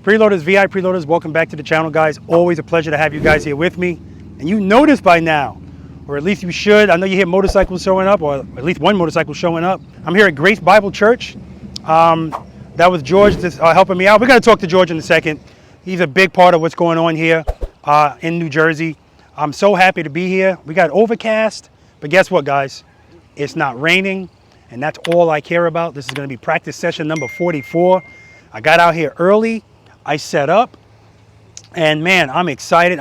Preloaders, V.I.Preloaders, welcome back to the channel, guys. Always a pleasure to have you guys here with me. And you know this by now, or at least you should. I know you hear motorcycles showing up, or at least one motorcycle showing up. I'm here at Grace Bible Church. That was George helping me out. We're going to talk to George in a second. He's a big part of what's going on here in New Jersey. I'm so happy to be here. We got overcast, but guess what, guys? It's not raining, and that's all I care about. This is going to be practice session number 44. I got out here early. I set up, and man, I'm excited.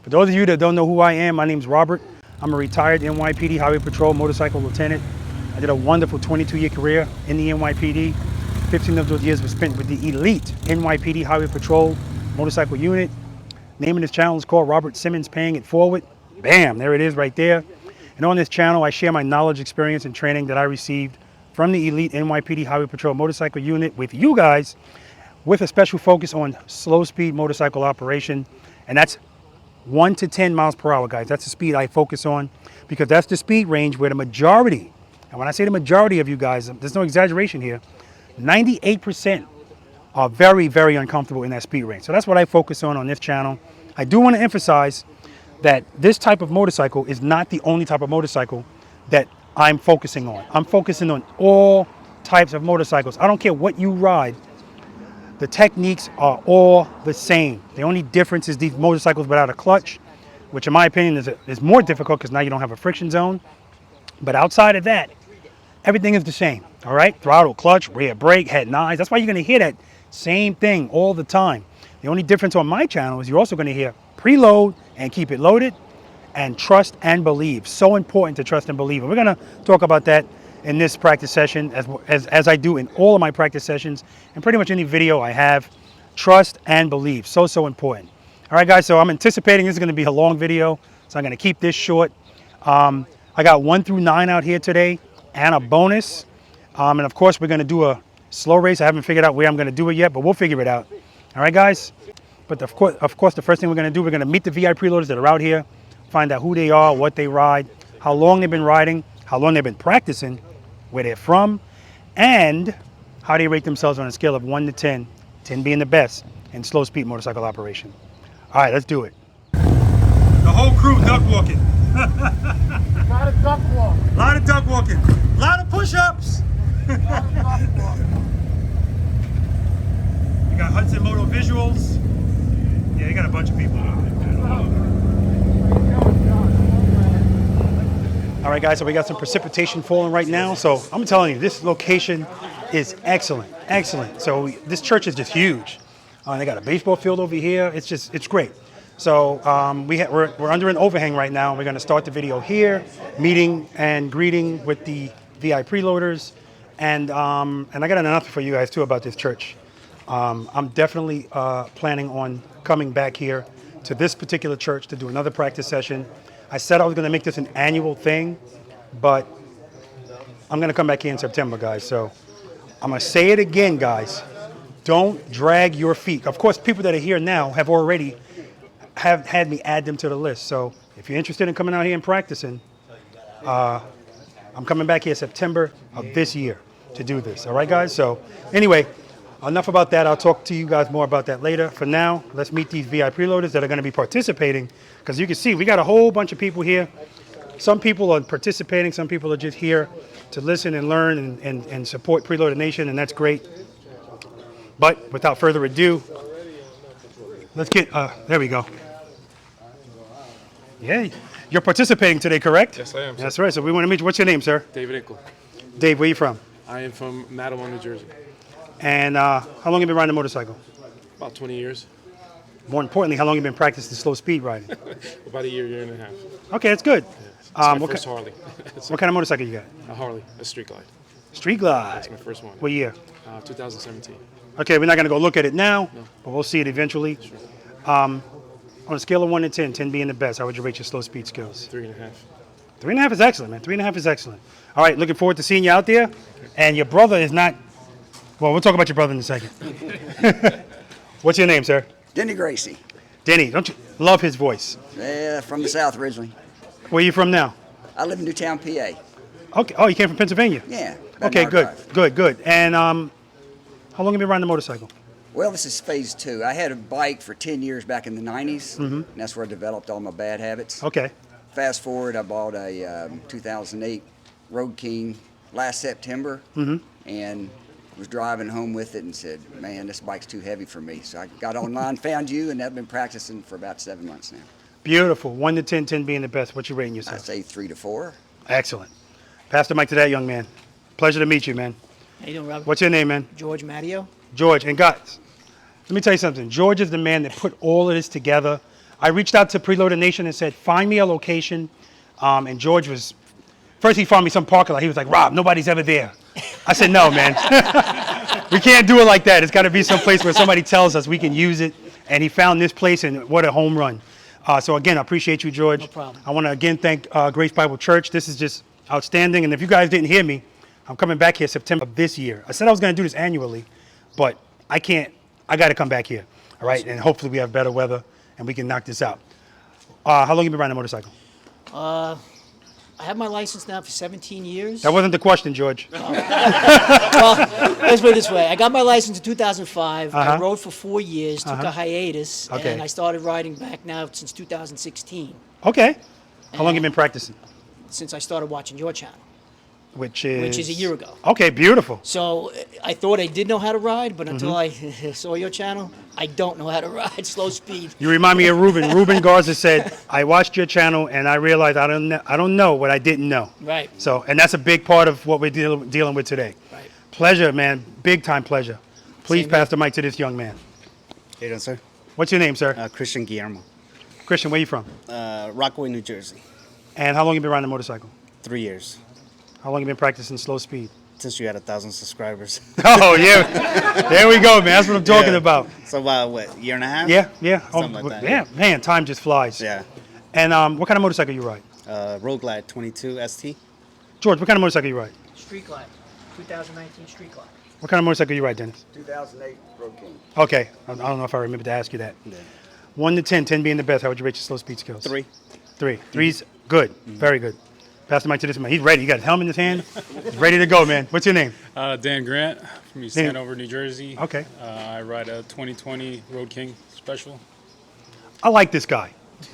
For those of you that don't know who I am, my name's Robert. I'm a retired NYPD Highway Patrol motorcycle lieutenant. I did a wonderful 22-year career in the NYPD. 15 of those years were spent with the elite NYPD Highway Patrol motorcycle unit. Name of this channel is called Robert Simmons Paying It Forward. Bam, there it is right there. And on this channel, I share my knowledge, experience, and training that I received from the elite NYPD Highway Patrol motorcycle unit with you guys, with a special focus on slow speed motorcycle operation. And that's 1 to 10 miles per hour, guys. That's the speed I focus on, because that's the speed range where the majority, and when I say the majority of you guys, there's no exaggeration here, 98% are very, very uncomfortable in that speed range. So that's what I focus on this channel. I do want to emphasize that this type of motorcycle is not the only type of motorcycle that I'm focusing on. I'm focusing on all types of motorcycles. I don't care what you ride. The techniques are all the same. The only difference is these motorcycles without a clutch, which in my opinion is more difficult because now you don't have a friction zone. But outside of that, everything is the same, all right? Throttle, clutch, rear brake, head and eyes. That's why you're gonna hear that same thing all the time. The only difference on my channel is you're also gonna hear preload and keep it loaded, and trust and believe. So important to trust and believe. And we're gonna talk about that in this practice session, as I do in all of my practice sessions and pretty much any video I have. Trust and believe, so important. All right, guys, so I'm anticipating this is going to be a long video, so I'm going to keep this short. I got 1 through 9 out here today and a bonus, and of course we're going to do a slow race. I haven't figured out where I'm going to do it yet, but we'll figure it out. All right, guys, but of course the first thing we're going to do, we're going to meet the V.I.Preloaders that are out here, find out who they are, what they ride, how long they've been riding, how long they've been practicing, where they're from, and how they rate themselves on a scale of 1 to 10, 10 being the best in slow speed motorcycle operation. All right, let's do it. The whole crew duck walking. A lot of duck walking. A lot of duck walking. A lot of push-ups. A lot of duck walking. You got Hudson Moto visuals. Yeah, you got a bunch of people. All right, guys, so we got some precipitation falling right now. So I'm telling you, this location is excellent. So this church is just huge. They got a baseball field over here. It's great. So we're under an overhang right now. We're going to start the video here, meeting and greeting with the V.I.Preloaders. And I got an announcement for you guys too about this church. I'm definitely planning on coming back here to this particular church to do another practice session. I said I was going to make this an annual thing, but I'm going to come back here in September, guys. So I'm going to say it again, guys. Don't drag your feet. Of course, people that are here now have already had me add them to the list. So if you're interested in coming out here and practicing, I'm coming back here September of this year to do this. All right, guys? So anyway, enough about that. I'll talk to you guys more about that later. For now, let's meet these V.I.Preloaders that are going to be participating. Because you can see, we got a whole bunch of people here. Some people are participating. Some people are just here to listen and learn and support Preloader Nation, and that's great. But without further ado, let's get, there we go. Yeah, you're participating today, correct? Yes, I am. Sir. That's right. So we want to meet you. What's your name, sir? David Inkle. Dave, where are you from? I am from Mattawa, New Jersey. And how long have you been riding a motorcycle? About 20 years. More importantly, how long have you been practicing slow speed riding? About a year and a half. Okay, that's good. It's my first Harley. What kind of motorcycle you got? A Harley, a Street Glide. Street Glide. That's my first one. What year? 2017. Okay, we're not going to go look at it now, No. but we'll see it eventually. Sure. On a scale of 1 to 10, 10 being the best, how would you rate your slow speed skills? 3.5. 3.5 is excellent, man. 3.5 is excellent. All right, looking forward to seeing you out there. And your brother is not, well, we'll talk about your brother in a second. What's your name, sir? Denny Gracie. Denny, don't you love his voice? Yeah, from the South originally. Where are you from now? I live in Newtown, PA. Okay. Oh, you came from Pennsylvania? Yeah. Okay, about an hour good. And how long have you been riding the motorcycle? Well, this is phase 2. I had a bike for 10 years back in the 90s, and that's where I developed all my bad habits. Okay. Fast forward, I bought a 2008 Road King last September, and was driving home with it and said, man, this bike's too heavy for me. So I got online, found you, and I've been practicing for about 7 months now. Beautiful. 1 to 10, 10 being the best. What you rating I yourself? say 3 to 4. Excellent. Pass the mic to that young man. Pleasure to meet you, man. How you doing, Robert? What's your name, man? George Matteo. George. And guys, let me tell you something. George is the man that put all of this together. I reached out to Preloader Nation and said, find me a location. And George was, first he found me some parking lot. He was like, Rob, nobody's ever there. I said, no, man. We can't do it like that. It's got to be some place where somebody tells us we can use it. And he found this place, and what a home run. So again, I appreciate you, George. No problem. I want to again thank Grace Bible Church. This is just outstanding. And if you guys didn't hear me, I'm coming back here September of this year. I said I was going to do this annually, but I can't. I got to come back here. All right, and hopefully we have better weather and we can knock this out. How long have you been riding a motorcycle? I have my license now for 17 years. That wasn't the question, George. Well, let's put it this way. I got my license in 2005. I rode for 4 years, took a hiatus, Okay. and I started riding back now since 2016, Okay. How long have you been practicing? since I started watching your channel, Which is a year ago. Okay, beautiful. So I thought I did know how to ride, but until I saw your channel, I don't know how to ride slow speed. You remind me of Ruben. Ruben Garza said, "I watched your channel and I realized I don't know what I didn't know." Right. So, and that's a big part of what we're dealing with today. Right. Pleasure, man. Big time pleasure. Please Same pass the mic to this young man. How you doing, sir? What's your name, sir? Christian Guillermo. Christian, where you from? Rockaway, New Jersey. And how long you been riding a motorcycle? 3 years. How long you been practicing slow speed? Since you had 1,000 subscribers. Oh, yeah. There we go, man. That's what I'm talking about. So about, what, year and a half? Yeah, yeah. Something like that. Yeah, man, time just flies. Yeah. And what kind of motorcycle you ride? Road Glide 22 ST. George, what kind of motorcycle you ride? Street Glide, 2019 Street Glide. What kind of motorcycle you ride, Dennis? 2008 Road King. Okay. I don't know if I remember to ask you that. Yeah. 1 to 10, 10 being the best. How would you rate your slow speed skills? 3. 3. Three's good. Very good. Pass the mic to this man. He's ready. He got his helmet in his hand. He's ready to go, man. What's your name? Dan Grant from East Dan. Hanover, New Jersey. Okay. I ride a 2020 Road King Special. I like this guy.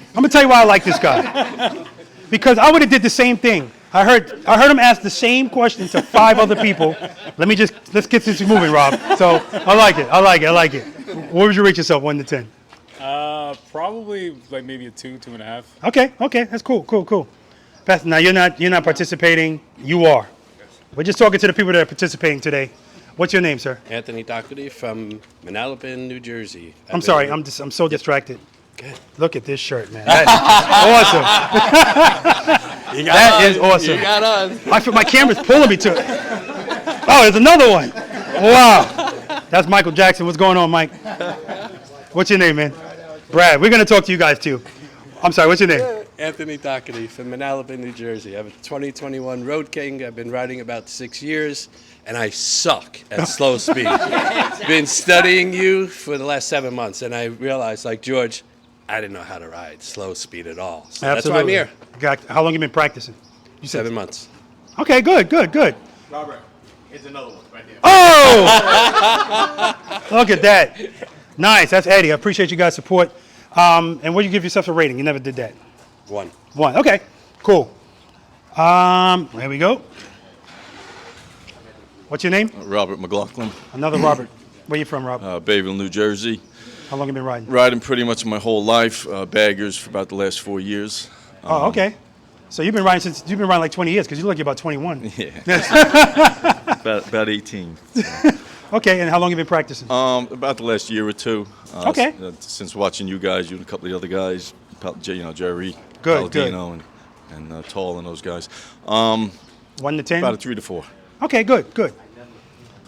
I'm gonna tell you why I like this guy. Because I would have did the same thing. I heard him ask the same question to 5 other people. Let's get this moving, Rob. So I like it. What would you rate yourself, 1 to 10? Probably like maybe a 2, 2.5. Okay, that's cool. Now you're not participating. You are. We're just talking to the people that are participating today. What's your name, sir? Anthony Doherty from Manalapan, New Jersey. I'm sorry. I'm so distracted. Good. Look at this shirt, man. That is awesome. That is awesome. You got on. My camera's pulling me to it. Oh, there's another one. Wow. That's Michael Jackson. What's going on, Mike? What's your name, man? Brad. We're going to talk to you guys, too. I'm sorry. What's your name? Anthony Doherty from Manalapan, New Jersey. I have a 2021 Road King. I've been riding about 6 years, and I suck at slow speed. Been studying you for the last 7 months, and I realized, like George, I didn't know how to ride slow speed at all. So that's why I'm here. How long you been practicing? You said 7 months. Okay, good. Robert, here's another one right there. Oh! Look at that. Nice. That's Eddie. I appreciate you guys' support. And what do you give yourself a rating? You never did that. 1. 1. Okay. Cool. There we go. What's your name? Robert McLaughlin, Another Robert. Where you from, Rob? Bayville, New Jersey. How long you been riding? Riding pretty much my whole life, baggers for about the last 4 years. Oh, okay. So you've been riding like 20 years because you look like you're about 21. Yeah. about 18. Okay, and how long have you been practicing? About the last year or two. Okay. Since watching you guys, you and a couple of the other guys, Jerry, Good. Palladino, and Tall and those guys. 1 to 10? About a 3 to 4. Okay, good.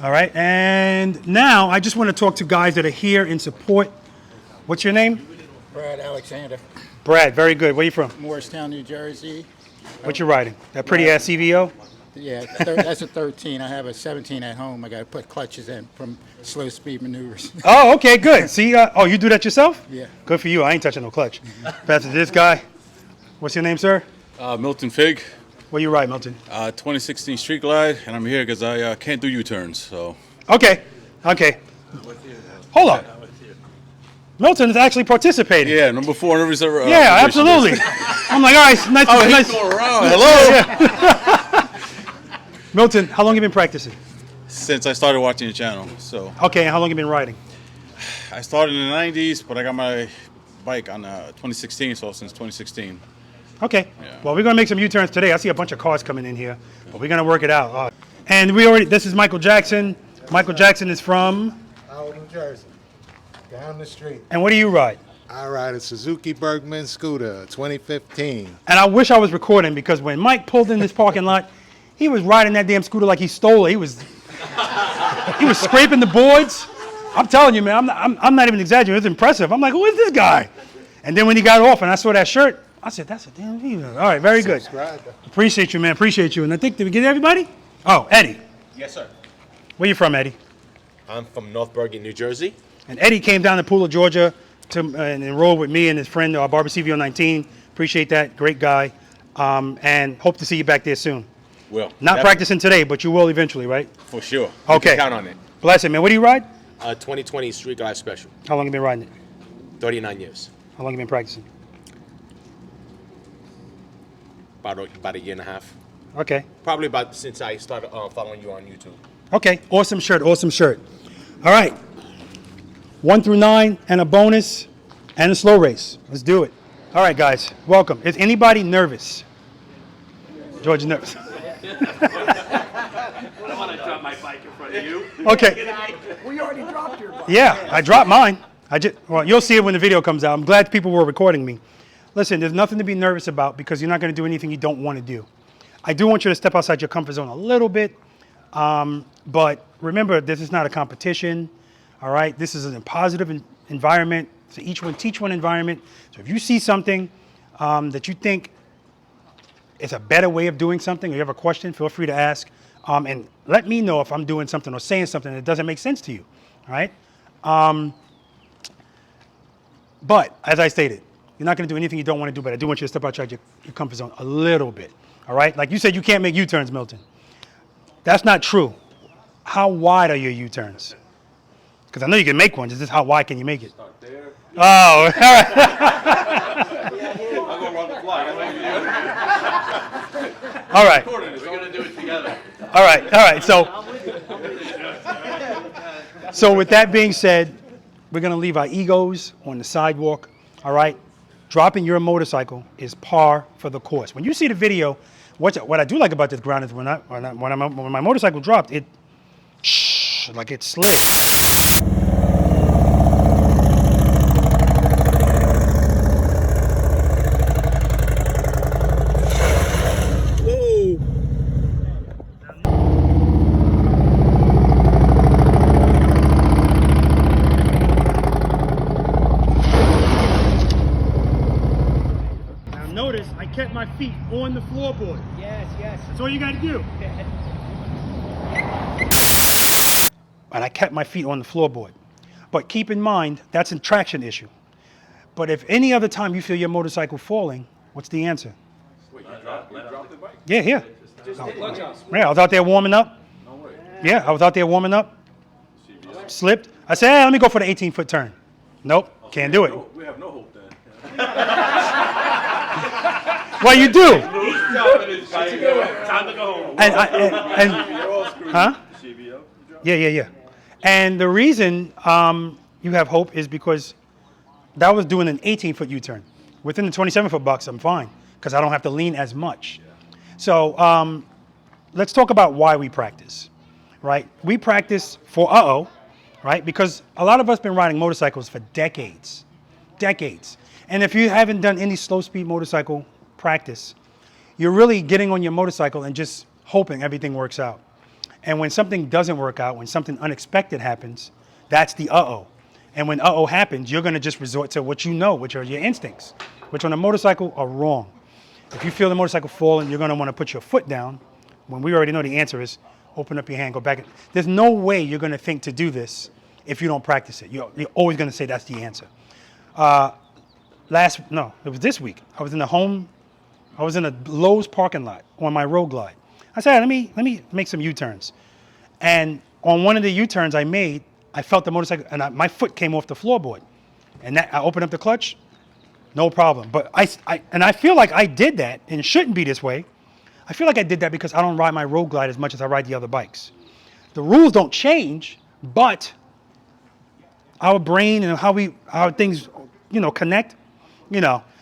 All right, and now I just want to talk to guys that are here in support. What's your name? Brad Alexander, Brad, very good. Where you from? Morristown, New Jersey. What you riding? That pretty ass CVO? Yeah, that's a 13. I have a 17 at home. I got to put clutches in from slow speed maneuvers. Oh, okay, good. See, you do that yourself? Yeah. Good for you. I ain't touching no clutch. Pass it to this guy. What's your name, sir? Milton Fig, Where you ride, Milton? 2016 Street Glide, and I'm here because I can't do U-turns. So Okay. Hold on. Milton is actually participating. Yeah, number 4 on every server. Yeah, absolutely. I'm like, all right, nice. Oh, nice. he's going around. Hello. Milton, how long you been practicing? Since I started watching the channel, so Okay, and how long you been riding? I started in the 90s, but I got my bike on 2016, so since 2016. Okay. Yeah. Well, we're gonna make some U-turns today. I see a bunch of cars coming in here, but we're gonna work it out. And this is Michael Jackson. Michael Jackson is from? Out New Jersey, down the street. And what do you ride? I ride a Suzuki Bergman scooter, 2015. And I wish I was recording because when Mike pulled in this parking lot, he was riding that damn scooter like he stole it. He was scraping the boards. I'm telling you, man, I'm not even exaggerating. It's impressive. I'm like, who is this guy? And then when he got off and I saw that shirt, I said, that's a damn V. All right, very good. Appreciate you, man. Appreciate you. And I think, did we get everybody? Oh, Eddie. Yes, sir. Where you from, Eddie? I'm from North Bergen, New Jersey. And Eddie came down to Pooler, Georgia and enrolled with me and his friend, Barbara CVO19. Appreciate that. Great guy. And hope to see you back there soon. Well, Not practicing today, but you will eventually, right? For sure. Okay. You can count on it. Bless it, man. What do you ride? 2020 Street Glide Special. How long have you been riding it? 39 years. How long have you been practicing? About a year and a half. Okay. Probably about since I started following you on YouTube. Okay. Awesome shirt. Awesome shirt. All right. 1 through 9 and a bonus and a slow race. Let's do it. All right, guys. Welcome. Is anybody nervous? George is nervous. I don't want to drop my bike in front of you. Okay. We already dropped your bike. Yeah, I dropped mine. Well, you'll see it when the video comes out. I'm glad people were recording me. Listen, there's nothing to be nervous about because you're not going to do anything you don't want to do. I do want you to step outside your comfort zone a little bit, but remember, this is not a competition, all right? This is a positive environment. So each one teach one environment. So if you see something that you think is a better way of doing something or you have a question, feel free to ask. And let me know if I'm doing something or saying something that doesn't make sense to you, all right? But as I stated, you're not going to do anything you don't want to do, but I do want you to step outside your comfort zone a little bit, all right? Like you said, you can't make U-turns, Milton. That's not true. How wide are your U-turns? Because I know you can make one. It's just how wide can you make it? Start there. Oh, all right. I'm going to run the flag. All right. We're going to do it together. All right. All right. So with that being said, we're going to leave our egos on the sidewalk, all right? Dropping your motorcycle is par for the course. When you see the video, what I do like about this ground is when my motorcycle dropped, it like it slid. Notice I kept my feet on the floorboard. Yes, yes. That's all you got to do. And I kept my feet on the floorboard. But keep in mind, that's a traction issue. But if any other time you feel your motorcycle falling, what's the answer? Wait, you dropped the bike? Yeah, here. Just take clutch out. Yeah, I was out there warming up. No way. Yeah, I was out there warming up. Slipped. I said, hey, let me go for the 18-foot turn. Nope, can't do it. We have no hope then. Well, you do. Time to go home. Huh? Yeah. And the reason you have hope is because that was doing an 18-foot U-turn. Within the 27-foot box, I'm fine because I don't have to lean as much. So let's talk about why we practice, right? We practice for right? Because a lot of us been riding motorcycles for decades. And if you haven't done any slow-speed motorcycle practice, you're really getting on your motorcycle and just hoping everything works out. And when something doesn't work out, when something unexpected happens, that's the And when happens, you're going to just resort to what you know, which are your instincts, which on a motorcycle are wrong. If you feel the motorcycle falling, you're going to want to put your foot down, when we already know the answer is open up your hand, go back. There's no way you're going to think to do this if you don't practice it. You're always going to say that's the answer. It was this week. I was in a Lowe's parking lot on my road glide. I said, let me make some U-turns. And on one of the U-turns I made, I felt the motorcycle, and my foot came off the floorboard. And I opened up the clutch, no problem. But I feel like I did that, and it shouldn't be this way. I feel like I did that because I don't ride my Road Glide as much as I ride the other bikes. The rules don't change, but our brain and how things, connect,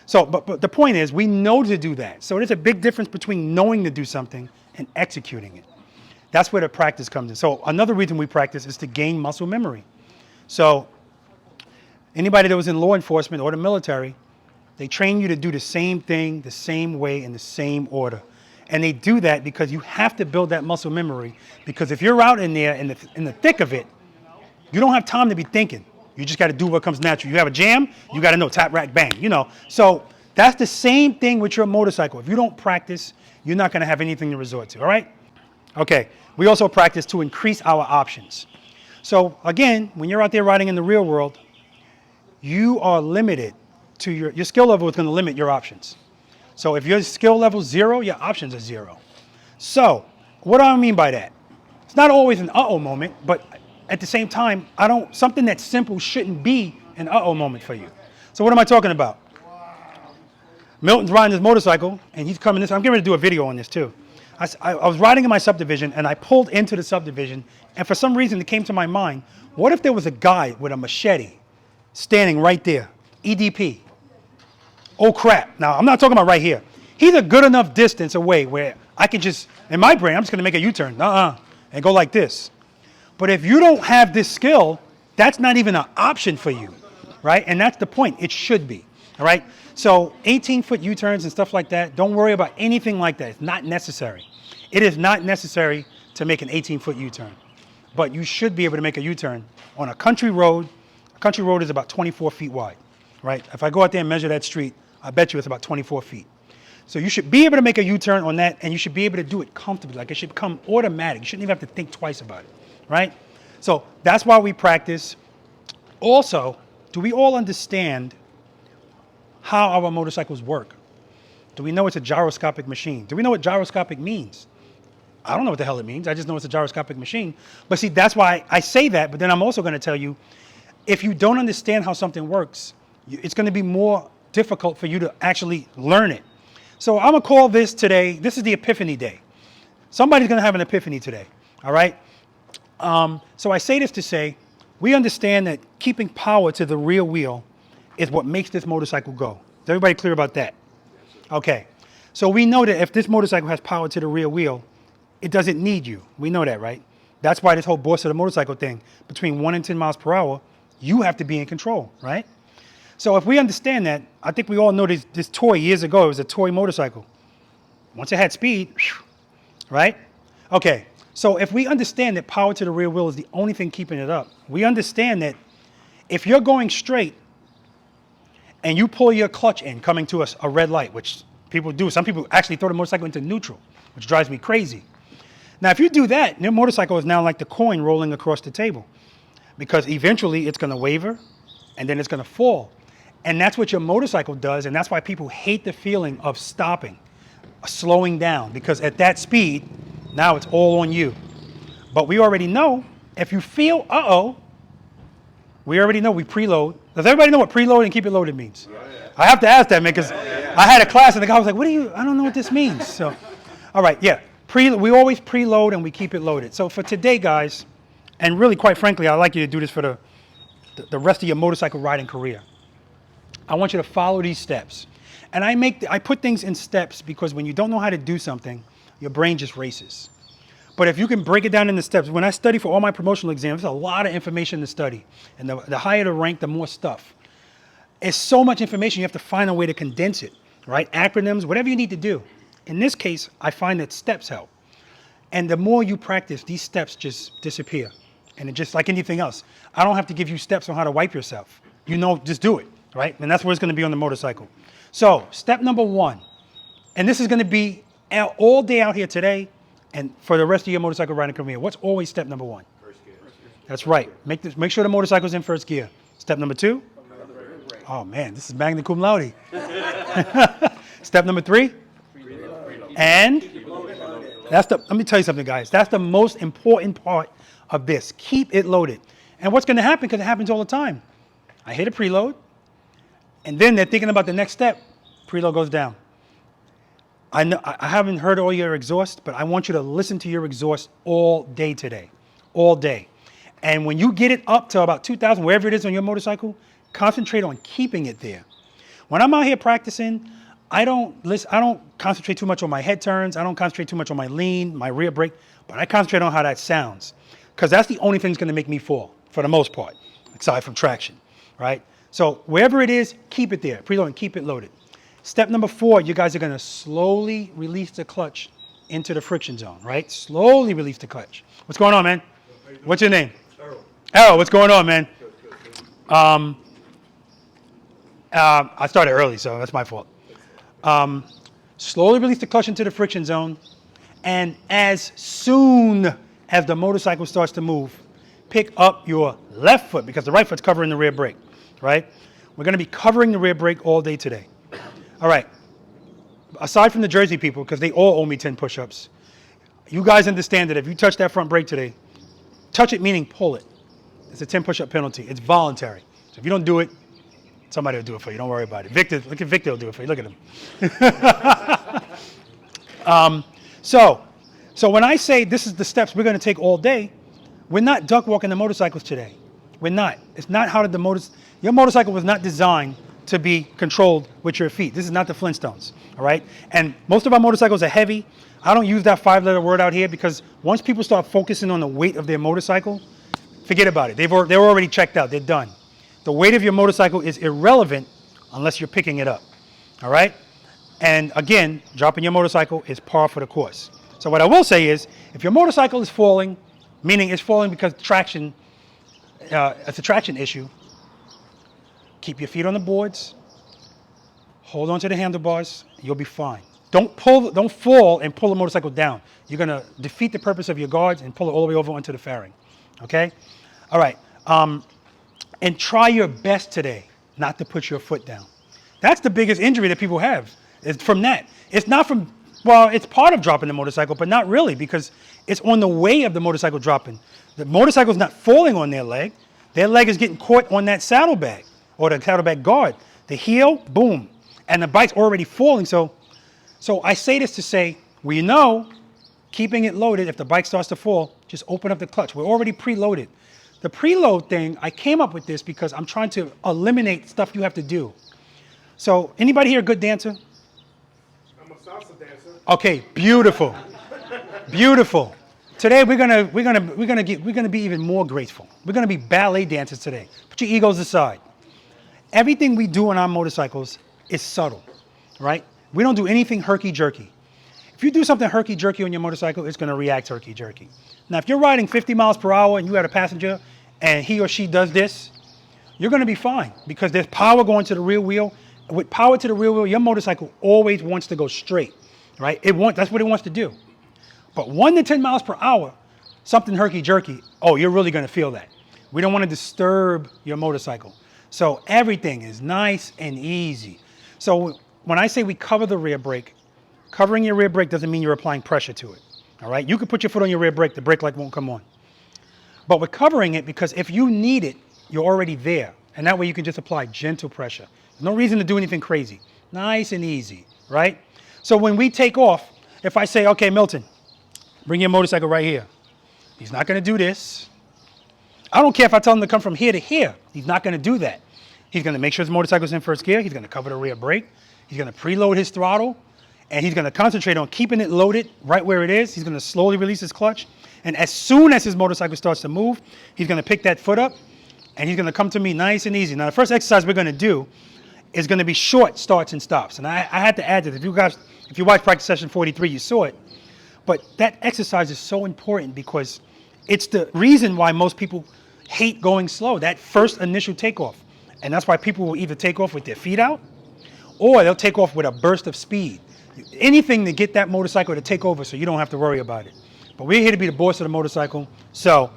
So, but the point is, we know to do that. So there's a big difference between knowing to do something and executing it. That's where the practice comes in. So another reason we practice is to gain muscle memory. So anybody that was in law enforcement or the military, they train you to do the same thing, the same way, in the same order. And they do that because you have to build that muscle memory. Because if you're out in there in the thick of it, you don't have time to be thinking. You just got to do what comes natural. You have a jam, you got to know tap, rack, bang, So that's the same thing with your motorcycle. If you don't practice, you're not going to have anything to resort to, all right? Okay, we also practice to increase our options. So again, when you're out there riding in the real world, you are limited to your skill level is going to limit your options. So if your skill level is 0, your options are 0. So what do I mean by that? It's not always an uh-oh moment, but at the same time, something that's simple shouldn't be an uh-oh moment for you. So what am I talking about? Milton's riding his motorcycle, and he's coming this. I'm getting ready to do a video on this too. I was riding in my subdivision, and I pulled into the subdivision, and for some reason it came to my mind, what if there was a guy with a machete standing right there, EDP? Oh crap. Now, I'm not talking about right here. He's a good enough distance away where I can just, in my brain, I'm just going to make a U-turn, and go like this. But if you don't have this skill, that's not even an option for you, right? And that's the point. It should be, all right? So 18-foot U-turns and stuff like that, don't worry about anything like that. It's not necessary. It is not necessary to make an 18-foot U-turn. But you should be able to make a U-turn on a country road. A country road is about 24 feet wide, right? If I go out there and measure that street, I bet you it's about 24 feet. So you should be able to make a U-turn on that, and you should be able to do it comfortably. Like it should become automatic. You shouldn't even have to think twice about it, right? So that's why we practice. Also, do we all understand how our motorcycles work? Do we know it's a gyroscopic machine? Do we know what gyroscopic means? I don't know what the hell it means. I just know it's a gyroscopic machine. But see, that's why I say that, but then I'm also going to tell you, if you don't understand how something works, it's going to be more difficult for you to actually learn it. So I'm going to call this today, this is the Epiphany Day. Somebody's going to have an epiphany today, all right? So I say this to say, we understand that keeping power to the rear wheel is what makes this motorcycle go. Is everybody clear about that? Okay. So we know that if this motorcycle has power to the rear wheel, it doesn't need you. We know that, right? That's why this whole boss of the motorcycle thing, between 1 and 10 miles per hour, you have to be in control, right? So if we understand that, I think we all know this toy years ago, it was a toy motorcycle. Once it had speed, right? Okay, so if we understand that power to the rear wheel is the only thing keeping it up, we understand that if you're going straight and you pull your clutch in coming to a red light, which people do, some people actually throw the motorcycle into neutral, which drives me crazy. Now, if you do that, your motorcycle is now like the coin rolling across the table because eventually it's going to waver and then it's going to fall. And that's what your motorcycle does, and that's why people hate the feeling of stopping, slowing down, because at that speed, now it's all on you. But we already know, if you feel, we already know we preload. Does everybody know what preload and keep it loaded means? I have to ask that, man, because I had a class and the guy was like, I don't know what this means. So, all right, yeah. We always preload and we keep it loaded. So for today, guys, and really, quite frankly, I'd like you to do this for the rest of your motorcycle riding career. I want you to follow these steps. And I put things in steps because when you don't know how to do something, your brain just races. But if you can break it down into steps, when I study for all my promotional exams, there's a lot of information to study. And the higher the rank, the more stuff. It's so much information, you have to find a way to condense it, right? Acronyms, whatever you need to do. In this case, I find that steps help. And the more you practice, these steps just disappear. And it's just like anything else. I don't have to give you steps on how to wipe yourself. Just do it. Right? And that's where it's going to be on the motorcycle. So step number 1, and this is going to be all day out here today and for the rest of your motorcycle riding career. What's always step number 1? First gear. That's right. Make sure the motorcycle's in first gear. Step number 2? Oh man, this is magna cum laude. Step number 3? And let me tell you something, guys. That's the most important part of this. Keep it loaded. And what's going to happen, because it happens all the time, I hit a preload, and then they're thinking about the next step. Preload goes down. I know I haven't heard all your exhaust, but I want you to listen to your exhaust all day today, all day. And when you get it up to about 2,000, wherever it is on your motorcycle, concentrate on keeping it there. When I'm out here practicing, I don't concentrate too much on my head turns. I don't concentrate too much on my lean, my rear brake, but I concentrate on how that sounds, because that's the only thing that's going to make me fall for the most part, aside from traction, right? So wherever it is, keep it there. Preload and keep it loaded. Step number 4, you guys are going to slowly release the clutch into the friction zone, right? Slowly release the clutch. What's going on, man? What's your name? Errol, what's going on, man? I started early, so that's my fault. Slowly release the clutch into the friction zone, and as soon as the motorcycle starts to move, pick up your left foot, because the right foot's covering the rear brake, right? We're going to be covering the rear brake all day today. All right. Aside from the Jersey people, because they all owe me 10 push-ups, you guys understand that if you touch that front brake today, touch it meaning pull it. It's a 10 push-up penalty. It's voluntary. So if you don't do it, somebody will do it for you. Don't worry about it. Victor, look at Victor will do it for you. Look at him. So when I say this is the steps we're going to take all day, we're not duck walking the motorcycles today. We're not. It's not how did your motorcycle was not designed to be controlled with your feet. This is not the Flintstones, all right? And most of our motorcycles are heavy. I don't use that 5-letter word out here because once people start focusing on the weight of their motorcycle, forget about it. They're already checked out. They're done. The weight of your motorcycle is irrelevant unless you're picking it up, all right? And again, dropping your motorcycle is par for the course. So what I will say is, if your motorcycle is falling, meaning it's falling because traction, it's a traction issue, keep your feet on the boards, hold on to the handlebars, you'll be fine. Don't fall and pull the motorcycle down. You're going to defeat the purpose of your guards and pull it all the way over onto the fairing, okay? All right, and try your best today not to put your foot down. That's the biggest injury that people have, is from that. It's not from, well, it's part of dropping the motorcycle, but not really, because it's on the way of the motorcycle dropping. The motorcycle's not falling on their leg. Their leg is getting caught on that saddlebag or the saddlebag guard. The heel, boom, and the bike's already falling. So I say this to say, we know, keeping it loaded, if the bike starts to fall, just open up the clutch. We're already preloaded. The preload thing, I came up with this because I'm trying to eliminate stuff you have to do. So anybody here a good dancer? I'm a salsa dancer. Okay, beautiful. Beautiful. Today we're gonna be even more graceful. We're gonna be ballet dancers today. Put your egos aside. Everything we do on our motorcycles is subtle, right? We don't do anything herky-jerky. If you do something herky-jerky on your motorcycle, it's going to react herky-jerky. Now, if you're riding 50 miles per hour and you have a passenger and he or she does this, you're going to be fine because there's power going to the rear wheel. With power to the rear wheel, your motorcycle always wants to go straight, right? That's what it wants to do. But 1 to 10 miles per hour, something herky-jerky, oh, you're really going to feel that. We don't want to disturb your motorcycle. So everything is nice and easy. So when I say we cover the rear brake, covering your rear brake doesn't mean you're applying pressure to it, all right? You can put your foot on your rear brake, the brake light won't come on. But we're covering it because if you need it, you're already there. And that way you can just apply gentle pressure. There's no reason to do anything crazy. Nice and easy, right? So when we take off, if I say, okay, Milton, bring your motorcycle right here. He's not going to do this. I don't care if I tell him to come from here to here. He's not going to do that. He's going to make sure his motorcycle's in first gear. He's going to cover the rear brake. He's going to preload his throttle. And he's going to concentrate on keeping it loaded right where it is. He's going to slowly release his clutch. And as soon as his motorcycle starts to move, he's going to pick that foot up. And he's going to come to me nice and easy. Now, the first exercise we're going to do is going to be short starts and stops. And I had to add this. If you watch practice session 43, you saw it. But that exercise is so important because it's the reason why most people hate going slow, that first initial takeoff. And that's why people will either take off with their feet out or they'll take off with a burst of speed. Anything to get that motorcycle to take over so you don't have to worry about it. But we're here to be the boss of the motorcycle. So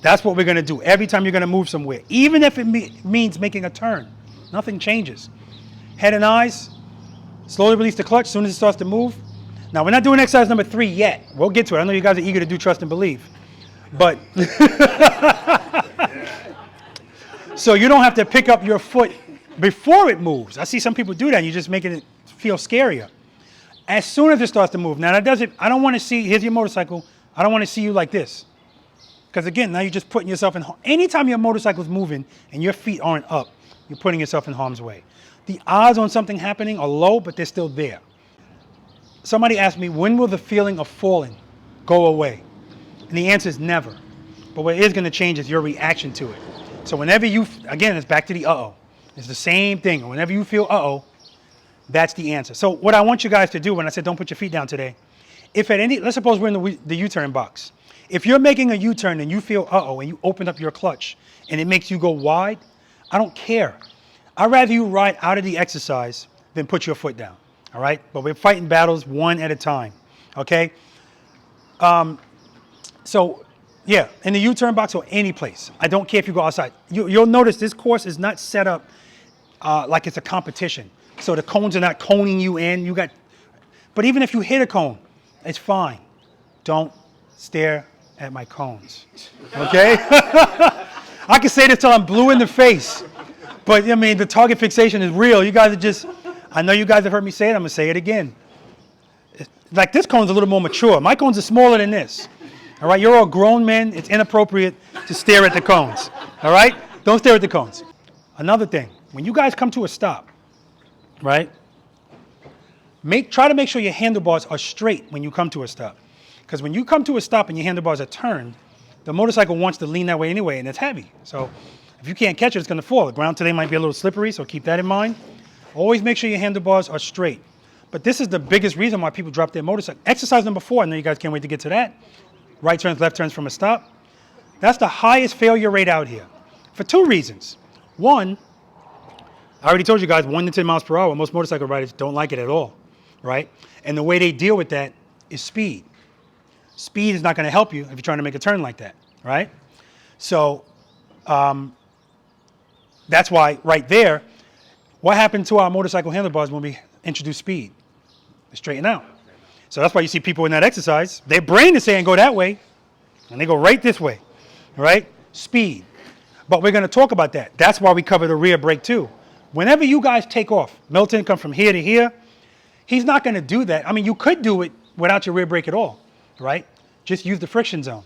that's what we're going to do every time you're going to move somewhere. Even if it means making a turn, nothing changes. Head and eyes, slowly release the clutch as soon as it starts to move. Now, we're not doing exercise number 3 yet. We'll get to it. I know you guys are eager to do trust and believe. But So you don't have to pick up your foot before it moves. I see some people do that, and you're just making it feel scarier. As soon as it starts to move. Now that doesn't, I don't want to see, here's your motorcycle, I don't want to see you like this. Because again, now you're just putting yourself in, anytime your motorcycle's moving and your feet aren't up, you're putting yourself in harm's way. The odds on something happening are low, but they're still there. Somebody asked me, when will the feeling of falling go away? And the answer is never. But what is going to change is your reaction to it. So whenever you, again, it's back to the uh-oh. It's the same thing. Whenever you feel uh-oh, that's the answer. So what I want you guys to do when I said don't put your feet down today, if at any, let's suppose we're in the U-turn box. If you're making a U-turn and you feel uh-oh and you open up your clutch and it makes you go wide, I don't care. I'd rather you ride out of the exercise than put your foot down, all right? But we're fighting battles one at a time, okay? So, yeah, in the U-turn box or any place. I don't care if you go outside. You'll notice this course is not set up like it's a competition. So the cones are not coning you in. But even if you hit a cone, it's fine. Don't stare at my cones, okay? I can say this till I'm blue in the face. But, I mean, the target fixation is real. You guys are just, I know you guys have heard me say it. I'm going to say it again. Like, this cone's a little more mature. My cones are smaller than this. All right? You're all grown men. It's inappropriate to stare at the cones. All right? Don't stare at the cones. Another thing, when you guys come to a stop, right, try to make sure your handlebars are straight when you come to a stop. Because when you come to a stop and your handlebars are turned, the motorcycle wants to lean that way anyway, and it's heavy. So if you can't catch it, it's going to fall. The ground today might be a little slippery, so keep that in mind. Always make sure your handlebars are straight. But this is the biggest reason why people drop their motorcycle. Exercise number 4, I know you guys can't wait to get to that. Right turns, left turns from a stop. That's the highest failure rate out here for 2 reasons. One, I already told you guys 1 to 10 miles per hour. Most motorcycle riders don't like it at all, right? And the way they deal with that is speed. Speed is not going to help you if you're trying to make a turn like that, right? So that's why right there, what happened to our motorcycle handlebars when we introduced speed? They straighten out. So that's why you see people in that exercise, their brain is saying go that way, and they go right this way, right? Speed. But we're going to talk about that. That's why we cover the rear brake too. Whenever you guys take off, Milton come from here to here, he's not going to do that. I mean, you could do it without your rear brake at all, right? Just use the friction zone.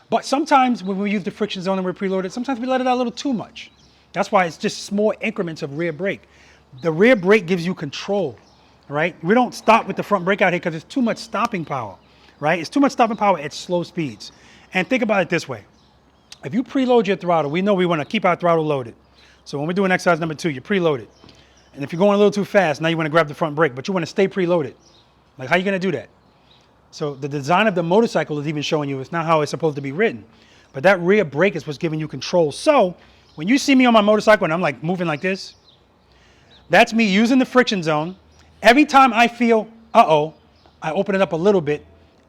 But sometimes when we use the friction zone and we're preloaded, sometimes we let it out a little too much. That's why it's just small increments of rear brake. The rear brake gives you control, right? We don't stop with the front brake out here because it's too much stopping power, right? It's too much stopping power at slow speeds. And think about it this way. If you preload your throttle, we know we want to keep our throttle loaded. So when we're doing exercise number 2, you're preloaded. And if you're going a little too fast, now you want to grab the front brake, but you want to stay preloaded. Like, how are you going to do that? So the design of the motorcycle is even showing you it's not how it's supposed to be written. But that rear brake is what's giving you control. So when you see me on my motorcycle and I'm like moving like this, that's me using the friction zone. Every time I feel, uh-oh, I open it up a little bit,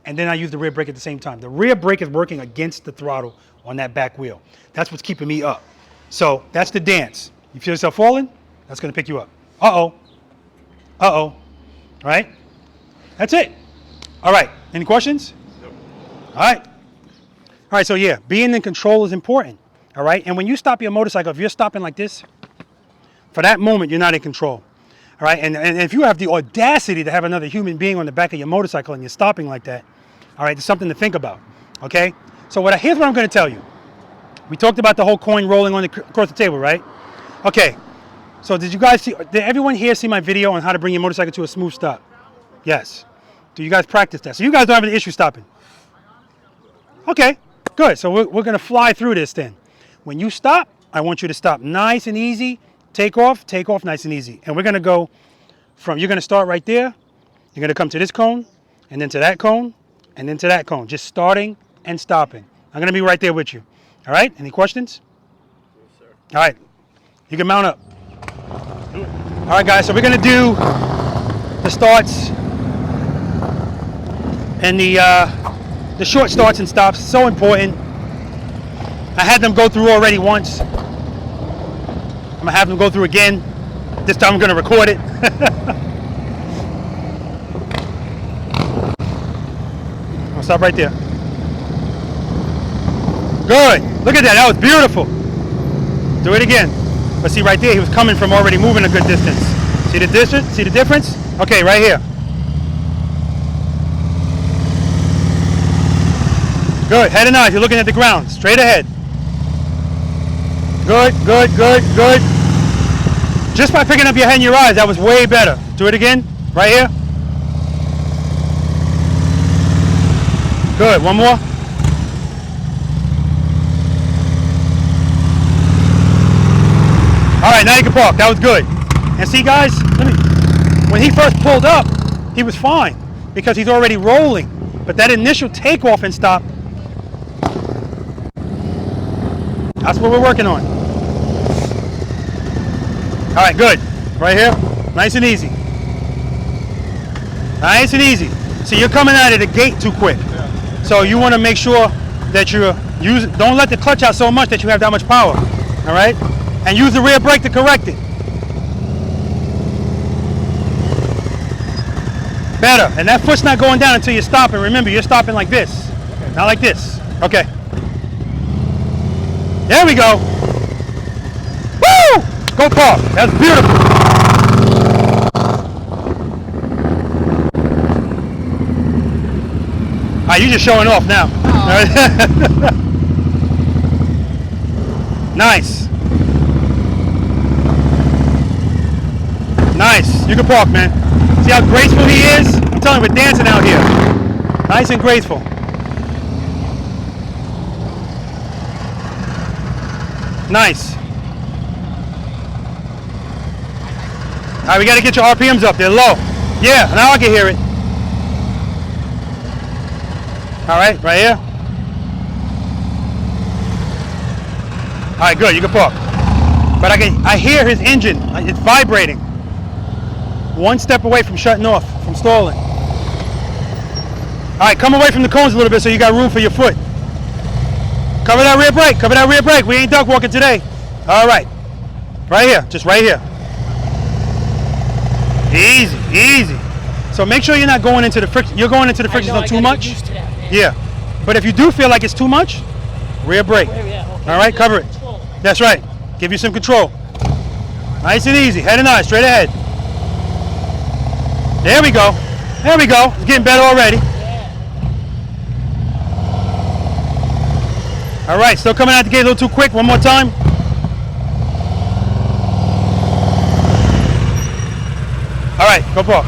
and then I use the rear brake at the same time. The rear brake is working against the throttle on that back wheel. That's what's keeping me up. So that's the dance. You feel yourself falling? That's going to pick you up. Uh-oh. Uh-oh. Right? That's it. All right. Any questions? Nope. All right. All right, so yeah, being in control is important. All right? And when you stop your motorcycle, if you're stopping like this, for that moment, you're not in control. All right? And if you have the audacity to have another human being on the back of your motorcycle and you're stopping like that, all right, there's something to think about. Okay? So here's what I'm going to tell you. We talked about the whole coin rolling on across the table, right? Okay. So did everyone here see my video on how to bring your motorcycle to a smooth stop? Yes. Do you guys practice that? So you guys don't have any issue stopping? Okay, good. So we're going to fly through this then. When you stop, I want you to stop nice and easy. Take off nice and easy. And we're going to go from, you're going to start right there. You're going to come to this cone, and then to that cone, and then to that cone. Just starting and stopping. I'm going to be right there with you. All right? Any questions? Yes, sir. All right. You can mount up. All right, guys. So we're going to do the starts and the short starts and stops. So important. I had them go through already once. I'm going to have them go through again. This time I'm going to record it. I'll stop right there. Good. Look at that. That was beautiful. Do it again. But see right there, he was coming from already moving a good distance. See the distance? See the difference? Okay, right here. Good. Head and eyes. You're looking at the ground. Straight ahead. Good, good, good, good. Just by picking up your head and your eyes, that was way better. Do it again. Right here. Good. One more. All right, now you can park. That was good. And see, guys, when he first pulled up, he was fine because he's already rolling. But that initial takeoff and stop, that's what we're working on. All right, good. Right here, nice and easy. Nice and easy. See, you're coming out of the gate too quick. So you want to make sure that you're don't let the clutch out so much that you have that much power. All right? And use the rear brake to correct it. Better. And that foot's not going down until you stop. And remember, you're stopping like this. Not like this. Okay. There we go. Woo! Go park. That's beautiful. All right, you're just showing off now. Nice. Nice. You can park, man. See how graceful he is? I'm telling you, we're dancing out here. Nice and graceful. Nice. All right, we got to get your RPMs up. They're low. Yeah, now I can hear it. All right, right here. All right, good. You can park. But I hear his engine. It's vibrating. One step away from shutting off, from stalling. All right, come away from the cones a little bit so you got room for your foot. Cover that rear brake. Cover that rear brake. We ain't duck walking today. All right. Right here. Just right here. Easy, easy. So make sure you're not going into the friction. You're going into the friction zone too much. Used to that, man. Yeah. But if you do feel like it's too much, rear brake. Okay. All right, cover it. That's right. Give you some control. Nice and easy. Head and eyes, straight ahead. There we go. There we go. It's getting better already. Yeah. All right, still coming out the gate a little too quick. One more time. All right, go park.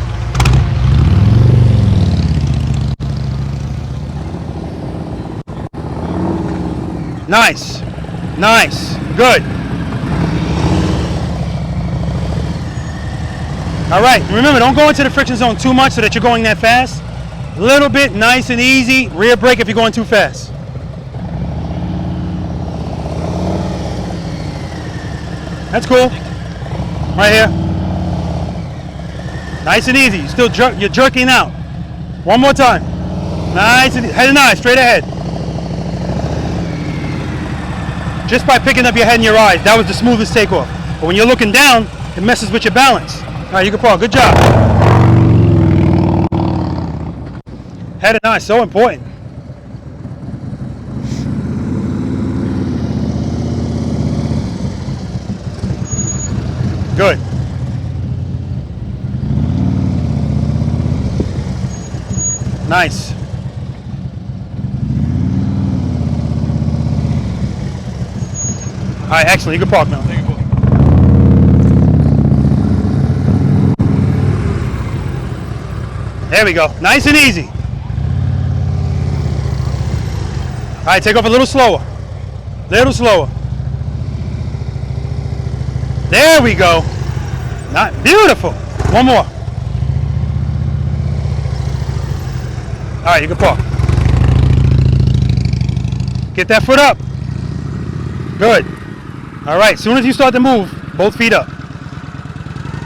Nice. Nice. Good. All right, remember, don't go into the friction zone too much so that you're going that fast. A little bit, nice and easy. Rear brake if you're going too fast. That's cool. Right here. Nice and easy. You're jerking out. One more time. Nice and easy. Head and eyes, straight ahead. Just by picking up your head and your eyes, that was the smoothest takeoff. But when you're looking down, it messes with your balance. All right, you can park. Good job. Head and eyes, so important. Good. Nice. All right, excellent. You can park now. There we go. Nice and easy. All right, take off a little slower. Little slower. There we go. Not beautiful. One more. All right, you can park. Get that foot up. Good. All right, as soon as you start to move, both feet up.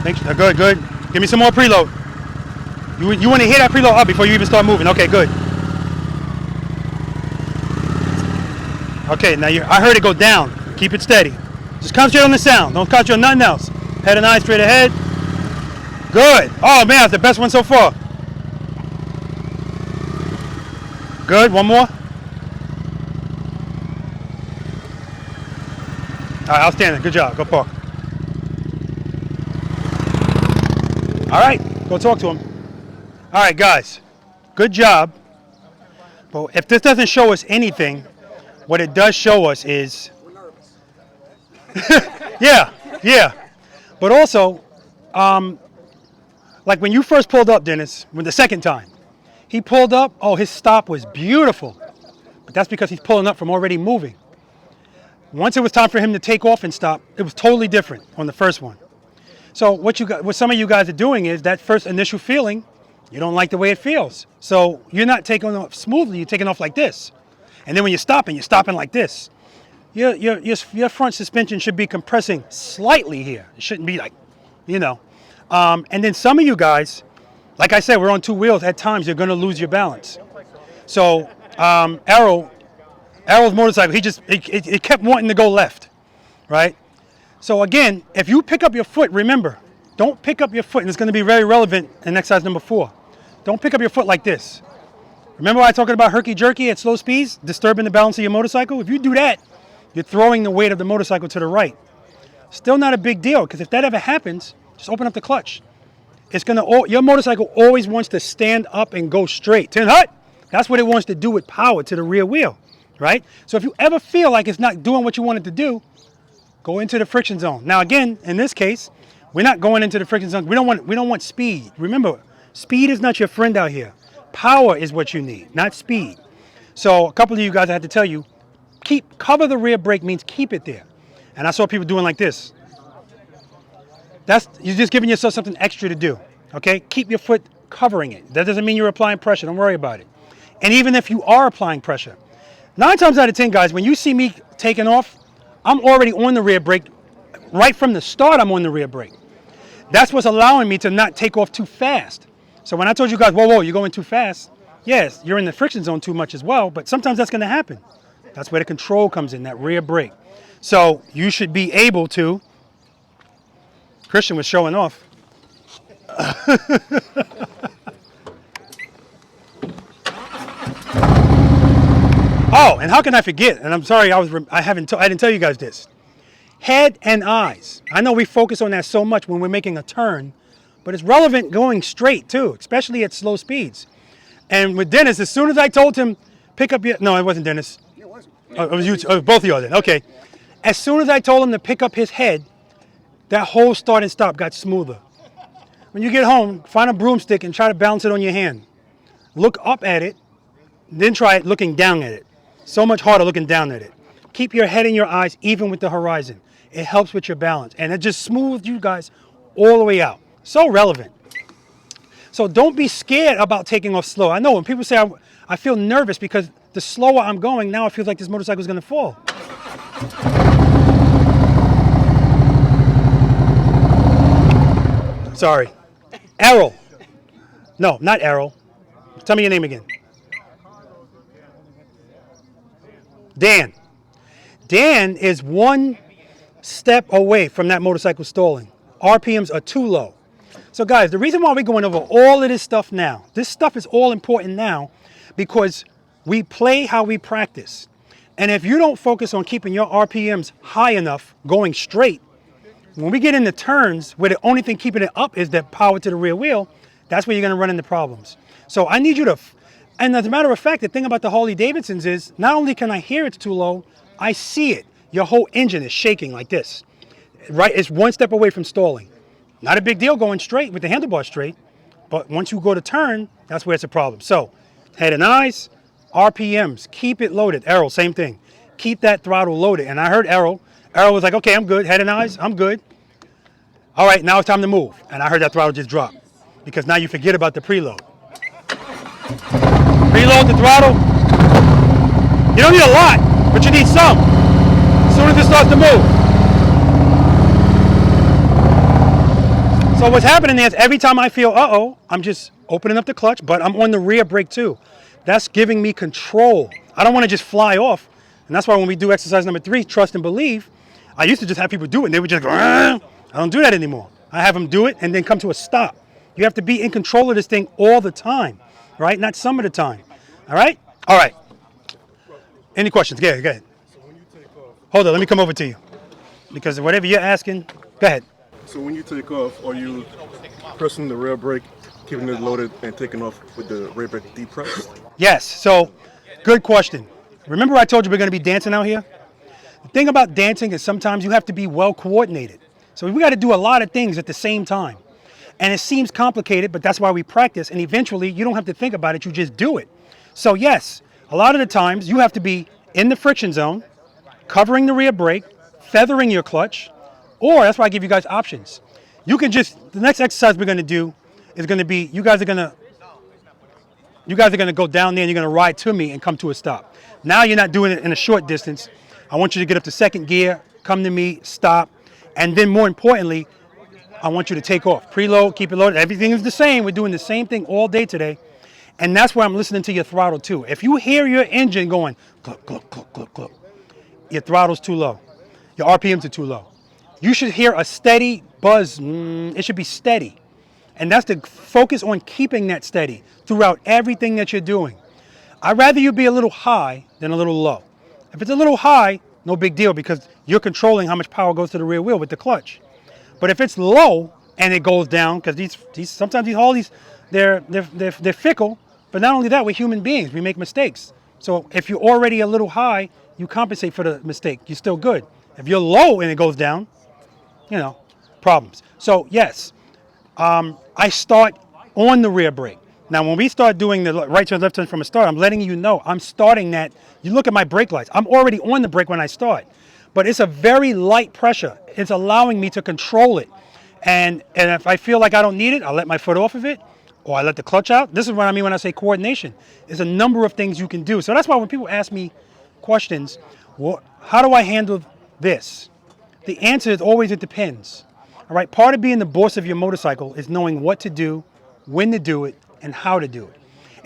Good, good. Give me some more preload. You want to hear that preload up before you even start moving. Okay, good. Okay, now I heard it go down. Keep it steady. Just concentrate on the sound. Don't concentrate on nothing else. Head and eyes straight ahead. Good. Oh, man, that's the best one so far. Good. One more. right, outstanding. Good job. Go park. All right, go talk to him. All right, guys. Good job. But if this doesn't show us anything, what it does show us is... yeah. But also, like when you first pulled up, Dennis, when the second time, he pulled up, oh, his stop was beautiful. But that's because he's pulling up from already moving. Once it was time for him to take off and stop, it was totally different on the first one. So what some of you guys are doing is that first initial feeling, you don't like the way it feels. So you're not taking off smoothly, you're taking off like this. And then when you're stopping like this. Your front suspension should be compressing slightly here. It shouldn't be like, and then some of you guys, like I said, we're on two wheels. At times, you're going to lose your balance. So Errol's motorcycle, it kept wanting to go left, right? So again, if you pick up your foot, remember, don't pick up your foot, and it's going to be very relevant in exercise number 4. Don't pick up your foot like this. Remember I was talking about herky-jerky at slow speeds, disturbing the balance of your motorcycle? If you do that, you're throwing the weight of the motorcycle to the right. Still not a big deal, because if that ever happens, just open up the clutch. Your motorcycle always wants to stand up and go straight. That's what it wants to do with power to the rear wheel, right? So if you ever feel like it's not doing what you want it to do, go into the friction zone. Now again, in this case, we're not going into the friction zone. We don't want speed. Remember, speed is not your friend out here. Power is what you need, not speed. So a couple of you guys, I had to tell you, cover the rear brake means keep it there. And I saw people doing like this. You're just giving yourself something extra to do, okay? Keep your foot covering it. That doesn't mean you're applying pressure. Don't worry about it. And even if you are applying pressure, 9 times out of 10, guys, when you see me taking off, I'm already on the rear brake. Right from the start, I'm on the rear brake. That's what's allowing me to not take off too fast. So when I told you guys, whoa, you're going too fast, yes, you're in the friction zone too much as well, but sometimes that's going to happen. That's where the control comes in, that rear brake. So you should be able to... Christian was showing off. Oh, and how can I forget? And I'm sorry, I didn't tell you guys this. Head and eyes. I know we focus on that so much when we're making a turn, but it's relevant going straight too, especially at slow speeds. And with Dennis, as soon as I told him, pick up your... No, it wasn't Dennis. It wasn't. Oh, it was you. Oh, both of y'all then. Okay. As soon as I told him to pick up his head, that whole start and stop got smoother. When you get home, find a broomstick and try to balance it on your hand. Look up at it, then try it looking down at it. So much harder looking down at it. Keep your head and your eyes even with the horizon. It helps with your balance. And it just smooths you guys all the way out. So relevant. So don't be scared about taking off slow. I know when people say I feel nervous because the slower I'm going, now it feels like this motorcycle is going to fall. Sorry. Errol. No, not Errol. Tell me your name again. Dan. Dan is one step away from that motorcycle stalling. RPMs are too low. So guys, the reason why we're going over all of this stuff now, this stuff is all important now because we play how we practice. And if you don't focus on keeping your RPMs high enough, going straight, when we get into turns where the only thing keeping it up is that power to the rear wheel, that's where you're going to run into problems. So I need you to, and as a matter of fact, the thing about the Harley Davidsons is not only can I hear it's too low, I see it. Your whole engine is shaking like this. Right? It's one step away from stalling. Not a big deal going straight with the handlebar straight, but once you go to turn, that's where it's a problem. So head and eyes, RPMs, keep it loaded. Errol, same thing. Keep that throttle loaded. And I heard Errol was like, okay, I'm good. Head and eyes, I'm good. All right, now it's time to move. And I heard that throttle just drop because now you forget about the preload. Preload the throttle. You don't need a lot, but you need some. As soon as it starts to move. So what's happening is every time I feel, uh-oh, I'm just opening up the clutch, but I'm on the rear brake too. That's giving me control. I don't want to just fly off. And that's why when we do exercise number 3, trust and believe, I used to just have people do it and they would just go, I don't do that anymore. I have them do it and then come to a stop. You have to be in control of this thing all the time, right? Not some of the time, all right? All right. Any questions? Go ahead. Hold on, let me come over to you. because whatever you're asking, go ahead. So when you take off, are you pressing the rear brake, keeping it loaded, and taking off with the rear brake depressed? Yes, so good question. Remember I told you we're going to be dancing out here? The thing about dancing is sometimes you have to be well coordinated. So we got to do a lot of things at the same time. And it seems complicated, but that's why we practice. And eventually you don't have to think about it, you just do it. So yes, a lot of the times you have to be in the friction zone, covering the rear brake, feathering your clutch, or that's why I give you guys options. You can just, the next exercise we're going to do is going to be, you guys are going to go down there and you're going to ride to me and come to a stop. Now you're not doing it in a short distance. I want you to get up to second gear, come to me, stop, and then more importantly, I want you to take off. Preload, keep it loaded. Everything is the same. We're doing the same thing all day today. And that's where I'm listening to your throttle too. If you hear your engine going cluck, cluck, cluck, cluck, cluck, your throttle's too low. Your RPMs are too low. You should hear a steady buzz. It should be steady. And that's the focus on keeping that steady throughout everything that you're doing. I'd rather you be a little high than a little low. If it's a little high, no big deal because you're controlling how much power goes to the rear wheel with the clutch. But if it's low and it goes down, because sometimes these Harleys, they're fickle, but not only that, we're human beings. We make mistakes. So if you're already a little high, you compensate for the mistake. You're still good. If you're low and it goes down, you know, problems. So yes, I start on the rear brake. Now when we start doing the right turn, left turn from a start, I'm letting you know I'm starting that. You look at my brake lights. I'm already on the brake when I start. But it's a very light pressure. It's allowing me to control it. And if I feel like I don't need it, I'll let my foot off of it or I let the clutch out. This is what I mean when I say coordination. There's a number of things you can do. So that's why when people ask me questions, well, how do I handle this? The answer is always it depends. All right, part of being the boss of your motorcycle is knowing what to do, when to do it, and how to do it.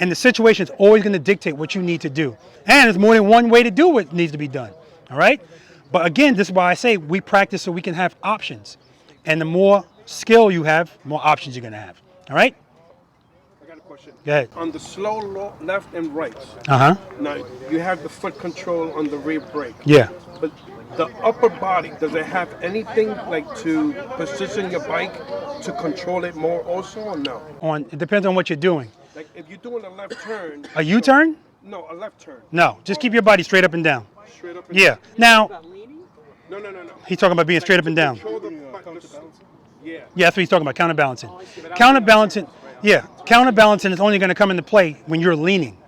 And the situation is always going to dictate what you need to do. And there's more than one way to do what needs to be done. All right? But again, this is why I say we practice so we can have options. And the more skill you have, more options you're going to have. All right? I got a question. Go ahead. On the slow left and right, Uh-huh. now you have the foot control on the rear brake. Yeah. But the upper body, does it have anything like to position your bike to control it more also or no? It depends on what you're doing. Like if you're doing a left turn. A U-turn? No, a left turn. No, just keep your body straight up and down. Straight up and Yeah. down. Now, No. he's talking about being straight up and down. Yeah. Yeah, that's what he's talking about, counterbalancing. Counterbalancing, yeah, counterbalancing is only going to come into play when you're leaning.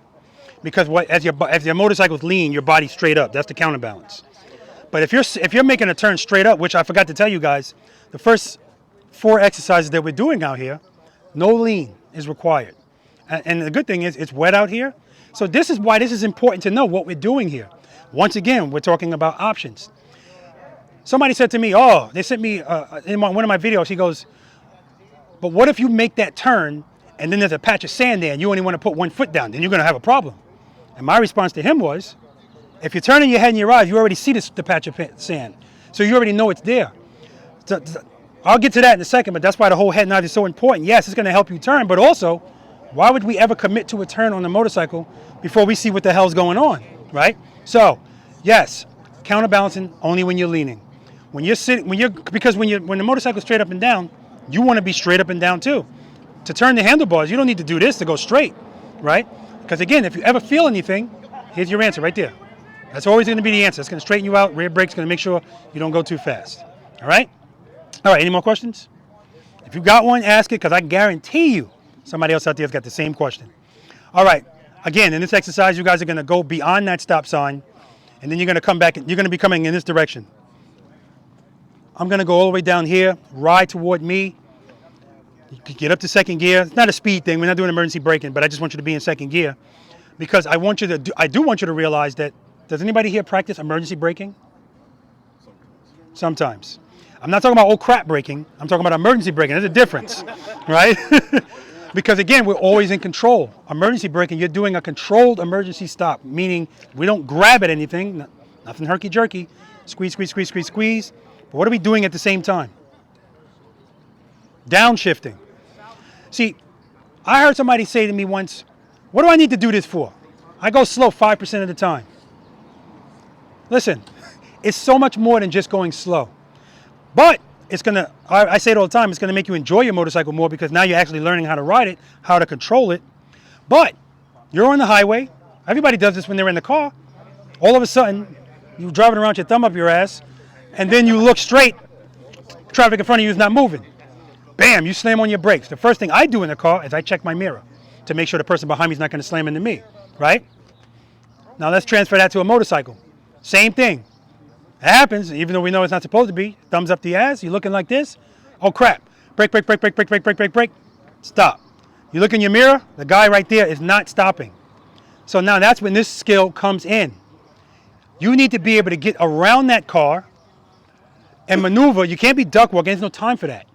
Because as your motorcycle's lean, your body's straight up. That's the counterbalance. But if you're making a turn straight up, which I forgot to tell you guys, the first 4 exercises that we're doing out here, no lean is required. And the good thing is it's wet out here. So this is why this is important to know what we're doing here. Once again, we're talking about options. Somebody said to me, they sent me in one of my videos, he goes, but what if you make that turn and then there's a patch of sand there and you only want to put one foot down, then you're going to have a problem. And my response to him was, if you're turning your head and your eyes, you already see the patch of sand. So you already know it's there. So, I'll get to that in a second, but that's why the whole head nod is so important. Yes, it's going to help you turn, but also, why would we ever commit to a turn on a motorcycle before we see what the hell's going on, right? So, yes, counterbalancing only when you're leaning. When you're sitting, because when the motorcycle's straight up and down, you want to be straight up and down too. To turn the handlebars, you don't need to do this to go straight, right? Because again, if you ever feel anything, here's your answer right there. That's always going to be the answer. It's going to straighten you out. Rear brake's going to make sure you don't go too fast. All right? All right, any more questions? If you got one, ask it, because I guarantee you somebody else out there has got the same question. All right. Again, in this exercise, you guys are going to go beyond that stop sign, and then you're going to come back, and you're going to be coming in this direction. I'm going to go all the way down here, ride toward me. You can get up to second gear. It's not a speed thing. We're not doing emergency braking, but I just want you to be in second gear because I do want you to realize that, does anybody here practice emergency braking? Sometimes. I'm not talking about old crap braking. I'm talking about emergency braking. There's a difference, right? Because again, we're always in control. Emergency braking, you're doing a controlled emergency stop, meaning we don't grab at anything, nothing herky-jerky. Squeeze, squeeze, squeeze, squeeze, squeeze. But what are we doing at the same time? Downshifting. See, I heard somebody say to me once, what do I need to do this for? I go slow 5% of the time. Listen, it's so much more than just going slow. But it's gonna, I say it all the time, it's gonna make you enjoy your motorcycle more because now you're actually learning how to ride it, how to control it. But you're on the highway. Everybody does this when they're in the car. All of a sudden, you're driving around with your thumb up your ass, and then you look straight, traffic in front of you is not moving. Bam, you slam on your brakes. The first thing I do in the car is I check my mirror to make sure the person behind me is not gonna slam into me, right? Now let's transfer that to a motorcycle. Same thing. It happens, even though we know it's not supposed to be. Thumbs up the ass, you're looking like this. Oh crap, brake, brake, brake, brake, brake, brake, brake, brake, brake. Stop. You look in your mirror, the guy right there is not stopping. So now that's when this skill comes in. You need to be able to get around that car and maneuver. You can't be duck walking, there's no time for that.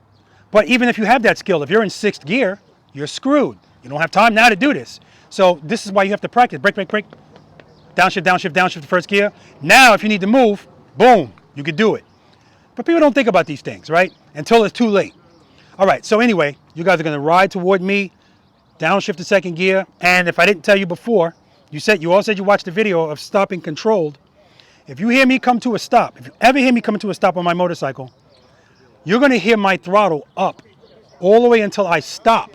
But even if you have that skill, if you're in 6th gear, you're screwed. You don't have time now to do this. So this is why you have to practice. Brake, brake, brake. Downshift, downshift, downshift to 1st gear. Now, if you need to move, boom, you can do it. But people don't think about these things, right? Until it's too late. All right, so anyway, you guys are gonna ride toward me, downshift to 2nd gear. And if I didn't tell you before, you all said you watched the video of stopping controlled. If you hear me come to a stop, if you ever hear me come to a stop on my motorcycle, you're gonna hear my throttle up all the way until I stop.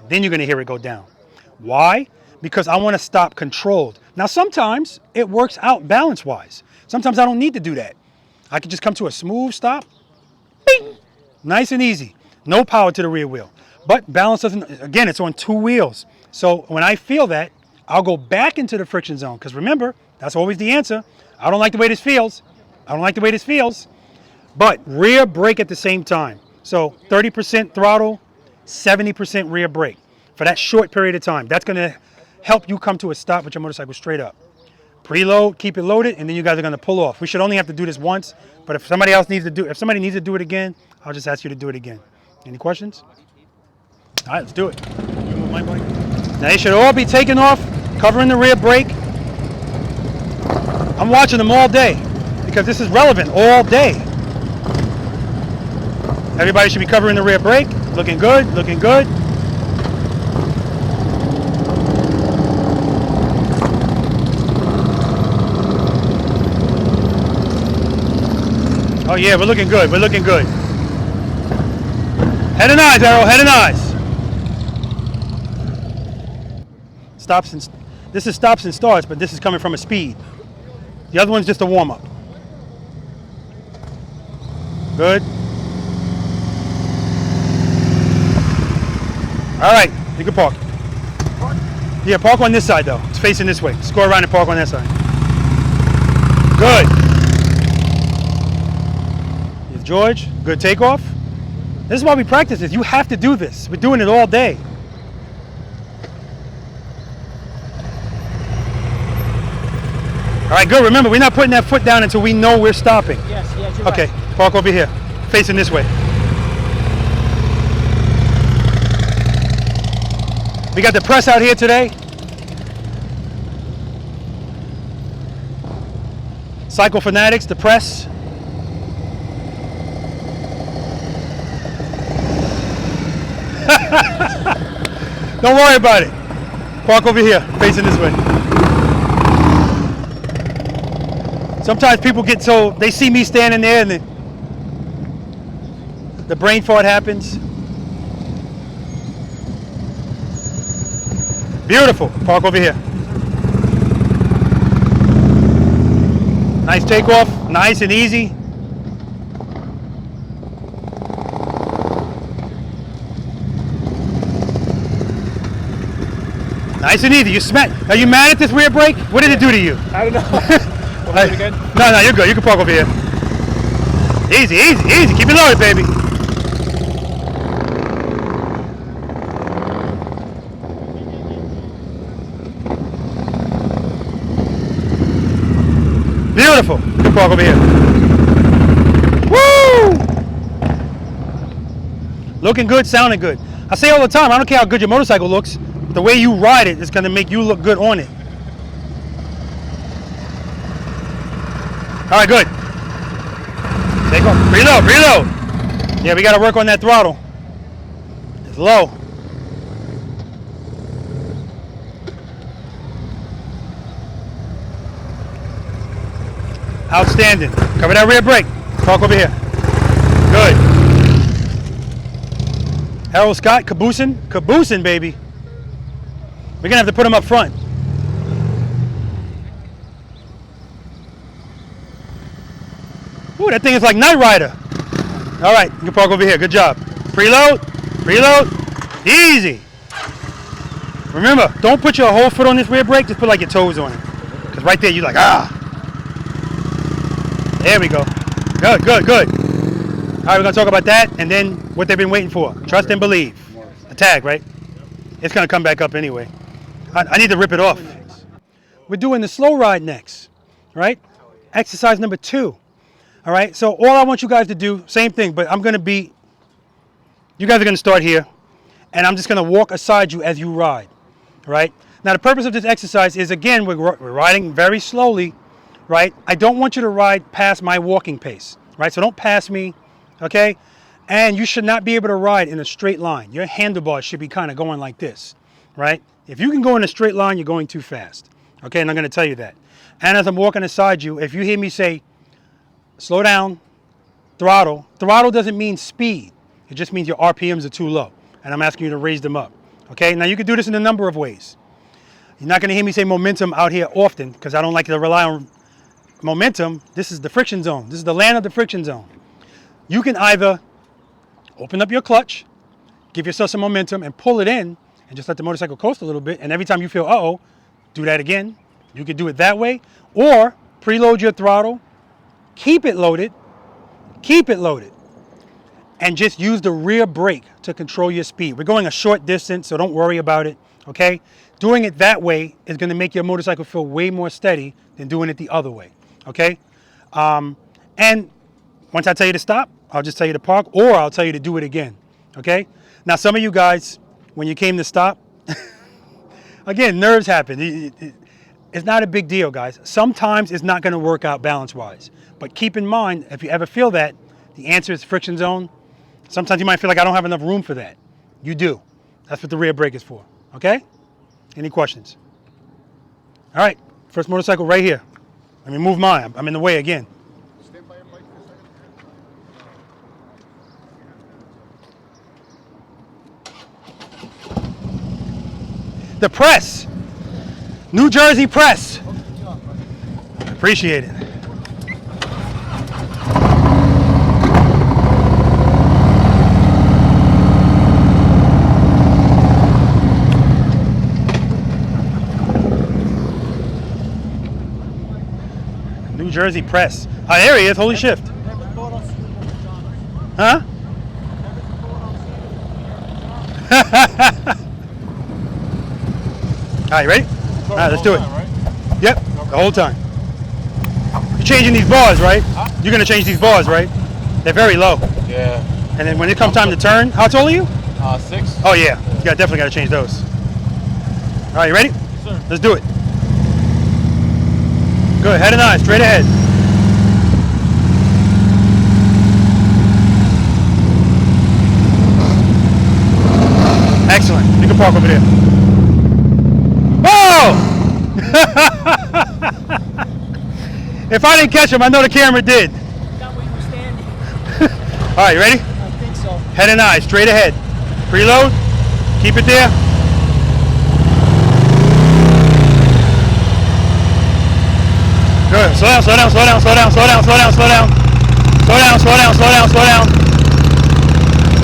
Then you're gonna hear it go down. Why? Because I wanna stop controlled. Now sometimes it works out balance-wise. Sometimes I don't need to do that. I can just come to a smooth stop, bing, nice and easy. No power to the rear wheel. But balance doesn't, again, it's on 2 wheels. So when I feel that, I'll go back into the friction zone. Because remember, that's always the answer. I don't like the way this feels. I don't like the way this feels. But rear brake at the same time. So 30% throttle, 70% rear brake for that short period of time. That's gonna help you come to a stop with your motorcycle straight up. Preload, keep it loaded, and then you guys are gonna pull off. We should only have to do this once, but if somebody needs to do it again, I'll just ask you to do it again. Any questions? All right, let's do it. You move my bike. Now they should all be taken off, covering the rear brake. I'm watching them all day because this is relevant all day. Everybody should be covering the rear brake. Looking good, looking good. Oh yeah, we're looking good, we're looking good. Head and eyes, Arrow, head and eyes. This is stops and starts, but this is coming from a speed. The other one's just a warm-up. Good. All right, you can park. Yeah, park on this side though. It's facing this way. Just go around and park on that side. Good. Here's George, good takeoff. This is why we practice this. You have to do this. We're doing it all day. All right, good. Remember, we're not putting that foot down until we know we're stopping. Yes, you're okay, right. Park over here, facing this way. We got the press out here today. Cycle Fanatics, the press. Don't worry about it. Park over here, facing this way. Sometimes people get so, they see me standing there and the brain fart happens. Beautiful. Park over here. Nice takeoff, nice and easy. Nice and easy. You are you mad at this rear brake? What did it do to you? I don't know. Want to do it again? No, you're good. You can park over here. Easy, easy, easy. Keep it loaded, baby. Beautiful. You can park over here. Woo! Looking good, sounding good. I say all the time, I don't care how good your motorcycle looks. The way you ride it is going to make you look good on it. All right, good. Take off. Preload, preload. Yeah, we got to work on that throttle. It's low. Outstanding. Cover that rear brake. Park over here. Good. Harold Scott, caboosing, baby. We're gonna have to put him up front. Ooh, that thing is like Knight Rider. All right, you can park over here. Good job. Preload, easy. Remember, don't put your whole foot on this rear brake, just put like your toes on it. Because right there, you're like, ah. There we go. Good. All right, we're gonna talk about that and then what they've been waiting for. Trust and believe. A tag, right? It's gonna come back up anyway. I need to rip it off. We're doing the slow ride next, right? Exercise number 2. All right, so all I want you guys to do, same thing, but you guys are gonna start here, and I'm just gonna walk aside you as you ride, right? Now the purpose of this exercise is, again, we're riding very slowly, right? I don't want you to ride past my walking pace, right? So don't pass me, okay? And you should not be able to ride in a straight line. Your handlebars should be kind of going like this, right? If you can go in a straight line, you're going too fast, okay? And I'm gonna tell you that. And as I'm walking aside you, if you hear me say, slow down, throttle doesn't mean speed. It just means your RPMs are too low. And I'm asking you to raise them up. Okay, now you can do this in a number of ways. You're not gonna hear me say momentum out here often because I don't like to rely on momentum. This is the friction zone. This is the land of the friction zone. You can either open up your clutch, give yourself some momentum and pull it in and just let the motorcycle coast a little bit. And every time you feel, uh-oh, do that again. You can do it that way, or preload your throttle, keep it loaded, and just use the rear brake to control your speed. We're going a short distance, so don't worry about it, okay? Doing it that way is gonna make your motorcycle feel way more steady than doing it the other way, okay? And once I tell you to stop, I'll just tell you to park, or I'll tell you to do it again, okay? Now, some of you guys, when you came to stop, again, nerves happen. It's not a big deal, guys. Sometimes it's not gonna work out balance-wise. But keep in mind, if you ever feel that, the answer is friction zone. Sometimes you might feel like I don't have enough room for that. You do. That's what the rear brake is for, okay? Any questions? All right, first motorcycle right here. Let me move mine. I'm in the way again. The press. New Jersey press. Appreciate it. New Jersey press. Ah, there he is. Holy shift. Huh? All right, ready? All right, let's do it. Yep, the whole time. You're changing these bars, right? You're gonna change these bars, right? They're very low. Yeah. And then when it comes time to turn, how tall are you? 6. Oh yeah, you definitely gotta change those. All right, you ready? Yes, sir. Let's do it. Good, head and eyes, straight ahead. Excellent, you can park over there. Whoa! If I didn't catch him, I know the camera did. Not where you were standing. All right, you ready? I think so. Head and eyes, straight ahead. Preload, keep it there. Good, slow down, slow down, slow down, slow down, slow down, slow down, slow down. Slow down, slow down, slow down, slow down.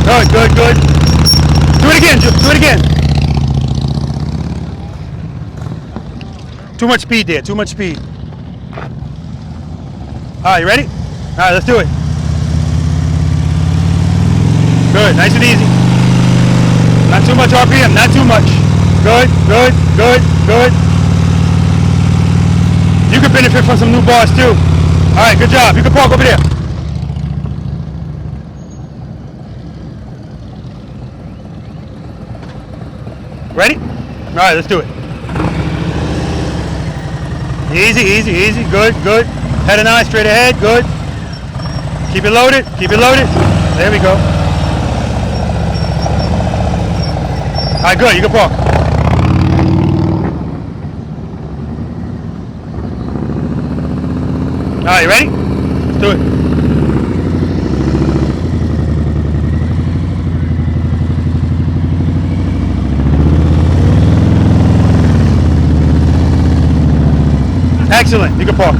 Good, good, good. Do it again, do it again. Too much speed there, too much speed. All right, you ready? All right, let's do it. Good, nice and easy. Not too much RPM, not too much. Good, good, good, good. You can benefit from some new bars too. All right, good job. You can park over there. Ready? All right, let's do it. Easy, easy, easy. Good, good. Head and eye straight ahead. Good. Keep it loaded. Keep it loaded. There we go. All right, good. You can park. All right, you ready? Let's do it. Excellent. You can park.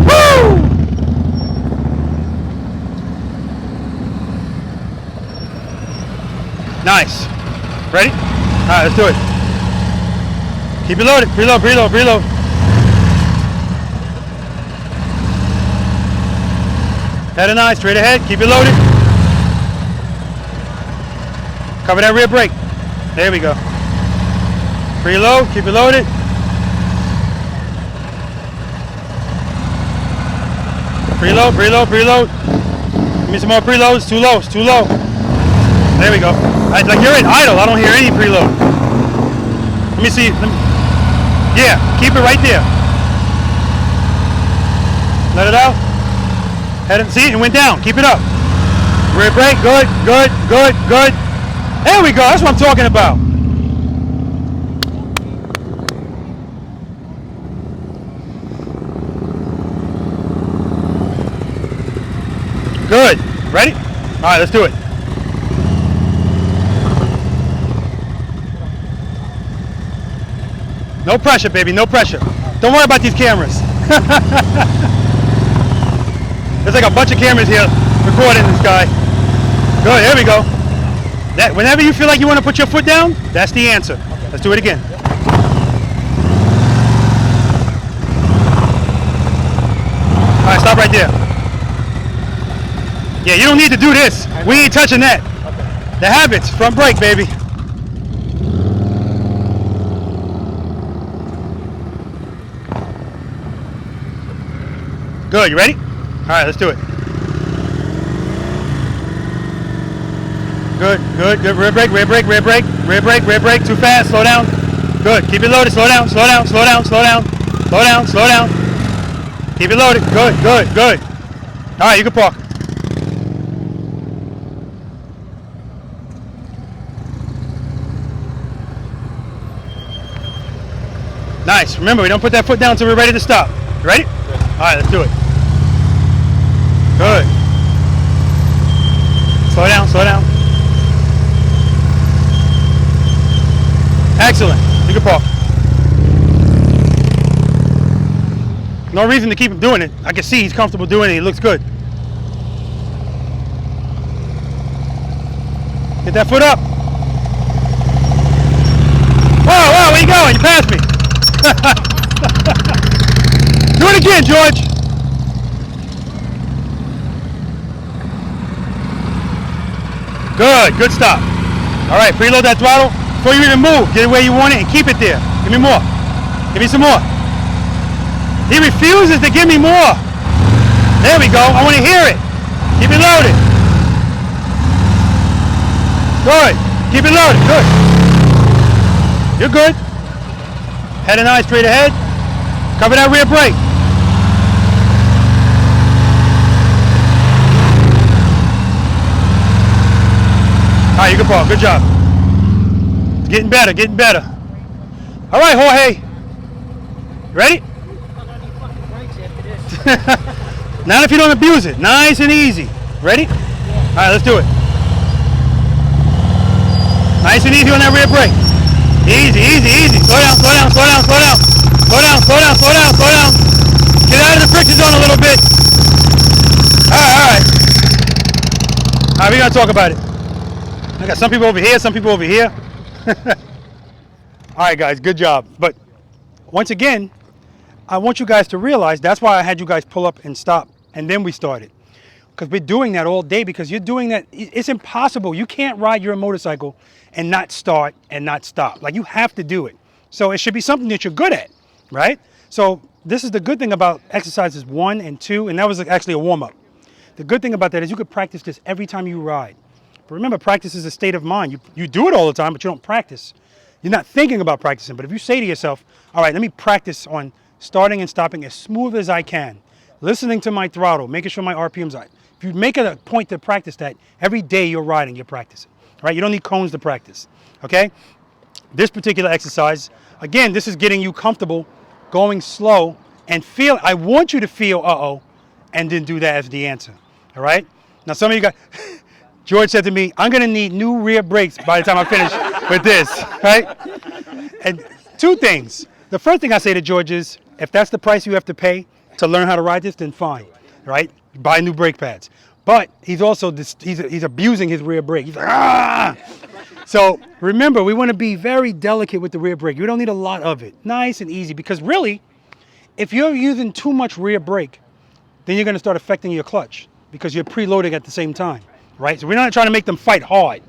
Woo! Nice. Ready? All right, let's do it. Keep it loaded. Preload, preload, preload. Head and eye, straight ahead. Keep it loaded. Cover that rear brake. There we go. Preload, keep it loaded. Preload, preload, preload. Give me some more preloads. Too low, it's too low. There we go. Like you're in idle. I don't hear any preload. Let me see. Yeah, keep it right there. Let it out. Head and see, it went down. Keep it up. Rear brake. Good, good, good, good. There we go. That's what I'm talking about. Good. Ready? All right, let's do it. No pressure, baby, no pressure. Don't worry about these cameras. There's like a bunch of cameras here recording this guy. Good, there we go. That, whenever you feel like you want to put your foot down, that's the answer. Let's do it again. All right, stop right there. Yeah, you don't need to do this. We ain't touching that. The habits, front brake, baby. Good, you ready? All right, let's do it. Good, good, good. Rear brake, rear brake, rear brake, rear brake, rear brake. Too fast, slow down. Good, keep it loaded, slow down, slow down, slow down, slow down, slow down, slow down. Keep it loaded, good, good, good. All right, you can park. Nice, remember, we don't put that foot down until we're ready to stop. You ready? All right, let's do it. Good. Slow down, slow down. Excellent. You can park. No reason to keep him doing it. I can see he's comfortable doing it. He looks good. Get that foot up. Whoa, whoa, where you going? You passed me. Do it again, George. Good, good stop. All right, preload that throttle before you even move. Get it where you want it and keep it there. Give me more. Give me some more. He refuses to give me more. There we go. I want to hear it. Keep it loaded. Good. Keep it loaded. Good. You're good. Head and eye straight ahead. Cover that rear brake. All right, you can park. Good job. It's getting better, getting better. All right, Jorge. You ready? Not if you don't abuse it. Nice and easy. Ready? All right, let's do it. Nice and easy on that rear brake. Easy, easy, easy. Slow down, slow down, slow down, slow down. Slow down, slow down, slow down, slow down. Get out of the friction zone a little bit. All right, all right. All right, we're going to talk about it. I got some people over here, some people over here. All right, guys, good job. But once again, I want you guys to realize that's why I had you guys pull up and stop, and then we started. Because we're doing that all day, because you're doing that. It's impossible. You can't ride your motorcycle and not start and not stop. Like, you have to do it. So it should be something that you're good at, right? So this is the good thing about exercises 1 and 2, and that was actually a warm-up. The good thing about that is you could practice this every time you ride. But remember, practice is a state of mind. You do it all the time, but you don't practice. You're not thinking about practicing. But if you say to yourself, all right, let me practice on starting and stopping as smooth as I can, listening to my throttle, making sure my RPM's right. If you make it a point to practice that, every day you're riding, you're practicing. Right? You don't need cones to practice. Okay? This particular exercise, again, this is getting you comfortable going slow and feel. I want you to feel, uh-oh, and then do that as the answer. All right? Now, some of you guys... George said to me, I'm going to need new rear brakes by the time I finish with this, right? And two things. The first thing I say to George is, If that's the price you have to pay to learn how to ride this, then fine, right? Buy new brake pads. But he's also he's abusing his rear brake. He's like, ah! So remember, we want to be very delicate with the rear brake. You don't need a lot of it. Nice and easy, because really, if you're using too much rear brake, then you're going to start affecting your clutch because you're preloading at the same time, right? So we're not trying to make them fight hard.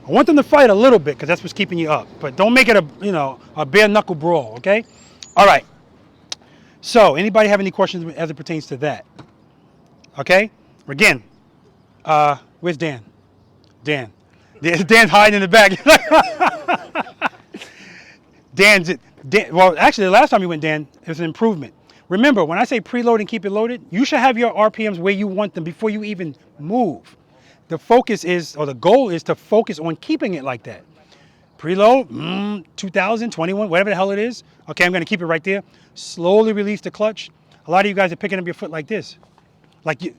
I want them to fight a little bit because that's what's keeping you up. But don't make it a bare knuckle brawl, okay? All right. So anybody have any questions as it pertains to that? Okay? Again, where's Dan? Dan. Dan's hiding in the back. Well, actually, the last time you went, Dan, it was an improvement. Remember, when I say preload and keep it loaded, you should have your RPMs where you want them before you even move. The focus is, or the goal is to focus on keeping it like that. Preload, 2000, 21, whatever the hell it is. Okay, I'm going to keep it right there. Slowly release the clutch. A lot of you guys are picking up your foot like this. Like, you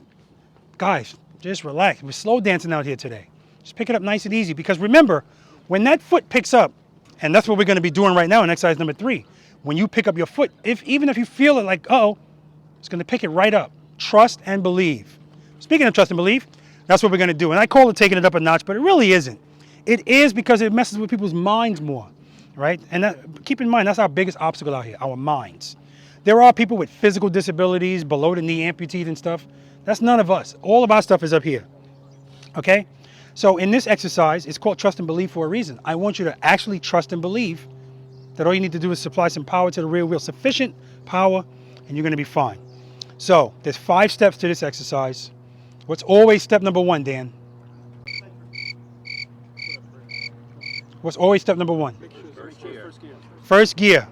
guys, just relax. We're slow dancing out here today. Just pick it up nice and easy, because remember, when that foot picks up, and that's what we're going to be doing right now in exercise number 3. When you pick up your foot, even if you feel it like, uh-oh, it's going to pick it right up. Trust and believe. Speaking of trust and believe, that's what we're going to do. And I call it taking it up a notch, but it really isn't. It is because it messes with people's minds more, right? And keep in mind, that's our biggest obstacle out here, our minds. There are people with physical disabilities, below the knee amputees and stuff. That's none of us. All of our stuff is up here, okay? So in this exercise, it's called trust and believe for a reason. I want you to actually trust and believe that all you need to do is supply some power to the rear wheel, sufficient power, and you're going to be fine. So there's 5 steps to this exercise. What's always step number 1, Dan? What's always step number 1? First gear.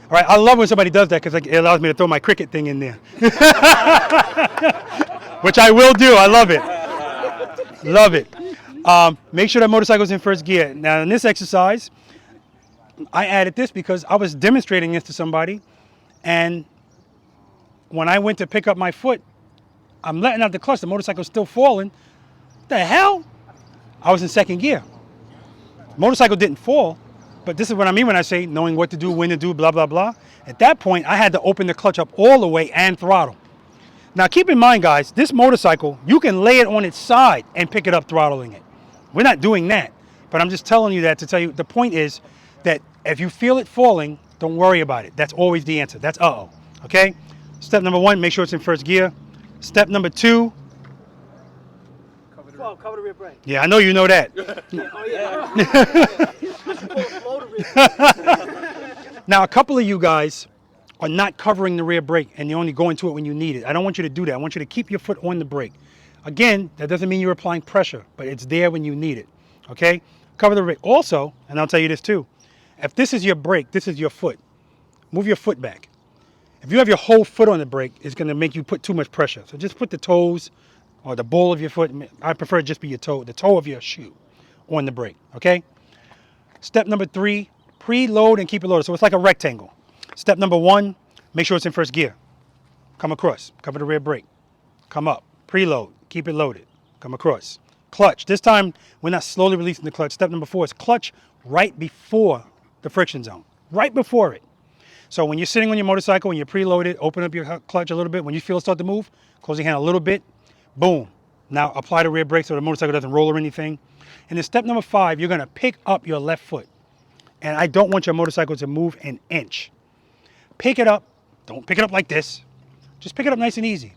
All right, I love when somebody does that because it allows me to throw my cricket thing in there. Which I will do. I love it. Love it. Make sure that motorcycle's in first gear. Now in this exercise, I added this because I was demonstrating this to somebody, and when I went to pick up my foot, I'm letting out the clutch, the motorcycle's still falling. What the hell? I was in second gear. Motorcycle didn't fall, but this is what I mean when I say knowing what to do, when to do, blah, blah, blah. At that point, I had to open the clutch up all the way and throttle. Now keep in mind, guys, this motorcycle, you can lay it on its side and pick it up throttling it. We're not doing that, but I'm just telling you that to tell you the point is that if you feel it falling, don't worry about it. That's always the answer. That's uh-oh, okay? Step number 1, make sure it's in first gear. Step number 2. Cover the rear brake. Yeah, I know you know that. Now, a couple of you guys are not covering the rear brake, and you only go into it when you need it. I don't want you to do that. I want you to keep your foot on the brake. Again, that doesn't mean you're applying pressure, but it's there when you need it, okay? Cover the brake. Also, and I'll tell you this too, if this is your brake, this is your foot, move your foot back. If you have your whole foot on the brake, it's going to make you put too much pressure. So just put the toes or the ball of your foot. I prefer it just be your toe, the toe of your shoe on the brake, okay? Step number 3, preload and keep it loaded. So it's like a rectangle. Step number 1, make sure it's in first gear. Come across, cover the rear brake. Come up, preload, keep it loaded. Come across. Clutch. This time, we're not slowly releasing the clutch. Step number 4 is clutch right before the friction zone. Right before it. So when you're sitting on your motorcycle, when you're preloaded, open up your clutch a little bit. When you feel it start to move, close your hand a little bit. Boom. Now apply the rear brake so the motorcycle doesn't roll or anything. And then step number 5, you're going to pick up your left foot. And I don't want your motorcycle to move an inch. Pick it up. Don't pick it up like this. Just pick it up nice and easy.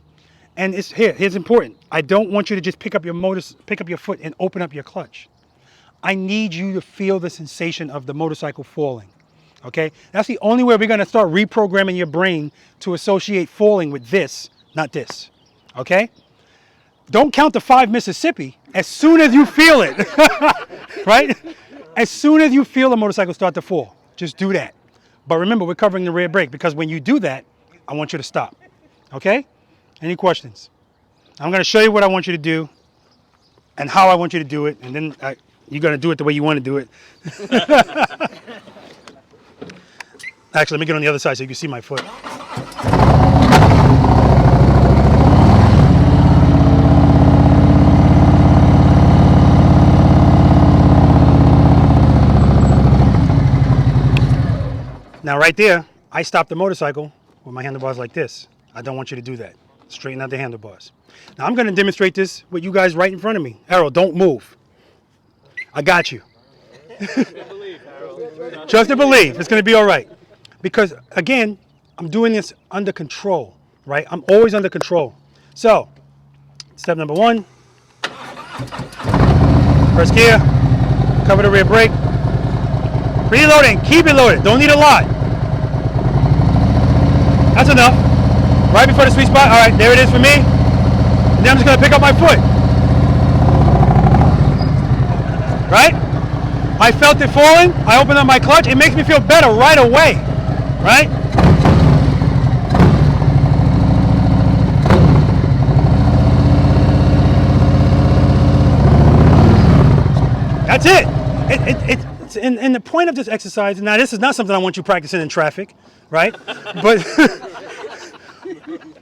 And here's important. I don't want you to just pick up your foot and open up your clutch. I need you to feel the sensation of the motorcycle falling. Okay? That's the only way we're going to start reprogramming your brain to associate falling with this, not this. Okay? Don't count to 5 Mississippi as soon as you feel it. Right? As soon as you feel the motorcycle start to fall, just do that. But remember, we're covering the rear brake because when you do that, I want you to stop. Okay? Any questions? I'm going to show you what I want you to do and how I want you to do it, and then you're going to do it the way you want to do it. Actually, let me get on the other side so you can see my foot. Now right there, I stopped the motorcycle with my handlebars like this. I don't want you to do that. Straighten out the handlebars. Now I'm going to demonstrate this with you guys right in front of me. Errol, don't move. I got you. Trust and believe. It's going to be all right. Because, again, I'm doing this under control, right? I'm always under control. So, step number 1. First gear. Cover the rear brake. Preload and keep it loaded. Don't need a lot. That's enough. Right before the sweet spot. All right, there it is for me. And then I'm just going to pick up my foot. Right? I felt it falling. I opened up my clutch. It makes me feel better right away. Right? That's it. It's in the point of this exercise. Now, this is not something I want you practicing in traffic, right?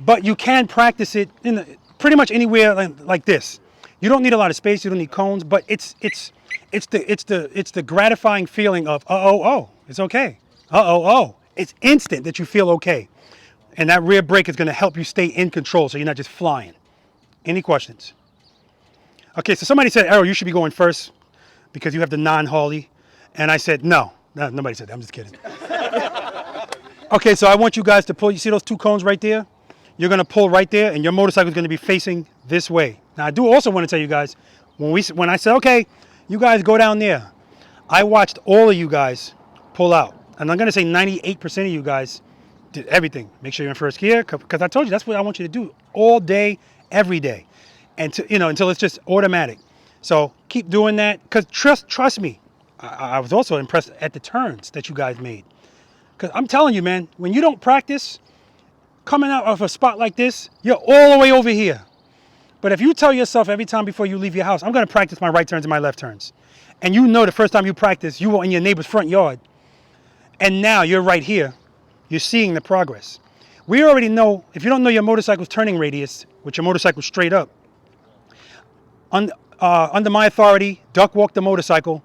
But you can practice it in pretty much anywhere like this. You don't need a lot of space. You don't need cones, but it's the gratifying feeling of it's okay. It's instant that you feel okay, and that rear brake is going to help you stay in control, so you're not just flying. Any questions? Okay, so somebody said, Errol, you should be going first because you have the non-Harley, and I said no. Nobody said that. I'm just kidding. Okay, so I want you guys to pull. You see those 2 cones right there? You're going to pull right there, and your motorcycle is going to be facing this way. Now, I do also want to tell you guys, when I said, okay, you guys go down there, I watched all of you guys pull out. And I'm going to say 98% of you guys did everything. Make sure you're in first gear, because I told you that's what I want you to do all day, every day, and until it's just automatic. So keep doing that, because trust me, I was also impressed at the turns that you guys made. Because I'm telling you, man, when you don't practice, coming out of a spot like this, you're all the way over here. But if you tell yourself every time before you leave your house, I'm going to practice my right turns and my left turns, and you know the first time you practice, you were in your neighbor's front yard, and now you're right here, you're seeing the progress. We already know, if you don't know your motorcycle's turning radius, with your motorcycle straight up, under my authority, duck walk the motorcycle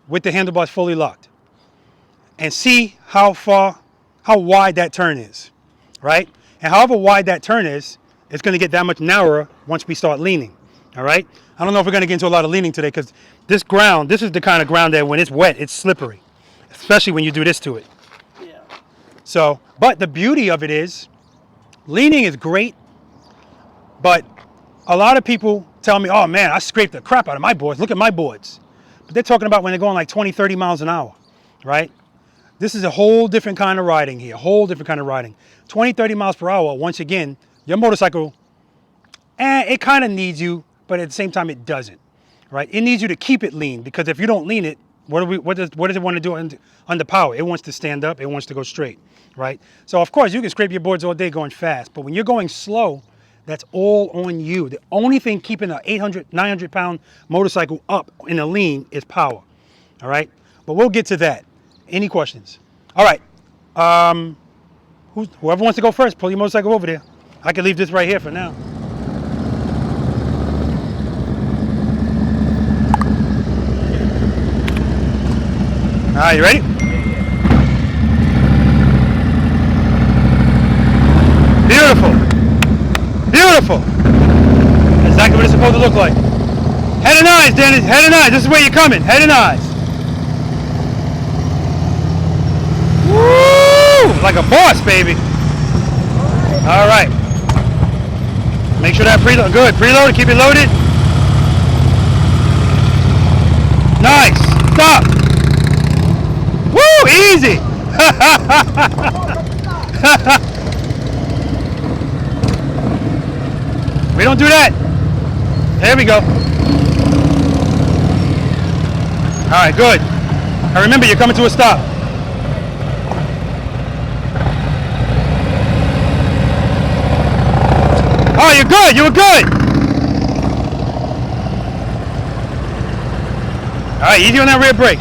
with the handlebars fully locked, and see how wide that turn is, right? And however wide that turn is, it's going to get that much narrower once we start leaning, all right? I don't know if we're going to get into a lot of leaning today, because this is the kind of ground that when it's wet, it's slippery, especially when you do this to it. Yeah. So, but the beauty of it is, leaning is great, but a lot of people tell me, oh man, I scraped the crap out of my boards. Look at my boards. But they're talking about when they're going like 20, 30 miles an hour, right? This is a whole different kind of riding here, a whole different kind of riding. 20, 30 miles per hour, once again, your motorcycle, it kind of needs you, but at the same time it doesn't, right? It needs you to keep it lean, because if you don't lean it, what does it want to do under power? It wants to stand up, it wants to go straight, right? So of course you can scrape your boards all day going fast, but when you're going slow, that's all on you. The only thing keeping an 800, 900 pound motorcycle up in a lean is power, all right? But we'll get to that. Any questions? All right, whoever wants to go first, pull your motorcycle over there. I can leave this right here for now. All right, you ready? Beautiful. Beautiful. Exactly what it's supposed to look like. Head and eyes, Dennis. Head and eyes. This is where you're coming. Head and eyes. Woo! Like a boss, baby. All right. Make sure that preload. Good. Preload. Keep it loaded. Nice. Stop. Woo! Easy. We don't do that. There we go. All right, good. Now remember, you're coming to a stop. Oh, you're good. You were good. All right, easy on that rear brake.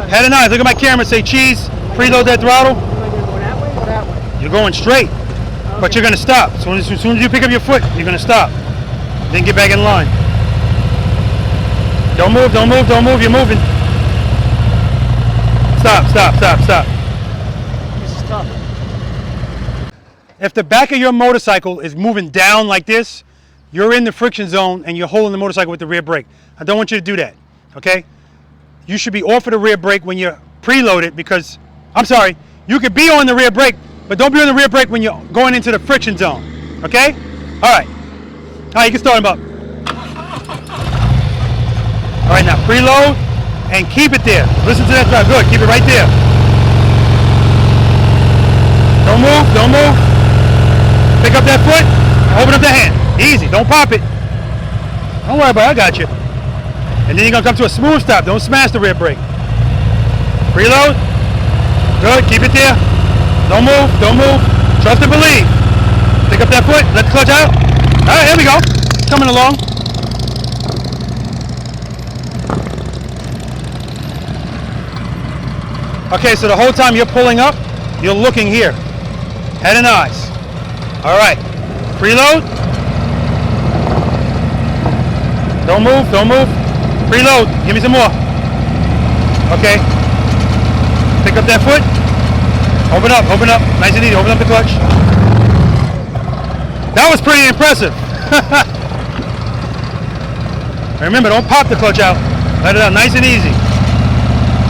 Head and eyes. Look at my camera. Say cheese. Preload that throttle. You're going straight, but you're going to stop. As soon as you pick up your foot, you're going to stop. Then get back in line. Don't move, don't move, don't move. You're moving. Stop, stop, stop, stop. This is tough. if the back of your motorcycle is moving down like this, you're in the friction zone and you're holding the motorcycle with the rear brake. I don't want you to do that, okay? You should be off of the rear brake when you're preloaded because, I'm sorry, you could be on the rear brake, but don't be on the rear brake when you're going into the friction zone, okay? All right, you can start them up. All right, now preload and keep it there. Listen to that drive, good, keep it right there. Don't move, don't move. Pick up that foot, open up the hand. Easy, don't pop it. Don't worry about it, I got you. And then you're gonna come to a smooth stop. Don't smash the rear brake. Preload. Good, keep it there. Don't move, don't move. Trust and believe. Pick up that foot, let the clutch out. All right, here we go. Coming along. Okay, so the whole time you're pulling up, you're looking here. Head and eyes. All right, preload. Don't move, don't move. Preload, give me some more. Okay. Pick up that foot. Open up, nice and easy, open up the clutch. That was pretty impressive. Remember, don't pop the clutch out. Let it out, nice and easy.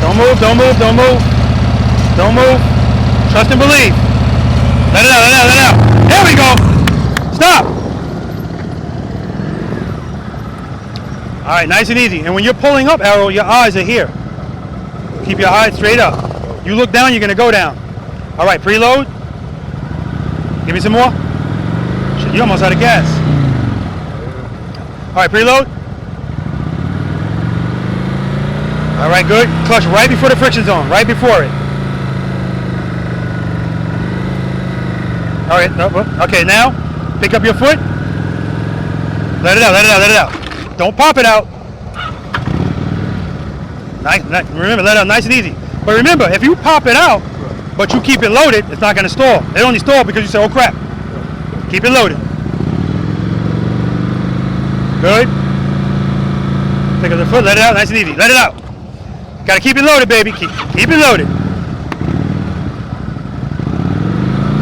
Don't move, don't move, don't move. Don't move. Trust and believe. Let it out, let it out, let it out. There we go. Stop. All right, nice and easy. And when you're pulling up, Arrow, your eyes are here. Keep your eyes straight up. You look down, you're gonna go down. All right, preload. Give me some more. Shit, you almost out of gas. All right, preload. All right, good. Clutch right before the friction zone, right before it. All right, okay, now pick up your foot. Let it out, let it out, let it out. Don't pop it out. Nice, remember, let it out nice and easy. But remember, if you pop it out, but you keep it loaded, it's not going to stall. It only stall because you say, oh crap. Keep it loaded. Good. Pick up the foot, let it out, nice and easy. Let it out. Got to keep it loaded, baby. Keep it loaded.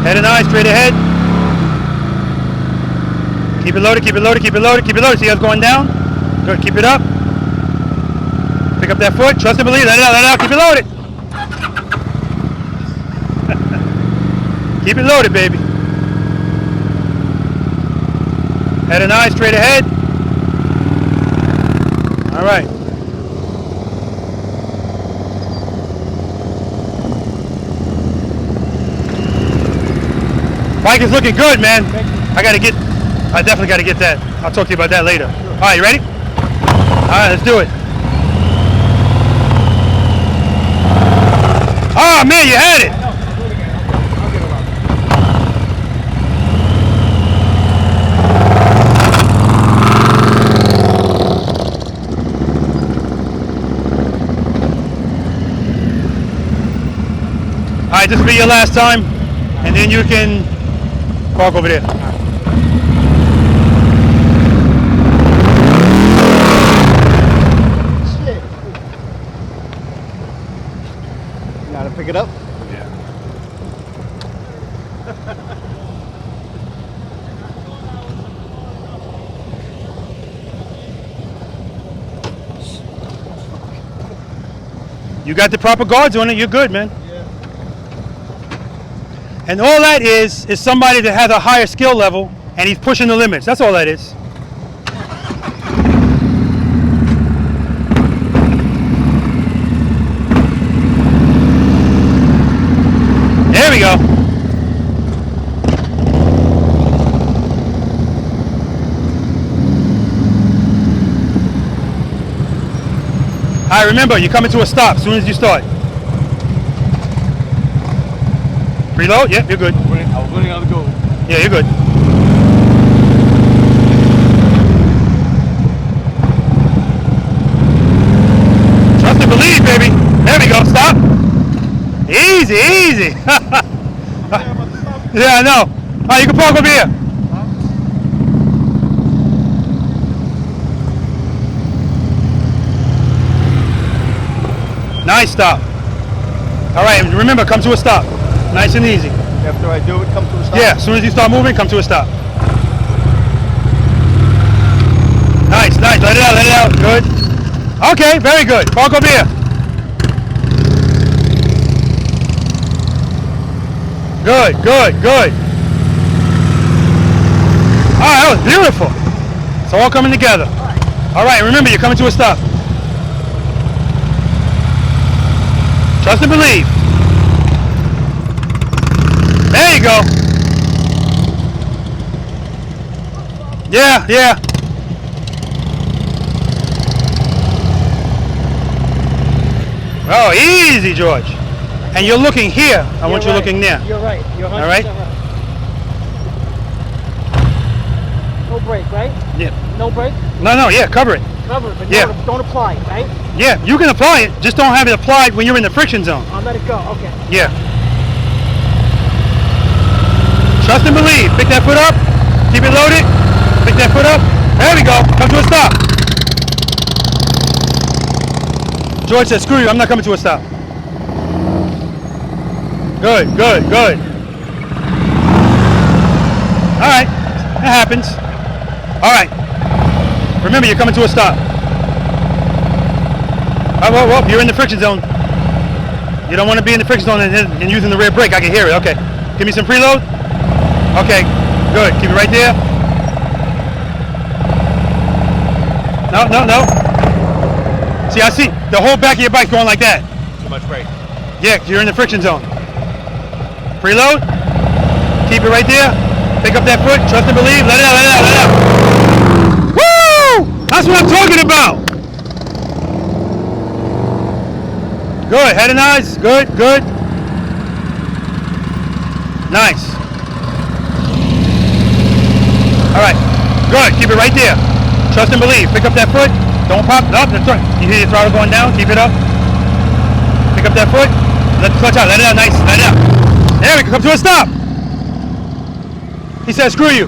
Head and eyes straight ahead. Keep it loaded, keep it loaded, keep it loaded, keep it loaded. See how it's going down? Good, keep it up. Pick up that foot, trust and believe, let it out, keep it loaded. Keep it loaded, baby. Head and eyes straight ahead. All right. Bike is looking good, man. I definitely got to get that. I'll talk to you about that later. All right, you ready? All right, let's do it. Oh, man, you had it. All right, this will be your last time, and then you can park over there. Gotta pick it up. Yeah. You got the proper guards on it, you're good, man. Yeah. And all that is somebody that has a higher skill level and he's pushing the limits. That's all that is. There we go. All right, remember, you're coming to a stop as soon as you start. Preload? Yep, you're good. I was running out of go. Yeah, you're good. Trust and believe, baby. There we go. Stop. Easy, easy. Yeah, I know. All right, you can park over here. Nice stop. All right, remember, come to a stop. Nice and easy. After I do it, come to a stop? Yeah, as soon as you start moving, come to a stop. Nice, nice. Let it out. Good. Okay, very good. Park over here. Good. All right, that was beautiful. It's all coming together. All right, remember, you're coming to a stop. Trust and believe. There you go. Yeah. Oh, easy, George. And you're looking here. I want you looking there. You're right. You're 100% All right? No brake, right? Yeah. No brake? No, yeah, cover it. Cover it, but Yeah. don't apply it, right? Yeah, you can apply it, just don't have it applied when you're in the friction zone. I'll let it go, okay. Yeah. Trust and believe. Pick that foot up. Keep it loaded. Pick that foot up. There we go. Come to a stop. George said, screw you, I'm not coming to a stop. Good. All right, that happens. All right, remember, you're coming to a stop. Whoa, you're in the friction zone. You don't want to be in the friction zone and using the rear brake. I can hear it. Okay, give me some preload. Okay, good. Keep it right there. No. See, I see the whole back of your bike going like that. Too much brake. Yeah, you're in the friction zone. Preload. Keep it right there. Pick up that foot. Trust and believe. Let it out. Woo! That's what I'm talking about. Good. Head and eyes. Good. Nice. All right. Good. Keep it right there. Trust and believe. Pick up that foot. Don't pop. No, that's right. You hear your throttle going down. Keep it up. Pick up that foot. Let the clutch out. Let it out. Nice. Let it out. There we go. Come to a stop. He said, screw you.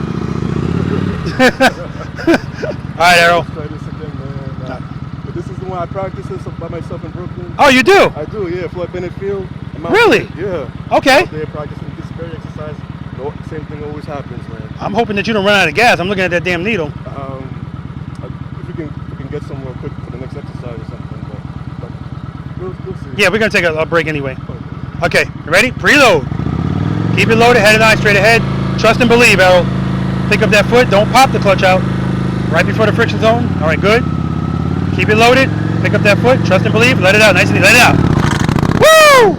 All right, Errol. Let's try this again, man. This is the one I practice this by myself in Brooklyn. Oh, you do? I do, yeah. Floyd Bennett Field. Really? Yeah. Okay. Out there practicing this very exercise. No, same thing always happens, man. I'm hoping that you don't run out of gas. I'm looking at that damn needle. If we can get somewhere quick for the next exercise or something, but we'll see. Yeah, we're going to take a break anyway. Okay, you ready? Preload. Keep it loaded, head and eye straight ahead. Trust and believe, Errol. Pick up that foot. Don't pop the clutch out. Right before the friction zone. All right, good. Keep it loaded. Pick up that foot. Trust and believe. Let it out. Nice and easy. Let it out. Woo!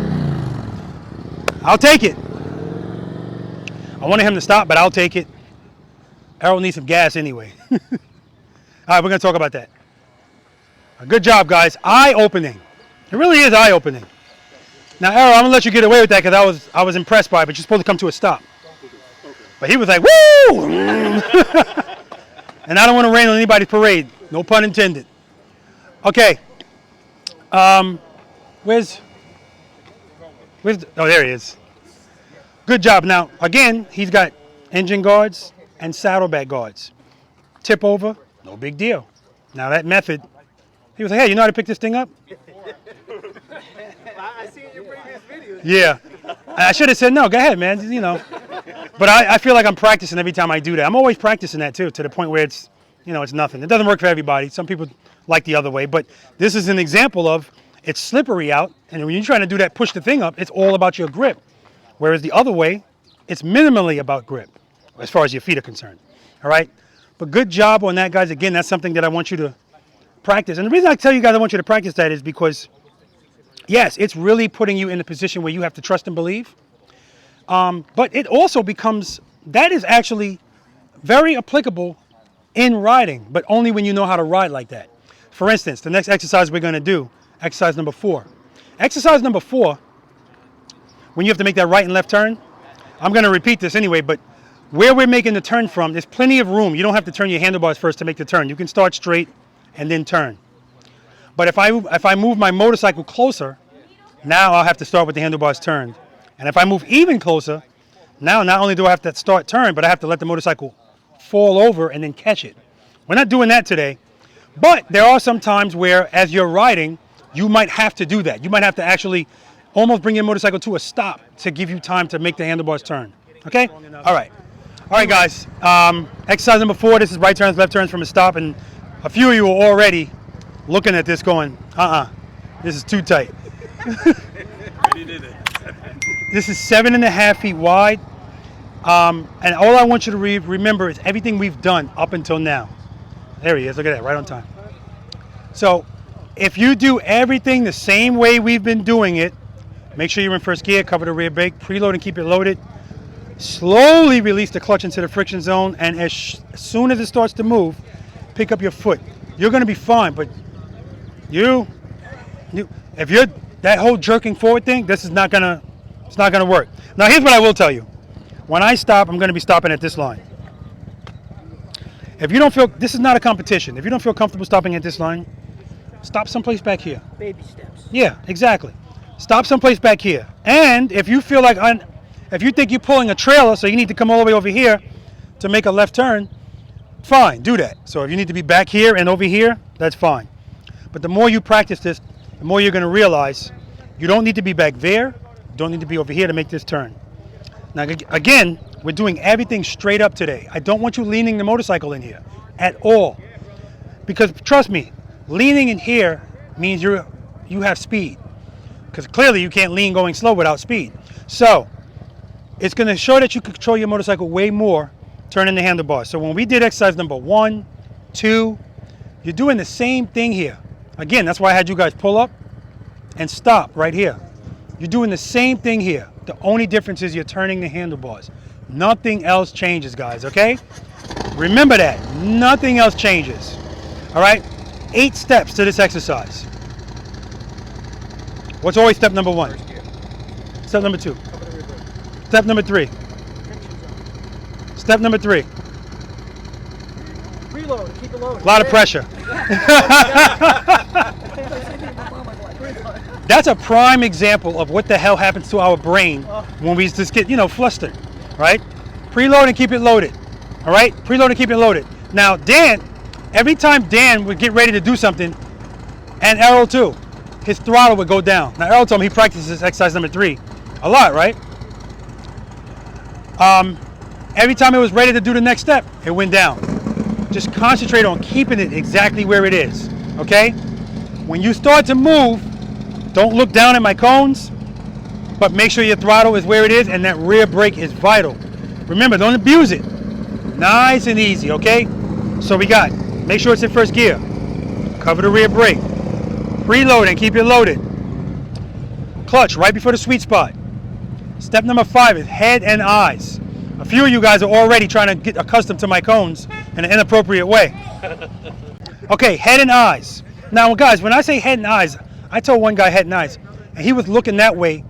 I'll take it. I wanted him to stop, but I'll take it. Errol needs some gas anyway. All right, we're going to talk about that. Good job, guys. Eye-opening. It really is eye-opening. Now, Errol, I'm going to let you get away with that because I was impressed by it, but you're supposed to come to a stop. But he was like, woo! And I don't want to rain on anybody's parade. No pun intended. Okay. Where's oh, there he is. Good job. Now, again, he's got engine guards and saddlebag guards. Tip over, no big deal. Now, that method, he was like, hey, you know how to pick this thing up? I see in your previous videos. Yeah. I should have said, no, go ahead, man, you know. But I feel like I'm practicing every time I do that. I'm always practicing that, too, to the point where it's, you know, it's nothing. It doesn't work for everybody. Some people like the other way. But this is an example of it's slippery out. And when you're trying to do that, push the thing up, it's all about your grip. Whereas the other way, it's minimally about grip as far as your feet are concerned. All right? But good job on that, guys. Again, that's something that I want you to practice. And the reason I tell you guys I want you to practice that is because, yes, it's really putting you in a position where you have to trust and believe. But it also becomes, that is actually very applicable in riding, but only when you know how to ride like that. For instance, the next exercise we're going to do, exercise number 4. Exercise number 4, when you have to make that right and left turn, I'm going to repeat this anyway, but where we're making the turn from, there's plenty of room. You don't have to turn your handlebars first to make the turn. You can start straight and then turn. But if I move my motorcycle closer, now I'll have to start with the handlebars turned. And if I move even closer, now not only do I have to start turn, but I have to let the motorcycle fall over and then catch it. We're not doing that today, but there are some times where as you're riding, you might have to do that. You might have to actually almost bring your motorcycle to a stop to give you time to make the handlebars turn. Okay? All right. All right, guys. Exercise number 4. This is right turns, left turns from a stop. And a few of you are already looking at this going, this is too tight. This is 7.5 feet wide. And all I want you to remember is everything we've done up until now. There he is. Look at that. Right on time. So if you do everything the same way we've been doing it, make sure you're in first gear, cover the rear brake, preload and keep it loaded. Slowly release the clutch into the friction zone, and as soon as it starts to move, pick up your foot. You're going to be fine, but if you're that whole jerking forward thing, it's not going to work. Now here's what I will tell you. When I stop, I'm going to be stopping at this line. If you don't feel, this is not a competition. If you don't feel comfortable stopping at this line, stop someplace back here. Baby steps. Yeah, exactly. Stop someplace back here. And if you feel like, if you think you're pulling a trailer, so you need to come all the way over here to make a left turn, fine, do that. So if you need to be back here and over here, that's fine. But the more you practice this, the more you're going to realize you don't need to be back there, you don't need to be over here to make this turn. Now, again, we're doing everything straight up today. I don't want you leaning the motorcycle in here at all. Because trust me, leaning in here means you have speed. Because clearly you can't lean going slow without speed. So it's going to show that you can control your motorcycle way more turning the handlebars. So when we did exercise number 1, 2, you're doing the same thing here. Again, that's why I had you guys pull up and stop right here. You're doing the same thing here. The only difference is you're turning the handlebars. Nothing else changes, guys, okay? Remember that. Nothing else changes. All right? 8 steps to this exercise. What's always step number 1? Step number 2. Step number 3. Step number 3. Preload, keep it loaded. A lot of pressure. That's a prime example of what the hell happens to our brain when we just get, flustered, right? Preload and keep it loaded, all right? Preload and keep it loaded. Now, Dan, every time Dan would get ready to do something, and Errol too, his throttle would go down. Now, Errol told me he practices exercise number 3 a lot, right? Every time it was ready to do the next step, it went down. Just concentrate on keeping it exactly where it is, okay? When you start to move, don't look down at my cones, but make sure your throttle is where it is and that rear brake is vital. Remember, don't abuse it. Nice and easy, okay? So we got, make sure it's in first gear. Cover the rear brake. Preload and keep it loaded. Clutch right before the sweet spot. Step number 5 is head and eyes. A few of you guys are already trying to get accustomed to my cones in an inappropriate way. Okay, head and eyes. Now, guys, when I say head and eyes, I told one guy head and eyes, and he was looking that way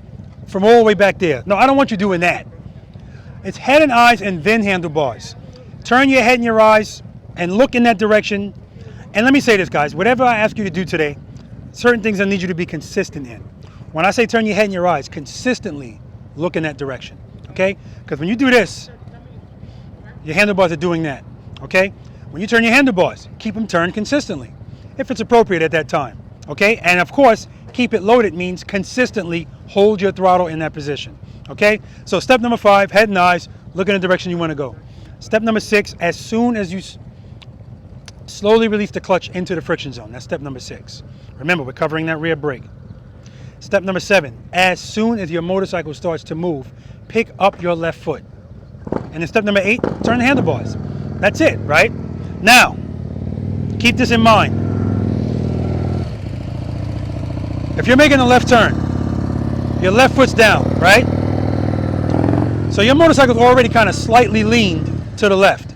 from all the way back there. No, I don't want you doing that. It's head and eyes and then handlebars. Turn your head and your eyes and look in that direction. And let me say this, guys. Whatever I ask you to do today, certain things I need you to be consistent in. When I say turn your head and your eyes, consistently look in that direction, okay? Because when you do this, your handlebars are doing that, okay? When you turn your handlebars, keep them turned consistently, if it's appropriate at that time. Okay, and of course, keep it loaded means consistently hold your throttle in that position. Okay, so step number 5, head and eyes, look in the direction you want to go. Step number 6, as soon as you slowly release the clutch into the friction zone. That's step number 6. Remember, we're covering that rear brake. Step number 7, as soon as your motorcycle starts to move, pick up your left foot. And then step number 8, turn the handlebars. That's it, right? Now, keep this in mind. If you're making a left turn, your left foot's down, right? So your motorcycle's already kind of slightly leaned to the left.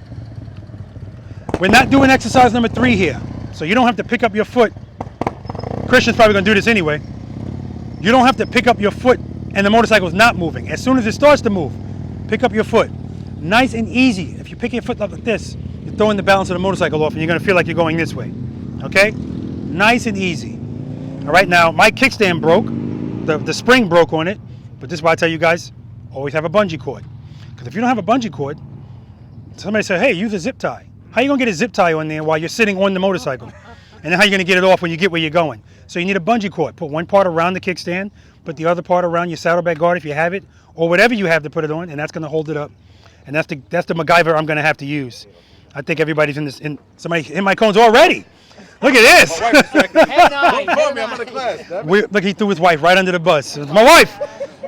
We're not doing exercise number 3 here, so you don't have to pick up your foot. Christian's probably going to do this anyway. You don't have to pick up your foot and the motorcycle's not moving. As soon as it starts to move, pick up your foot. Nice and easy. If you pick your foot up like this, you're throwing the balance of the motorcycle off and you're going to feel like you're going this way. Okay? Nice and easy. All right, now my kickstand broke, the spring broke on it, but this is why I tell you guys, always have a bungee cord. Because if you don't have a bungee cord, somebody say, hey, use a zip tie. How are you going to get a zip tie on there while you're sitting on the motorcycle? And then how are you going to get it off when you get where you're going? So you need a bungee cord. Put one part around the kickstand, put the other part around your saddlebag guard if you have it, or whatever you have to put it on, and that's going to hold it up. And that's the MacGyver I'm going to have to use. I think everybody's in this. Somebody hit my cones already. Look at this. Look, he threw his wife right under the bus. It's my wife.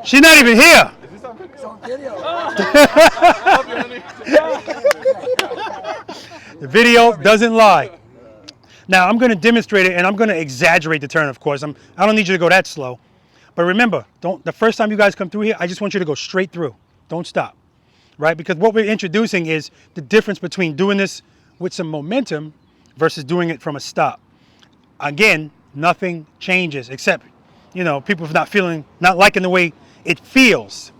She's not even here. The video doesn't lie. Now I'm going to demonstrate it, and I'm going to exaggerate the turn. Of course, I don't need you to go that slow. But remember, the first time you guys come through here, I just want you to go straight through. Don't stop, right? Because what we're introducing is the difference between doing this with some momentum versus doing it from a stop. Again, nothing changes except, you know, people not liking the way it feels.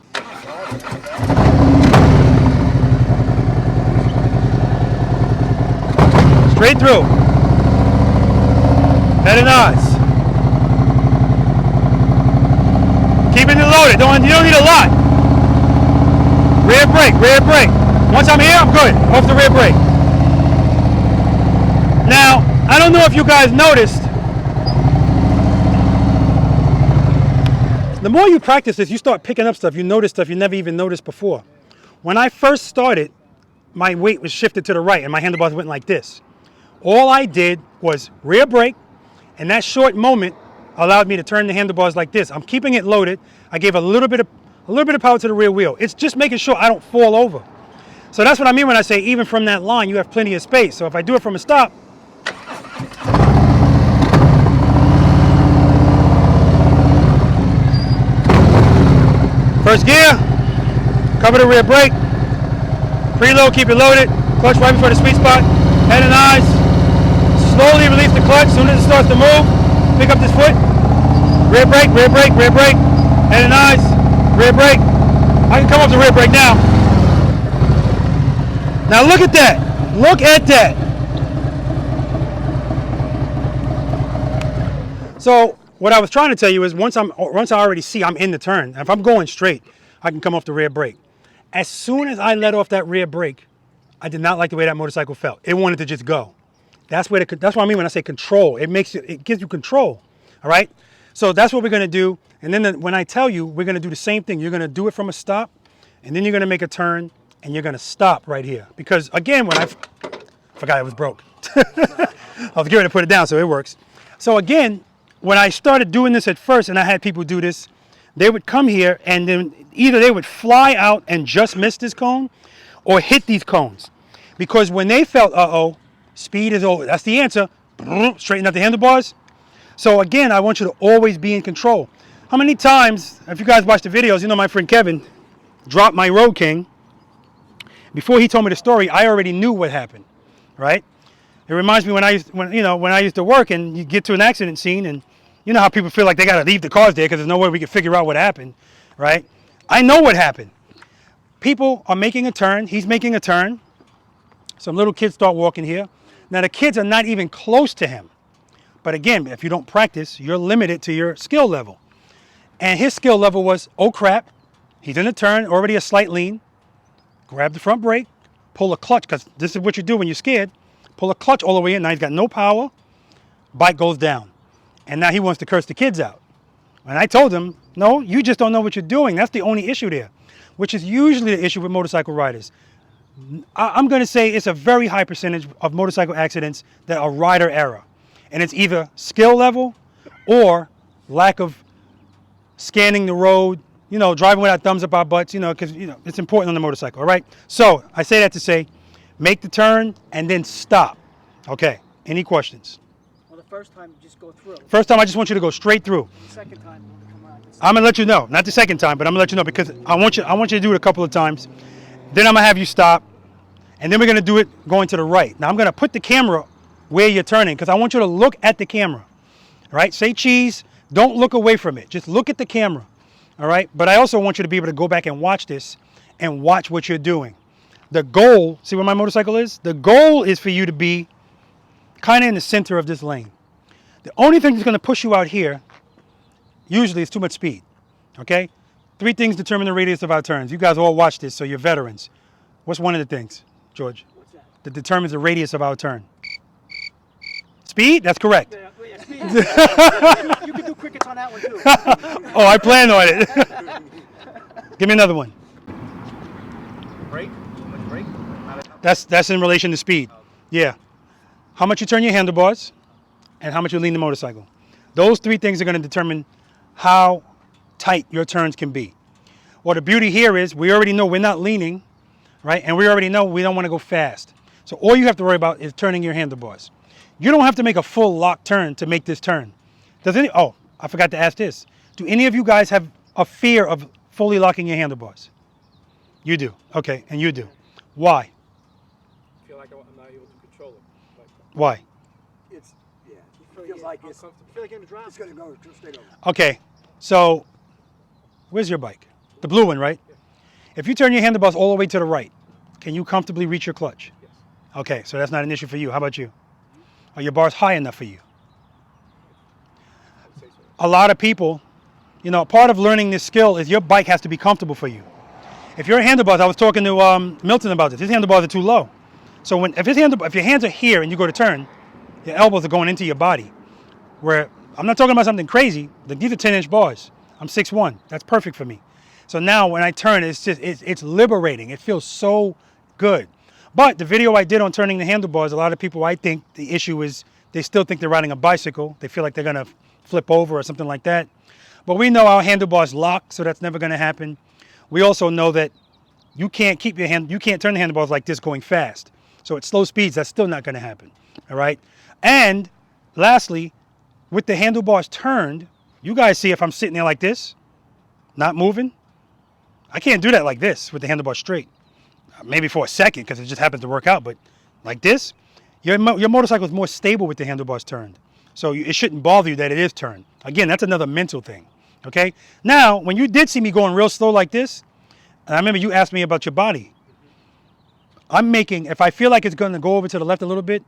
Straight through. Very nice. Keeping it loaded. You don't need a lot. Rear brake, rear brake. Once I'm here, I'm good. Off the rear brake. Now, I don't know if you guys noticed. The more you practice this, you start picking up stuff. You notice stuff you never even noticed before. When I first started, my weight was shifted to the right and my handlebars went like this. All I did was rear brake, and that short moment allowed me to turn the handlebars like this. I'm keeping it loaded. I gave a little bit of power to the rear wheel. It's just making sure I don't fall over. So that's what I mean when I say even from that line, you have plenty of space. So if I do it from a stop, first gear, cover the rear brake, preload, keep it loaded, clutch right before the sweet spot, head and eyes, slowly release the clutch. As soon as it starts to move, pick up this foot, rear brake, rear brake, rear brake, head and eyes, rear brake. I can come off the rear brake now. Now look at that, look at that. So what I was trying to tell you is once I already see I'm in the turn, if I'm going straight, I can come off the rear brake. As soon as I let off that rear brake, I did not like the way that motorcycle felt. It wanted to just go. That's what I mean when I say control. It gives you control, all right? So that's what we're gonna do. And then when I tell you, we're gonna do the same thing. You're gonna do it from a stop, and then you're gonna make a turn, and you're gonna stop right here. Because again, when I forgot it was broke. I was getting ready to put it down, so it works. So again, when I started doing this at first, and I had people do this, they would come here, and then either they would fly out and just miss this cone, or hit these cones. Because when they felt, uh-oh, speed is over, that's the answer, straighten up the handlebars. So again, I want you to always be in control. How many times, if you guys watch the videos, you know my friend Kevin dropped my Road King. Before he told me the story, I already knew what happened, right? It reminds me when I used to work, and you get to an accident scene, and you know how people feel like they got to leave the cars there because there's no way we can figure out what happened, right? I know what happened. People are making a turn. He's making a turn. Some little kids start walking here. Now, the kids are not even close to him. But again, if you don't practice, you're limited to your skill level. And his skill level was, oh crap, he's in a turn, already a slight lean. Grab the front brake, pull a clutch, because this is what you do when you're scared. Pull a clutch all the way in. Now he's got no power. Bike goes down. And now he wants to curse the kids out. And I told him, no, you just don't know what you're doing. That's the only issue there, which is usually the issue with motorcycle riders. I'm going to say it's a very high percentage of motorcycle accidents that are rider error. And it's either skill level or lack of scanning the road, you know, driving without thumbs up our butts, you know, because, you know, it's important on the motorcycle, all right? So I say that to say, make the turn and then stop. Okay, any questions? Well, the first time, just go through. First time, I just want you to go straight through. The second time, come on. I'm gonna let you know, not the second time, but I'm gonna let you know because I want you to do it a couple of times. Then I'm gonna have you stop, and then we're gonna do it going to the right. Now I'm gonna put the camera where you're turning because I want you to look at the camera, all right? Say cheese, don't look away from it. Just look at the camera, all right? But I also want you to be able to go back and watch this and watch what you're doing. The goal, see where my motorcycle is? The goal is for you to be kind of in the center of this lane. The only thing that's going to push you out here, usually, is too much speed, okay? 3 things determine the radius of our turns. You guys all watch this, so you're veterans. What's one of the things, George? What's that? That determines the radius of our turn? Speed? That's correct. You can do crickets on that one too. Oh, I planned on it. Give me another one. Brake? Brake? That's in relation to speed. Yeah. How much you turn your handlebars and how much you lean the motorcycle. Those three things are going to determine how tight your turns can be. Well, the beauty here is we already know we're not leaning, right? And we already know we don't want to go fast. So all you have to worry about is turning your handlebars. You don't have to make a full lock turn to make this turn. Oh, I forgot to ask this. Do any of you guys have a fear of fully locking your handlebars? You do. Okay, and you do. Why? I feel like I'm not able to control it. Why? It feels like it's going to drop. It's going to go straight over. Okay, so where's your bike? The blue one, right? Yeah. If you turn your handlebars all the way to the right, can you comfortably reach your clutch? Yes. Okay, so that's not an issue for you. How about you? Are your bars high enough for you? I'd say so. A lot of people, you know, part of learning this skill is your bike has to be comfortable for you. If your handlebars, I was talking to Milton about this, his handlebars are too low. So if your hands are here and you go to turn, your elbows are going into your body. Where I'm not talking about something crazy. These are 10-inch bars. I'm 6'1". That's perfect for me. So now when I turn, it's liberating. It feels so good. But the video I did on turning the handlebars, a lot of people, I think the issue is they still think they're riding a bicycle. They feel like they're going to flip over or something like that. But we know our handlebars lock, so that's never going to happen. We also know that you can't turn the handlebars like this going fast. So at slow speeds, that's still not going to happen. All right. And lastly, with the handlebars turned, you guys see if I'm sitting there like this, not moving. I can't do that like this with the handlebars straight. Maybe for a second because it just happens to work out, but like this, your motorcycle is more stable with the handlebars turned. So it shouldn't bother you that it is turned. Again, that's another mental thing. Okay. Now, when you did see me going real slow like this, and I remember you asked me about your body. If I feel like it's going to go over to the left a little bit,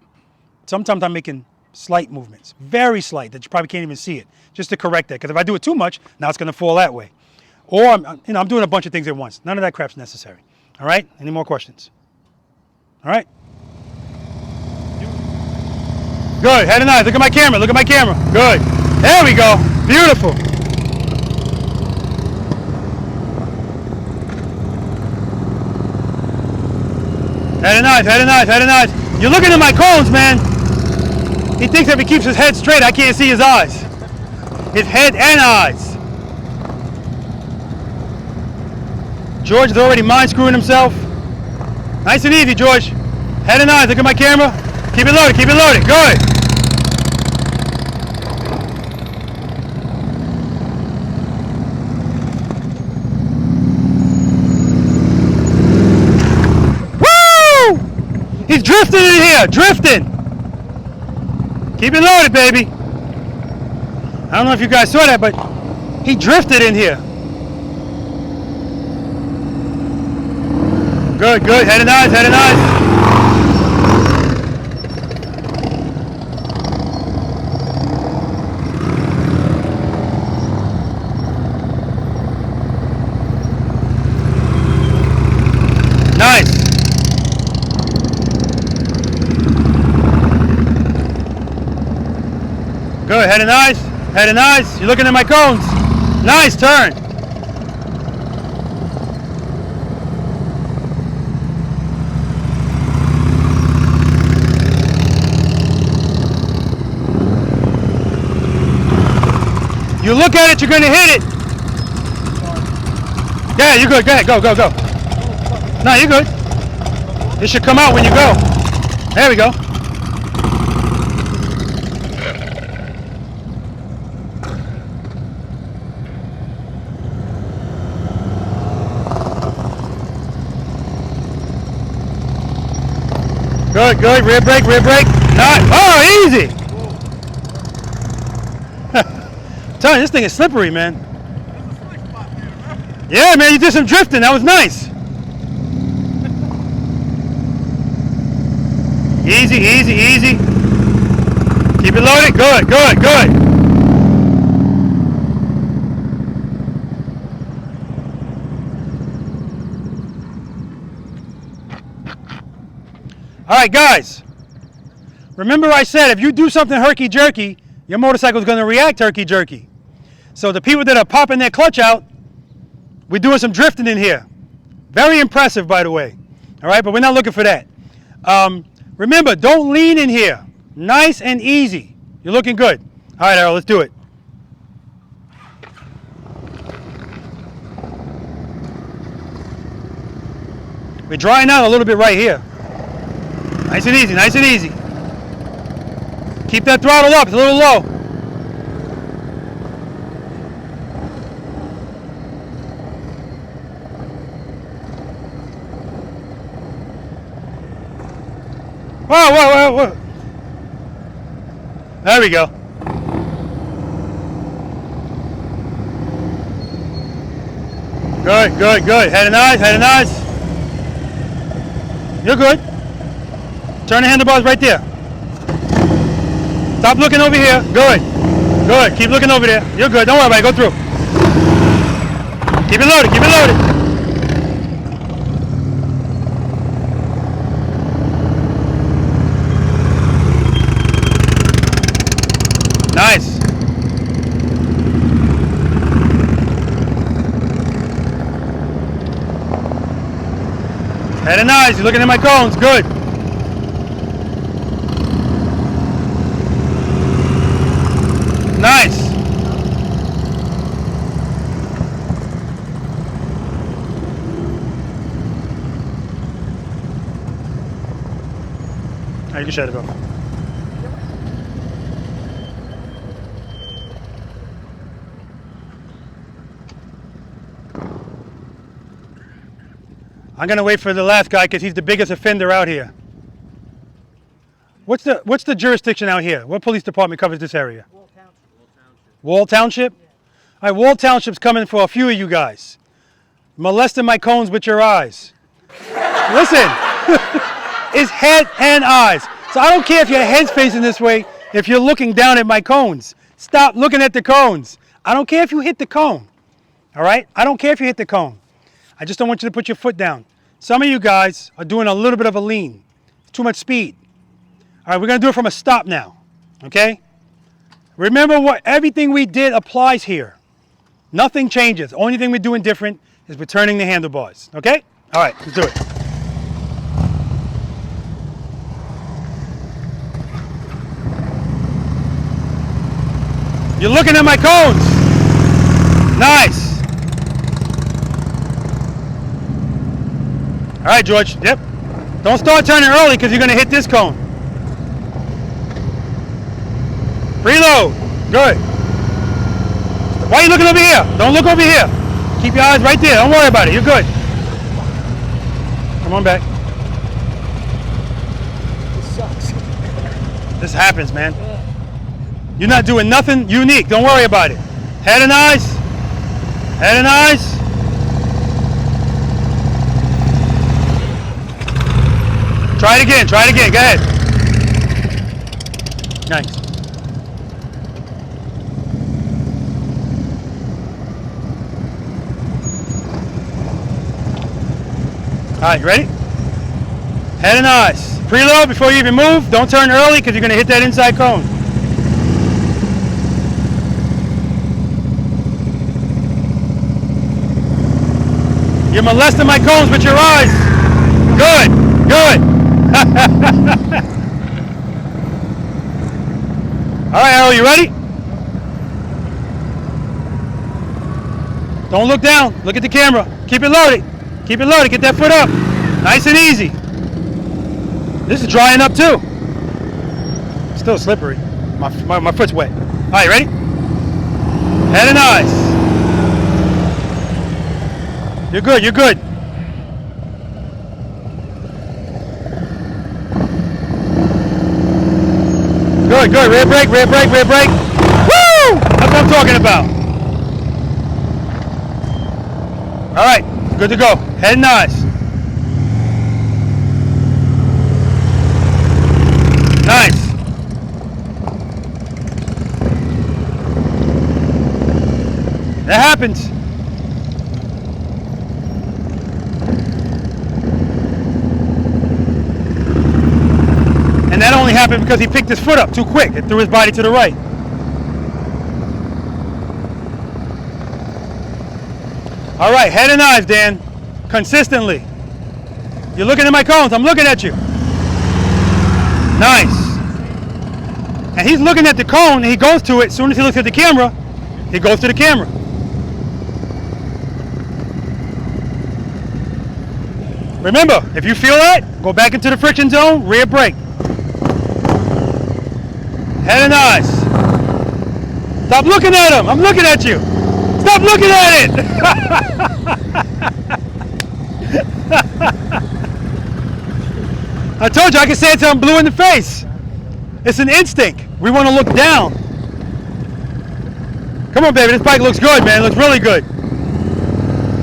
sometimes I'm making slight movements, very slight, that you probably can't even see it, just to correct that. Because if I do it too much, now it's going to fall that way. Or I'm doing a bunch of things at once. None of that crap's necessary. All right? Any more questions? All right? Good. Head and eyes. Look at my camera. Look at my camera. Good. There we go. Beautiful. Head and eyes. Head and eyes. Head and eyes. You're looking at my cones, man. He thinks if he keeps his head straight, I can't see his eyes. His head and eyes. George is already mind screwing himself. Nice and easy, George. Head and eyes, look at my camera. Keep it loaded, keep it loaded. Good. Woo! He's drifting in here, drifting. Keep it loaded, baby. I don't know if you guys saw that, but he drifted in here. Good, good. Head and eyes, head and eyes. Nice. Good. Head and eyes. Head and eyes. You're looking at my cones. Nice turn. You look at it, you're going to hit it. Yeah, you're good. Go ahead. Go, go, go. No, you're good. It should come out when you go. There we go. Good, good. Rear brake, rear brake. Nice. Oh, easy. Tell you, this thing is slippery, man. Yeah, man, you did some drifting. That was nice. Easy, easy, easy. Keep it loaded. Good, good, good. All right, guys. Remember I said if you do something herky-jerky, your motorcycle is going to react herky-jerky. So the people that are popping their clutch out, we're doing some drifting in here. Very impressive, by the way. All right, but we're not looking for that. Remember, don't lean in here. Nice and easy. You're looking good. All right, Errol, let's do it. We're drying out a little bit right here. Nice and easy, nice and easy. Keep that throttle up, it's a little low. Whoa, whoa, whoa, whoa. There we go. Good, good, good. Head and eyes, head and eyes. You're good. Turn the handlebars right there. Stop looking over here. Good. Good. Keep looking over there. You're good. Don't worry about it. Go through. Keep it loaded. Keep it loaded. Nice. Head and eyes. You're looking at my cones. Good. Nice. All right, you can shut it off. I'm gonna wait for the last guy because he's the biggest offender out here. What's the jurisdiction out here? What police department covers this area? Wall Township. Wall Township? Yeah. All right, Wall Township's coming for a few of you guys. Molesting my cones with your eyes. Listen, it's head and eyes. So I don't care if your head's facing this way, if you're looking down at my cones. Stop looking at the cones. I don't care if you hit the cone. All right? I don't care if you hit the cone. I just don't want you to put your foot down. Some of you guys are doing a little bit of a lean. Too much speed. All right, we're going to do it from a stop now. Okay? Remember what everything we did applies here. Nothing changes. Only thing we're doing different is we're turning the handlebars. Okay? All right, let's do it. You're looking at my cones. Nice. All right, George. Yep. Don't start turning early because you're going to hit this cone. Preload. Good. Why are you looking over here? Don't look over here. Keep your eyes right there. Don't worry about it. You're good. Come on back. This sucks. This happens, man. You're not doing nothing unique. Don't worry about it. Head and eyes. Head and eyes. Try it again. Try it again. Go ahead. Nice. All right, you ready? Head and eyes. Preload before you even move. Don't turn early because you're going to hit that inside cone. You're molesting my cones with your eyes. Good, good. All right, Errol, you ready? Don't look down. Look at the camera. Keep it loaded. Keep it loaded. Get that foot up. Nice and easy. This is drying up too. Still slippery. My foot's wet. All right, ready? Head and eyes. You're good. You're good. Good, good. Rear brake, rear brake, rear brake. Woo! That's what I'm talking about. All right, good to go. Head and eyes. Nice. That happens. And that only happened because he picked his foot up too quick and threw his body to the right. All right, head and eyes, Dan. Consistently. You're looking at my cones. I'm looking at you. Nice. And he's looking at the cone, and he goes to it. As soon as he looks at the camera, he goes to the camera. Remember, if you feel that, go back into the friction zone, rear brake. Head and eyes. Stop looking at him. I'm looking at you. Stop looking at it. I told you I can say it till I'm blue in the face. It's an instinct. We want to look down. Come on, baby. This bike looks good, man. It looks really good.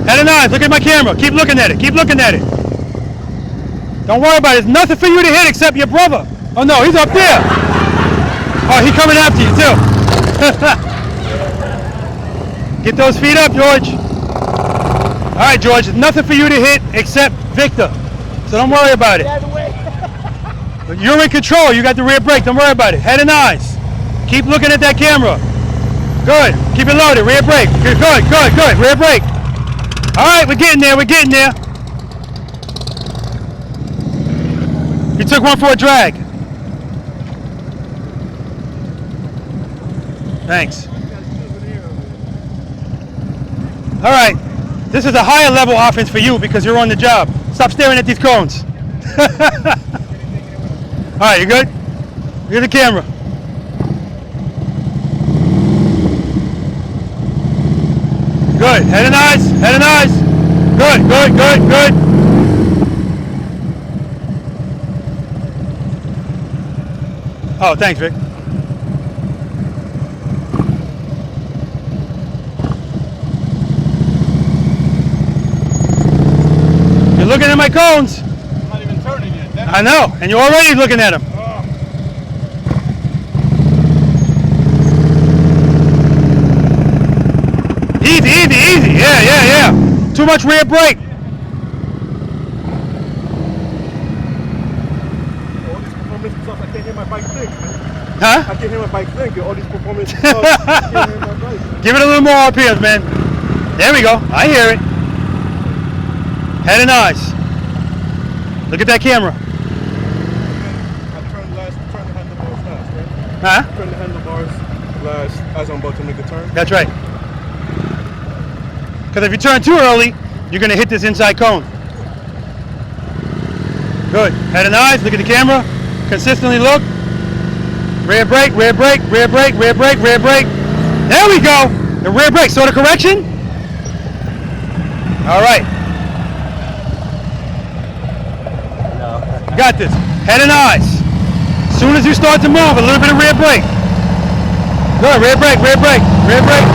Head and eyes. Look at my camera. Keep looking at it. Keep looking at it. Don't worry about it. There's nothing for you to hit except your brother. Oh, no. He's up there. Oh, he's coming after you, too. Get those feet up, George. All right, George. There's nothing for you to hit except Victor. So don't worry about it. You're in control. You got the rear brake. Don't worry about it. Head and eyes. Keep looking at that camera. Good. Keep it loaded. Rear brake. Good, good, good, good. Rear brake. All right, we're getting there. We're getting there. You took one for a drag. Thanks. All right. This is a higher level offense for you because you're on the job. Stop staring at these cones. All right, you good? Look at the camera. Good. Head and eyes. Head and eyes. Good, good, good, good. Oh, thanks, Vic. You're looking at my cones. I'm not even turning yet. I know, and you're already looking at them. Easy, easy, easy. Yeah, yeah, yeah. Too much rear brake. All these performance stuff, I can't hear my bike think, man. Huh? I can't hear my bike think. All these performance stuff, I can't hear my bike. Give it a little more RPMs, man. There we go. I hear it. Head and eyes. Look at that camera. I turned the handlebars last, right? Huh? Turn the handlebars last as I'm about to make a turn. That's right. Because if you turn too early, you're going to hit this inside cone. Good. Head and eyes. Look at the camera. Consistently look. Rear brake, rear brake, rear brake, rear brake, rear brake. There we go. The rear brake. So the correction? All right. You got this. Head and eyes. As soon as you start to move, a little bit of rear brake. Good. Rear brake, rear brake, rear brake.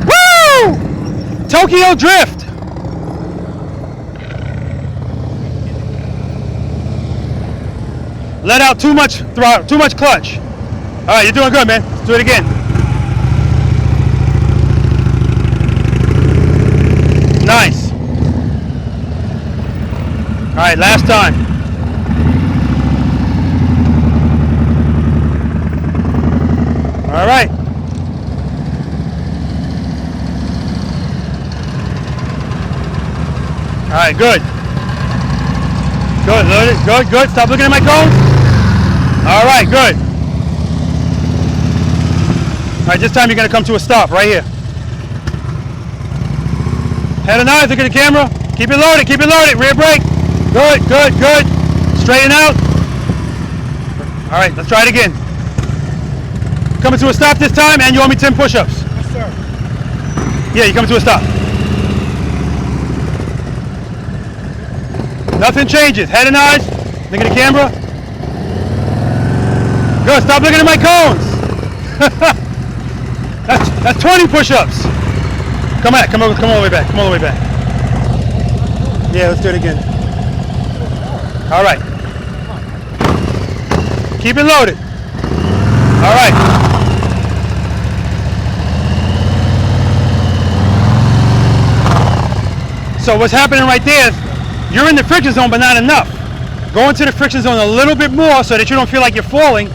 Woo! Tokyo Drift. Let out too much throttle, too much clutch. All right, you're doing good, man. Let's do it again. Nice. All right, last time. All right. All right, good. Good, load it. Good, good. Stop looking at my cones. All right, good. All right, this time you're going to come to a stop right here. Head and eyes, look at the camera. Keep it loaded, keep it loaded. Rear brake. Good, good, good. Straighten out. All right, let's try it again. Coming to a stop this time, and you owe me 10 push-ups. Yes, sir. Yeah, you're coming to a stop. Nothing changes. Head and eyes. Look at the camera. Good. Stop looking at my cones. that's 20 push-ups. Come on, come all the way back. Come all the way back. Yeah, let's do it again. All right. Keep it loaded. All right. So what's happening right there is you're in the friction zone, but not enough. Go into the friction zone a little bit more so that you don't feel like you're falling.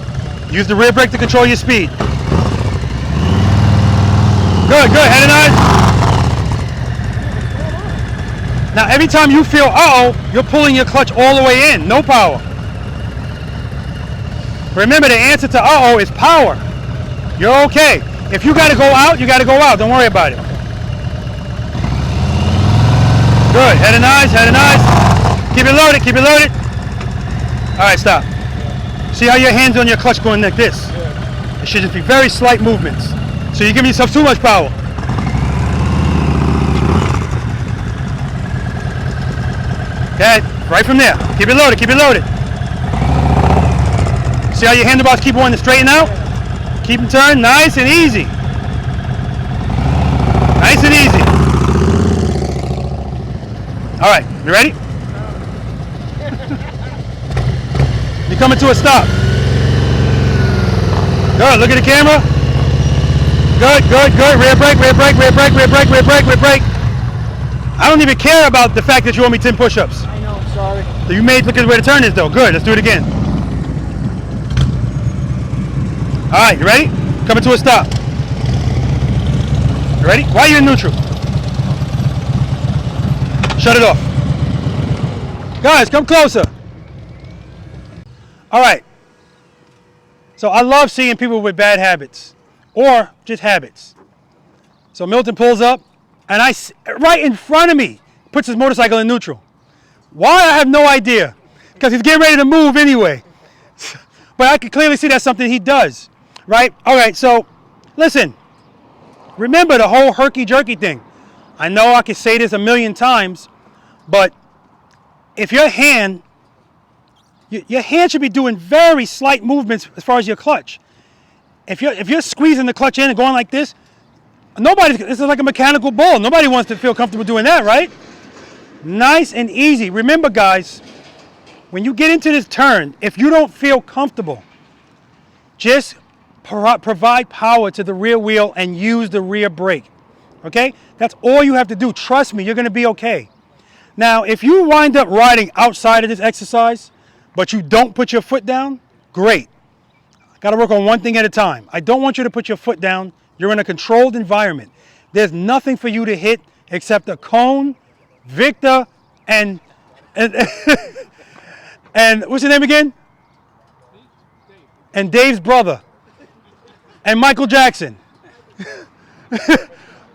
Use the rear brake to control your speed. Good, good, head and eyes. Now every time you feel uh-oh, you're pulling your clutch all the way in, no power. Remember, the answer to uh-oh is power. You're okay. If you gotta go out, you gotta go out. Don't worry about it. Good, head and eyes, head and eyes. Keep it loaded, keep it loaded. All right, stop. See how your hands on your clutch going like this? It should just be very slight movements. So you're giving yourself too much power. Okay, right from there. Keep it loaded, keep it loaded. See how your handlebars keep wanting to straighten out? Keep them turned, nice and easy. Nice and easy. All right, you ready? You're coming to a stop. Good, look at the camera. Good, good, good. Rear brake, rear brake, rear brake, rear brake, rear brake, rear brake. I don't even care about the fact that you owe me 10 push-ups. I know, sorry. So you made, look at where the turn is though. Good, let's do it again. All right, you ready? Coming to a stop. You ready? Why are you in neutral? Shut it off. Guys, come closer. All right. So I love seeing people with bad habits or just habits. So Milton pulls up and right in front of me, puts his motorcycle in neutral. Why? I have no idea. Because he's getting ready to move anyway. But I can clearly see that's something he does. Right? All right, so listen. Remember the whole herky-jerky thing. I know I can say this a million times, but if your hand should be doing very slight movements as far as your clutch. If you're squeezing the clutch in and going like this, this is like a mechanical bull. Nobody wants to feel comfortable doing that, right? Nice and easy. Remember, guys, when you get into this turn, if you don't feel comfortable, just provide power to the rear wheel and use the rear brake. Okay? That's all you have to do. Trust me, you're going to be okay. Now, if you wind up riding outside of this exercise, but you don't put your foot down, great. Got to work on one thing at a time. I don't want you to put your foot down. You're in a controlled environment. There's nothing for you to hit except a cone, Victor, and what's your name again? And Dave's brother. And Michael Jackson.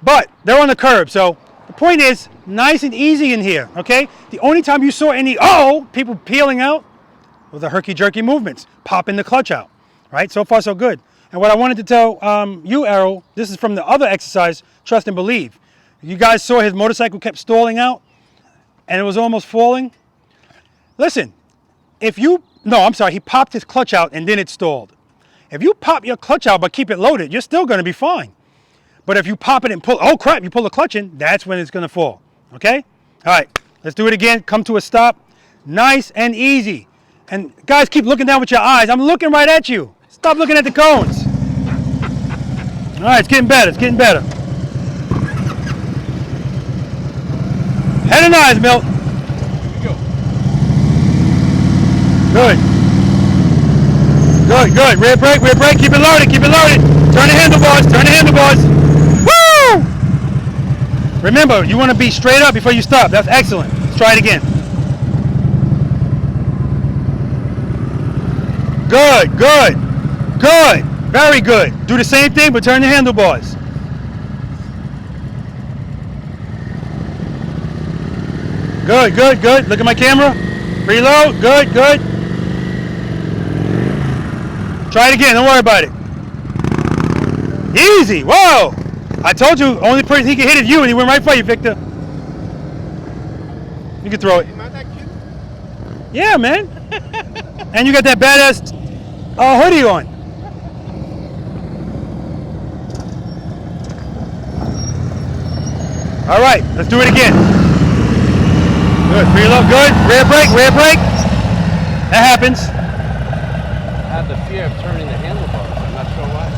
But they're on the curb, so the point is, nice and easy in here, okay? The only time you saw any, people peeling out were the herky-jerky movements, popping the clutch out, right? So far, so good. And what I wanted to tell you, Errol, this is from the other exercise, Trust and Believe. You guys saw his motorcycle kept stalling out, and it was almost falling. Listen, he popped his clutch out, and then it stalled. If you pop your clutch out but keep it loaded, you're still going to be fine. But if you pop it and pull, oh crap, you pull the clutch in, that's when it's going to fall, okay? All right, let's do it again. Come to a stop. Nice and easy. And guys, keep looking down with your eyes. I'm looking right at you. Stop looking at the cones. All right, it's getting better. It's getting better. Head and eyes, Milt. Good. Good, good. Rear brake, keep it loaded, keep it loaded. Turn the handlebars, turn the handlebars. Woo! Remember, you want to be straight up before you stop. That's excellent. Let's try it again. Good, good, good. Very good. Do the same thing, but turn the handlebars. Good, good, good. Look at my camera. Reload. Good, good. Try it again. Don't worry about it. Easy. Whoa. I told you, only person he can hit is you, and he went right for you, Victor. You can throw it. Am I that cute? Yeah, man. And you got that badass hoodie on. All right, let's do it again. Good. Preload. Good. Rear brake. Rear brake. That happens. I have the fear of turning the handlebars. I'm not sure why.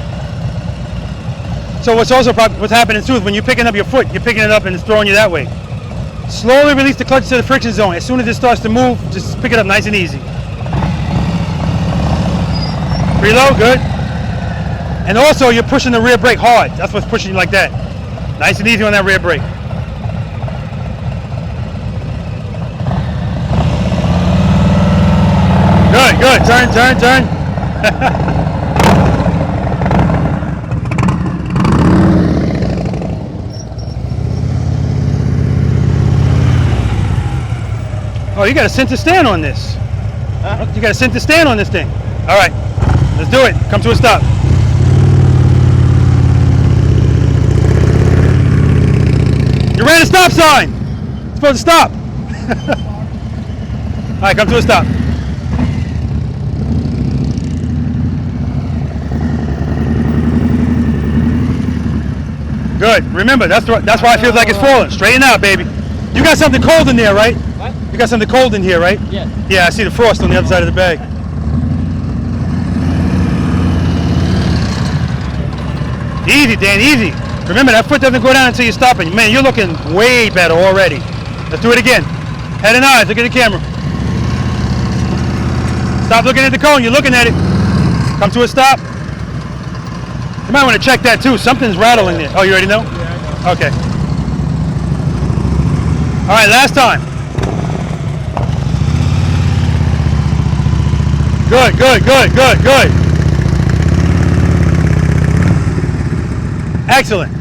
So what's happening too is when you're picking up your foot, you're picking it up and it's throwing you that way. Slowly release the clutch to the friction zone. As soon as it starts to move, just pick it up nice and easy. Preload, good. And also, you're pushing the rear brake hard. That's what's pushing you like that. Nice and easy on that rear brake. Good, good. Turn, turn, turn. Oh, you got a center stand on this. Huh? You got a center stand on this thing. All right, let's do it. Come to a stop. You ran a stop sign. You're supposed to stop. All right, come to a stop. Good. Remember, that's why it feels like it's falling. Straighten out, baby. You got something cold in there, right? What? You got something cold in here, right? Yeah. Yeah, I see the frost on the other side of the bag. Easy, Dan, easy. Remember, that foot doesn't go down until you stop it. Man, you're looking way better already. Let's do it again. Head and eyes, look at the camera. Stop looking at the cone, you're looking at it. Come to a stop. You might want to check that too. Something's rattling there. Oh, you already know? Yeah, I know. Okay. All right, last time. Good, good, good, good, good. Excellent.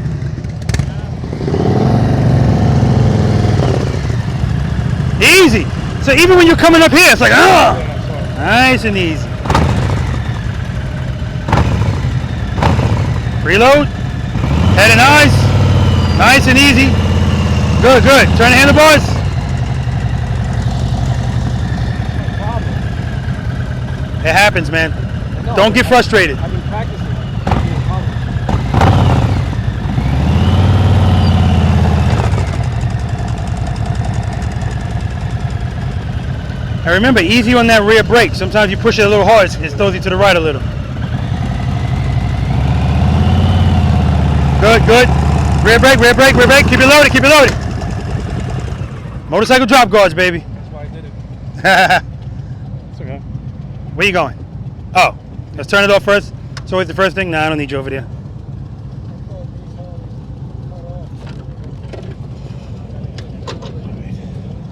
Easy. So even when you're coming up here, it's like, ah, nice and easy. Preload. Head and eyes. Nice and easy. Good, good. Turn the handlebars. It happens, man. Don't get frustrated. I've been practicing. And remember, easy on that rear brake. Sometimes you push it a little hard, it throws you to the right a little. Good, good. Rear brake, rear brake, rear brake. Keep it loaded, keep it loaded. Motorcycle drop guards, baby. That's why I did it. It's okay. Where you going? Oh, let's turn it off first. It's always the first thing. Nah, I don't need you over there.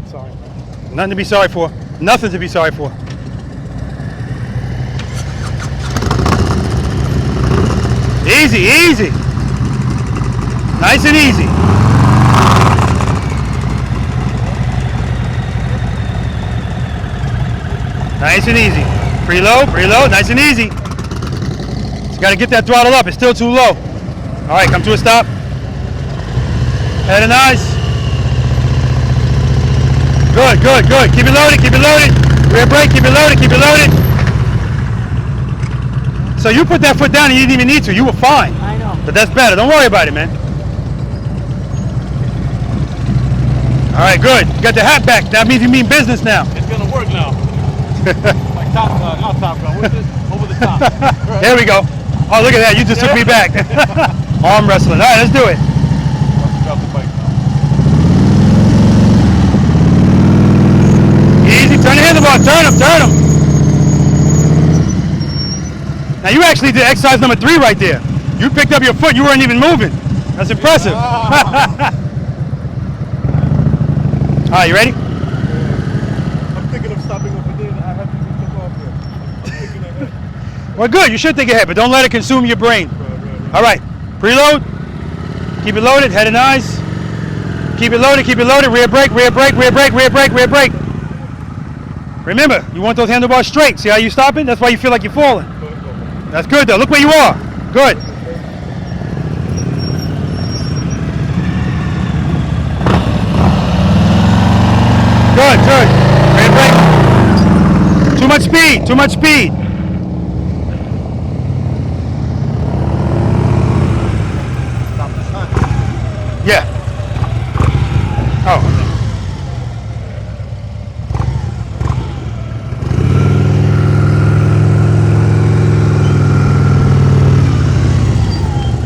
Sorry. Nothing to be sorry for. Nothing to be sorry for. Easy, easy. Nice and easy. Nice and easy. Preload, preload, nice and easy. Just got to get that throttle up. It's still too low. All right, come to a stop. Head and eyes. Good, good, good. Keep it loaded, keep it loaded. Rear brake, keep it loaded, keep it loaded. So you put that foot down and you didn't even need to. You were fine. I know. But that's better. Don't worry about it, man. All right, good. You got the hat back. That means you mean business now. It's gonna work now. Like Top Gun, not Top Gun. What's this? Over the top. There we go. Oh, look at that. You just took me back. Arm wrestling. All right, let's do it. Drop the bike now. Easy. Turn the handlebars. Turn them. Turn them. Now, you actually did exercise number 3 right there. You picked up your foot. You weren't even moving. That's impressive. All right, you ready? I'm thinking of stopping over there. I have to do stuff off here. I'm thinking ahead. Well, good. You should think ahead, but don't let it consume your brain. All right. Preload. Keep it loaded. Head and eyes. Keep it loaded. Keep it loaded. Rear brake. Rear brake. Rear brake. Rear brake. Rear brake. Remember, you want those handlebars straight. See how you're stopping? That's why you feel like you're falling. That's good, though. Look where you are. Good. Good, good. Rear brake. Too much speed. Too much speed. Yeah. Oh.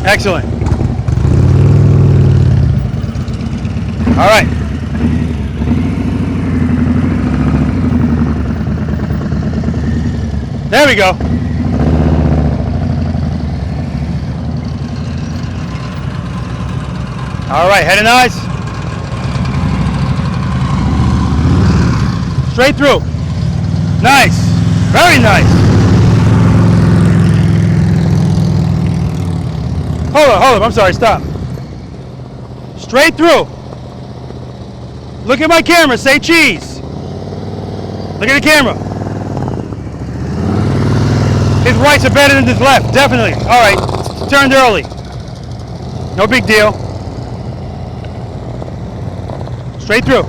Excellent. All right. There we go. All right, head and eyes. Straight through. Nice. Very nice. Hold up. I'm sorry. Stop. Straight through. Look at my camera. Say cheese. Look at the camera. His rights are better than his left. Definitely. All right. Turned early. No big deal. Straight through.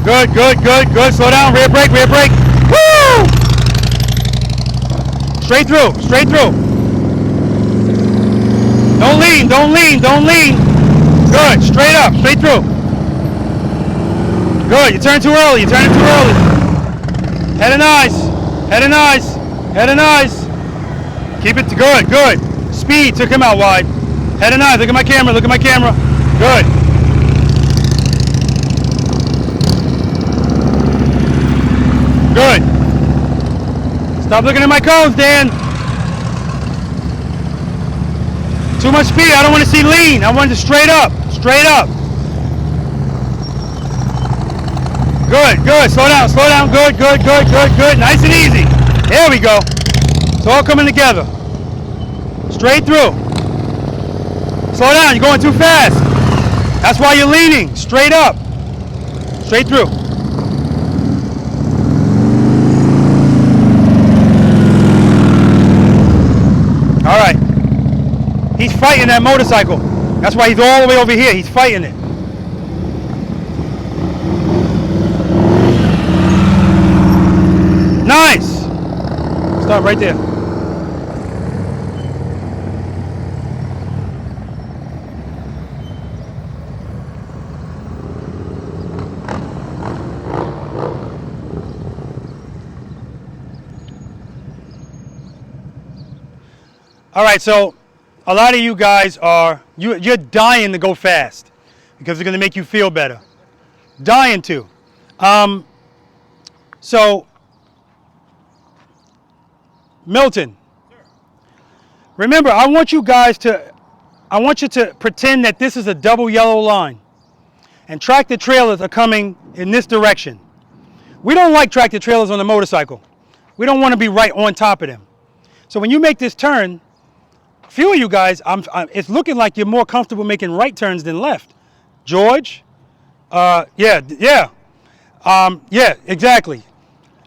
Good. Slow down. Rear brake. Woo! Straight through. Don't lean. Good. Straight up. Straight through. Good. You turn too early. Head and eyes. Keep it good. Speed took him out wide. Head and eyes. Look at my camera. Good. Good. Stop looking at my cones, Dan. Too much speed. I don't want to see lean. I want it straight up. Good. Slow down. Good. Nice and easy. There we go. It's all coming together. Straight through. Slow down. You're going too fast. That's why you're leaning. Straight up. Straight through. All right. He's fighting that motorcycle. That's why he's all the way over here. He's fighting it. Nice. Stop right there. All right, so a lot of you guys you're dying to go fast because it's going to make you feel better. Dying to. So, Milton, remember, I want you to pretend that this is a double yellow line and tractor trailers are coming in this direction. We don't like tractor trailers on the motorcycle. We don't want to be right on top of them. So when you make this turn, a few of you guys, it's looking like you're more comfortable making right turns than left. George, yeah, exactly.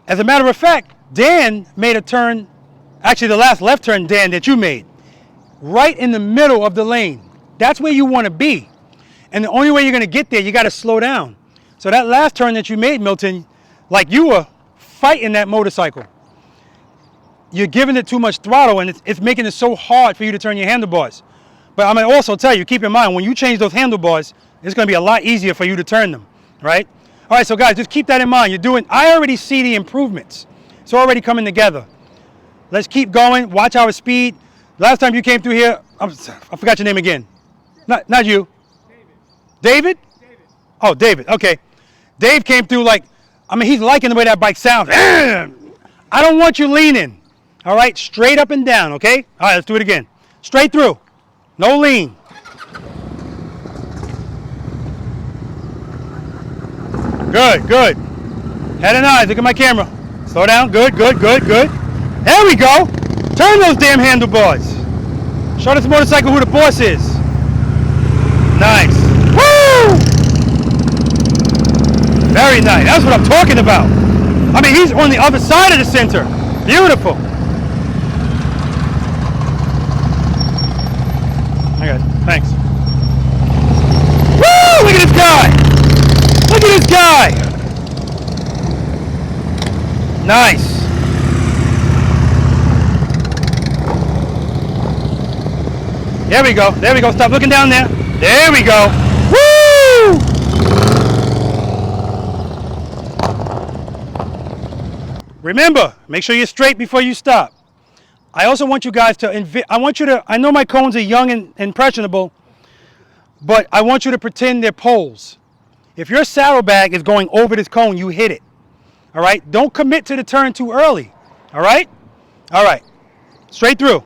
As a matter of fact, Dan made a turn, actually the last left turn, Dan, that you made, right in the middle of the lane. That's where you want to be. And the only way you're going to get there, you got to slow down. So that last turn that you made, Milton, like you were fighting that motorcycle. You're giving it too much throttle, and it's making it so hard for you to turn your handlebars. But I'm going to also tell you, keep in mind, when you change those handlebars, it's going to be a lot easier for you to turn them, right? All right, so guys, just keep that in mind. I already see the improvements. It's already coming together. Let's keep going. Watch our speed. Last time you came through here, I forgot your name again. Not you. David? Oh, David. Okay. Dave came through he's liking the way that bike sounds. I don't want you leaning. All right, straight up and down, okay? All right, let's do it again. Straight through. No lean. Good. Head and eyes. Look at my camera. Slow down. Good. There we go. Turn those damn handlebars. Show this motorcycle who the boss is. Nice. Woo! Very nice. That's what I'm talking about. I mean, he's on the other side of the center. Beautiful. Okay, thanks. Woo! Look at this guy! Nice. There we go. Stop looking down there. There we go. Woo! Remember, make sure you're straight before you stop. I also want you guys I know my cones are young and impressionable, but I want you to pretend they're poles. If your saddlebag is going over this cone, you hit it. All right? Don't commit to the turn too early. All right? All right. Straight through.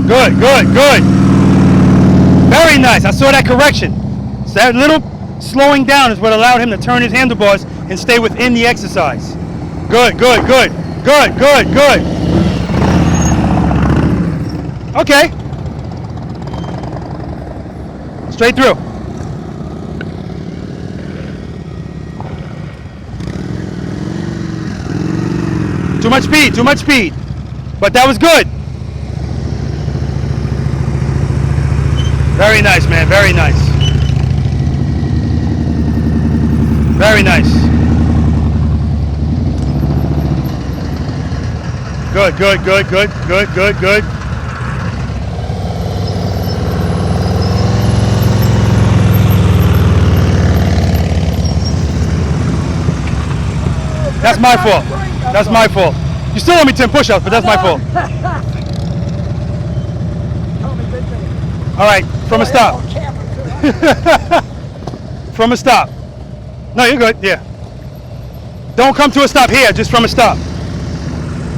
Good, good, good. Very nice. I saw that correction. So that little slowing down is what allowed him to turn his handlebars and stay within the exercise. Good, good, good. Good, good, good. Okay. Straight through. Too much speed, too much speed. But that was good. Very nice, man, very nice. Very nice. Good, good, good, good, good, good, good. That's my fault. That's my fault. You still owe me 10 push-ups, but that's my fault. All right, from a stop. From a stop. No, you're good, yeah. Don't come to a stop here, just from a stop.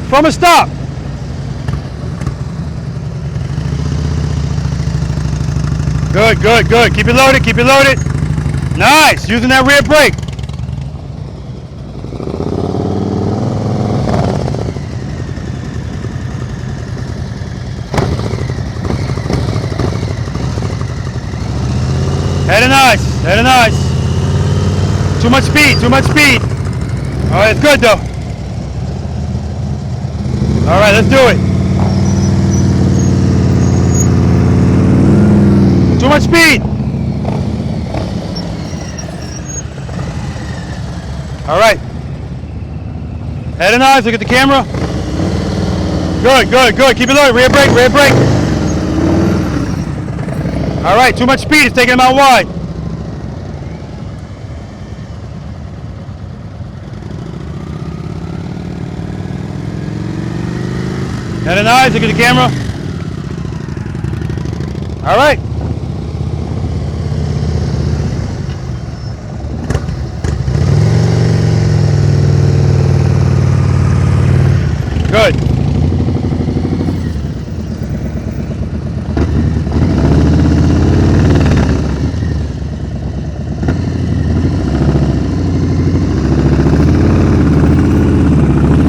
From a stop. Good, good, good. Keep it loaded, keep it loaded. Nice, using that rear brake. Heading nice, heading nice. Too much speed, too much speed. All right, it's good though. All right, let's do it. Too much speed. All right. Heading nice, look at the camera. Good, good, good. Keep it low, rear brake, rear brake. All right, too much speed, it's taking him out wide. Heading eyes, look at the camera. All right. Good.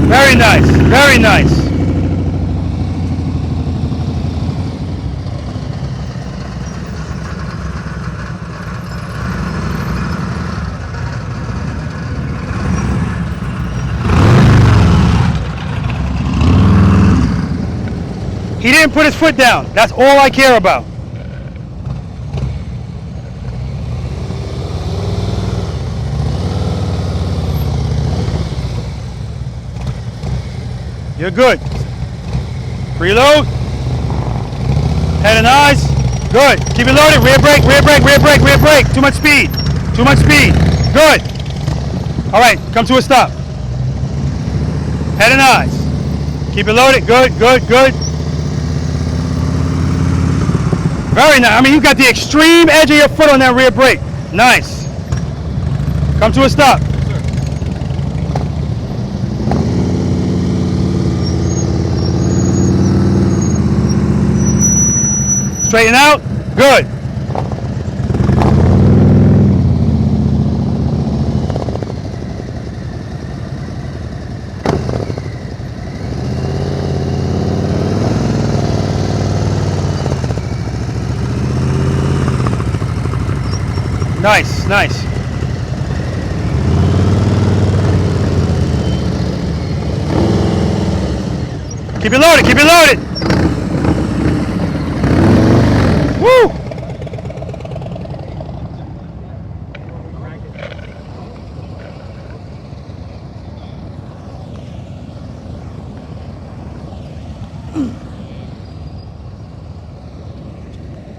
Very nice, very nice. He didn't put his foot down. That's all I care about. You're good. Preload. Head and eyes. Good. Keep it loaded. Rear brake, rear brake, rear brake, rear brake. Too much speed. Too much speed. Good. All right, come to a stop. Head and eyes. Keep it loaded. Good, good, good. Very nice. I mean, you got the extreme edge of your foot on that rear brake. Nice. Come to a stop. Straighten out. Good. Nice, nice. Keep it loaded, keep it loaded. Woo!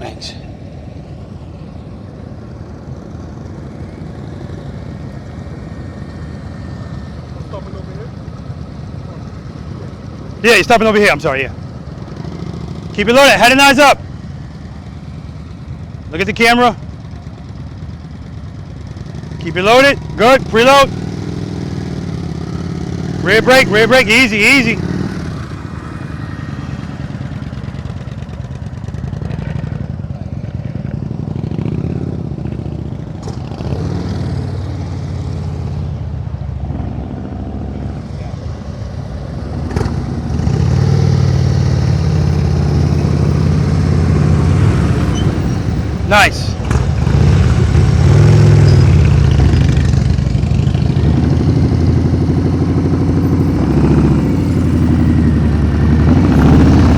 Thanks. Yeah, you're stopping over here. I'm sorry, yeah. Keep it loaded. Head and eyes up. Look at the camera. Keep it loaded. Good. Preload. Rear brake. Easy, easy. Nice.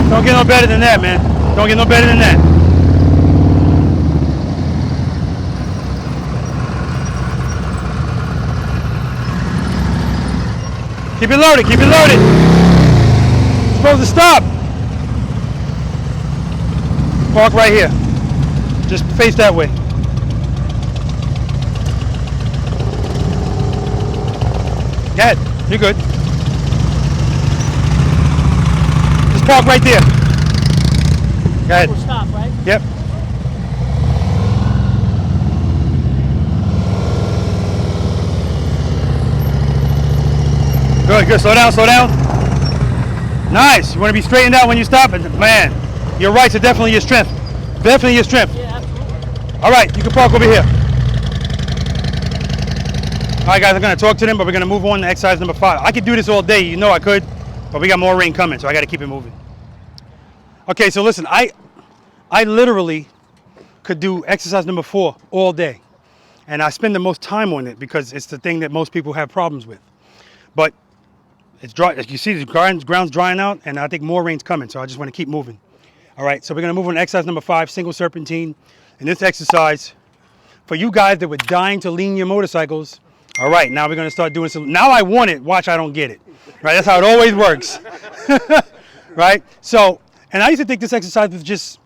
Don't get no better than that, man. Don't get no better than that. Keep it loaded, keep it loaded. You're supposed to stop. Park right here. Just face that way. Go ahead, you're good. Just park right there. Go ahead. We'll stop, right? Yep. Good, slow down, slow down. Nice, you want to be straightened out when you stop, and man, your rights are definitely your strength. Definitely your strength. Yeah, absolutely. All right, you can park over here. All right, guys, I'm going to talk to them, but we're going to move on to exercise number 5. I could do this all day, you know I could, but we got more rain coming, so I got to keep it moving. Okay, so listen, I literally could do exercise number 4 all day, and I spend the most time on it because it's the thing that most people have problems with. But it's dry. As you see, the ground's drying out, and I think more rain's coming, so I just want to keep moving. All right, so we're going to move on to exercise number 5, single serpentine. And this exercise, for you guys that were dying to lean your motorcycles, all right, now we're going to start doing some. Now I want it, watch I don't get it. Right, that's how it always works. Right? So, and I used to think this exercise was just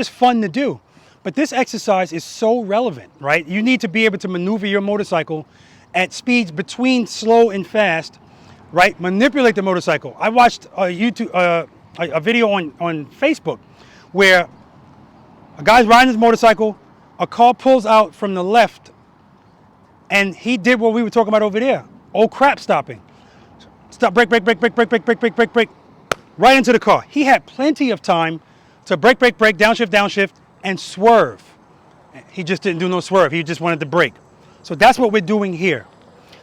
fun to do. But this exercise is so relevant, right? You need to be able to maneuver your motorcycle at speeds between slow and fast, right? Manipulate the motorcycle. I watched a video on Facebook where a guy's riding his motorcycle, a car pulls out from the left, and he did what we were talking about over there. Oh crap, stopping. Stop, brake, right into the car. He had plenty of time to brake, downshift, and swerve. He just didn't do no swerve. He just wanted to brake. So that's what we're doing here.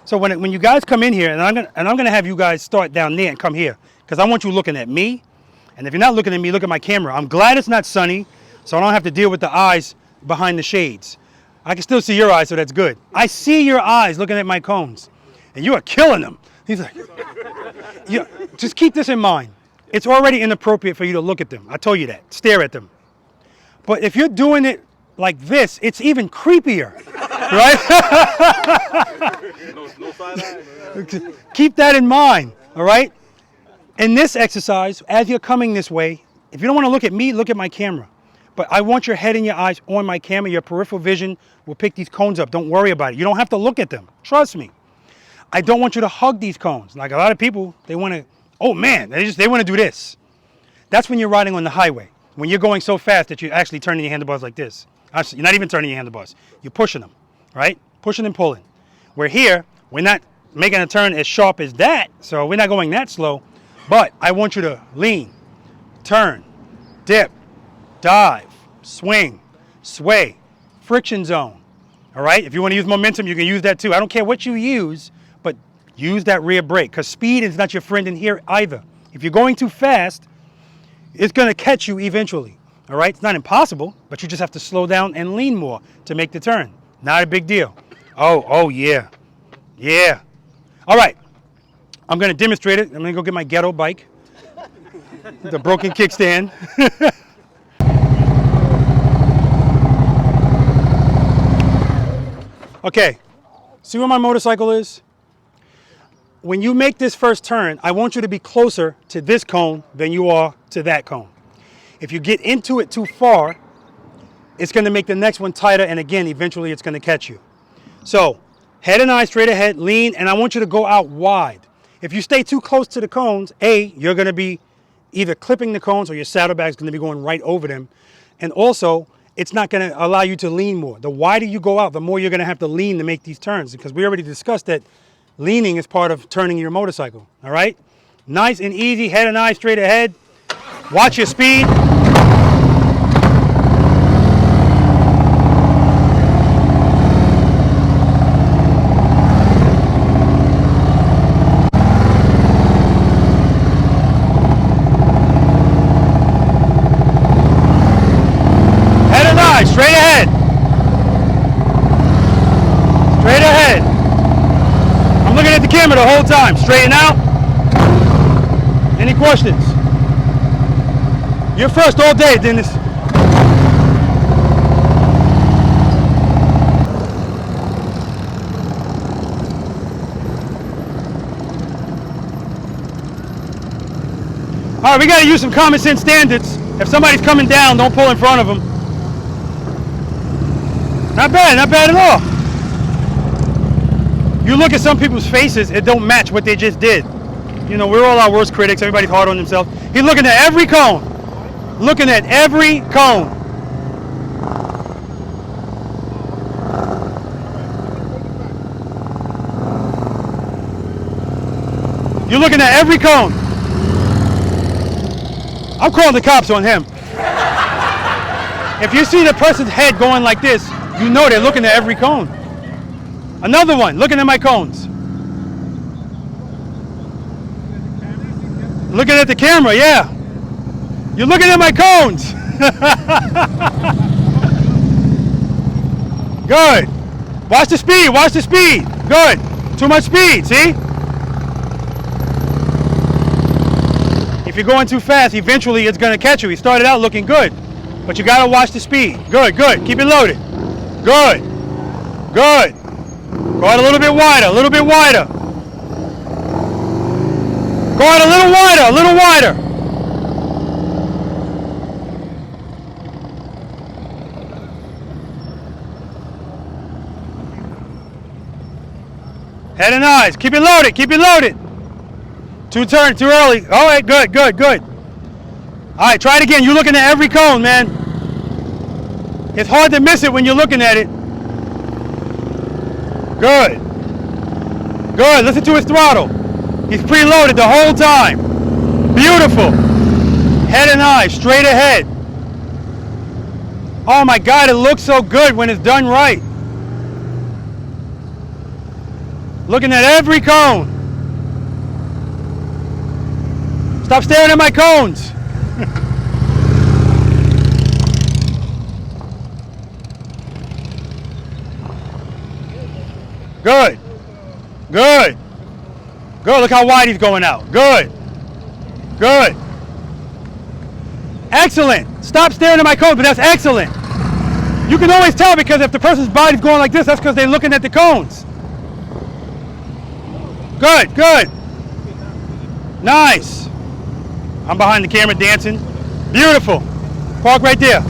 So when you guys come in here, and I'm gonna have you guys start down there and come here, because I want you looking at me. And if you're not looking at me, look at my camera. I'm glad it's not sunny, so I don't have to deal with the eyes behind the shades. I can still see your eyes, so that's good. I see your eyes looking at my cones, and you are killing them. He's like, yeah, just keep this in mind. It's already inappropriate for you to look at them. I told you that. Stare at them. But if you're doing it like this, it's even creepier, right? No side eye. Keep that in mind, all right? In this exercise, as you're coming this way, if you don't want to look at me, look at my camera. But I want your head and your eyes on my camera. Your peripheral vision will pick these cones up. Don't worry about it. You don't have to look at them. Trust me. I don't want you to hug these cones. Like a lot of people, they want to, oh man, they want to do this. That's when you're riding on the highway. When you're going so fast that you're actually turning your handlebars like this. Actually, you're not even turning your handlebars. You're pushing them, right? Pushing and pulling. We're here. We're not making a turn as sharp as that, so we're not going that slow. But I want you to lean, turn, dip, dive, swing, sway, friction zone. All right? If you want to use momentum, you can use that too. I don't care what you use, but use that rear brake, because speed is not your friend in here either. If you're going too fast, it's going to catch you eventually. All right? It's not impossible, but you just have to slow down and lean more to make the turn. Not a big deal. Oh yeah. Yeah. All right. I'm going to demonstrate it. I'm going to go get my ghetto bike, the broken kickstand. Okay, see where my motorcycle is? When you make this first turn, I want you to be closer to this cone than you are to that cone. If you get into it too far, it's going to make the next one tighter, and again, eventually it's going to catch you. So, head and eyes straight ahead, lean, and I want you to go out wide. If you stay too close to the cones, A, you're going to be either clipping the cones or your saddlebag's going to be going right over them. And also, it's not going to allow you to lean more. The wider you go out, the more you're going to have to lean to make these turns, because we already discussed that leaning is part of turning your motorcycle, all right? Nice and easy, head and eye straight ahead. Watch your speed. Straight ahead. Straight ahead. I'm looking at the camera the whole time. Straighten out. Any questions? You're first all day, Dennis. All right, we got to use some common sense standards. If somebody's coming down, don't pull in front of them. Not bad at all. You look at some people's faces, it don't match what they just did. You know, we're all our worst critics. Everybody's hard on themselves. He's looking at every cone. Looking at every cone. You're looking at every cone. I'm calling the cops on him. If you see the person's head going like this, you know they're looking at every cone. Another one, looking at my cones. Looking at the camera, yeah. You're looking at my cones. Good. Watch the speed, watch the speed. Good. Too much speed, see? If you're going too fast, eventually it's going to catch you. He started out looking good, but you got to watch the speed. Good, good. Keep it loaded. Good. Good. Go out a little bit wider, a little bit wider. Go out a little wider, a little wider. Head and eyes. Keep it loaded, keep it loaded. Two turns, too early. All right, good, good, good. All right, try it again. You're looking at every cone, man. It's hard to miss it when you're looking at it. Good. Good. Listen to his throttle. He's preloaded the whole time. Beautiful. Head and eyes, straight ahead. Oh my God, it looks so good when it's done right. Looking at every cone. Stop staring at my cones. Good. Good. Good. Look how wide he's going out. Good. Good. Excellent. Stop staring at my cones, but that's excellent. You can always tell, because if the person's body's going like this, that's because they're looking at the cones. Good. Good. Nice. I'm behind the camera dancing. Beautiful. Park right there.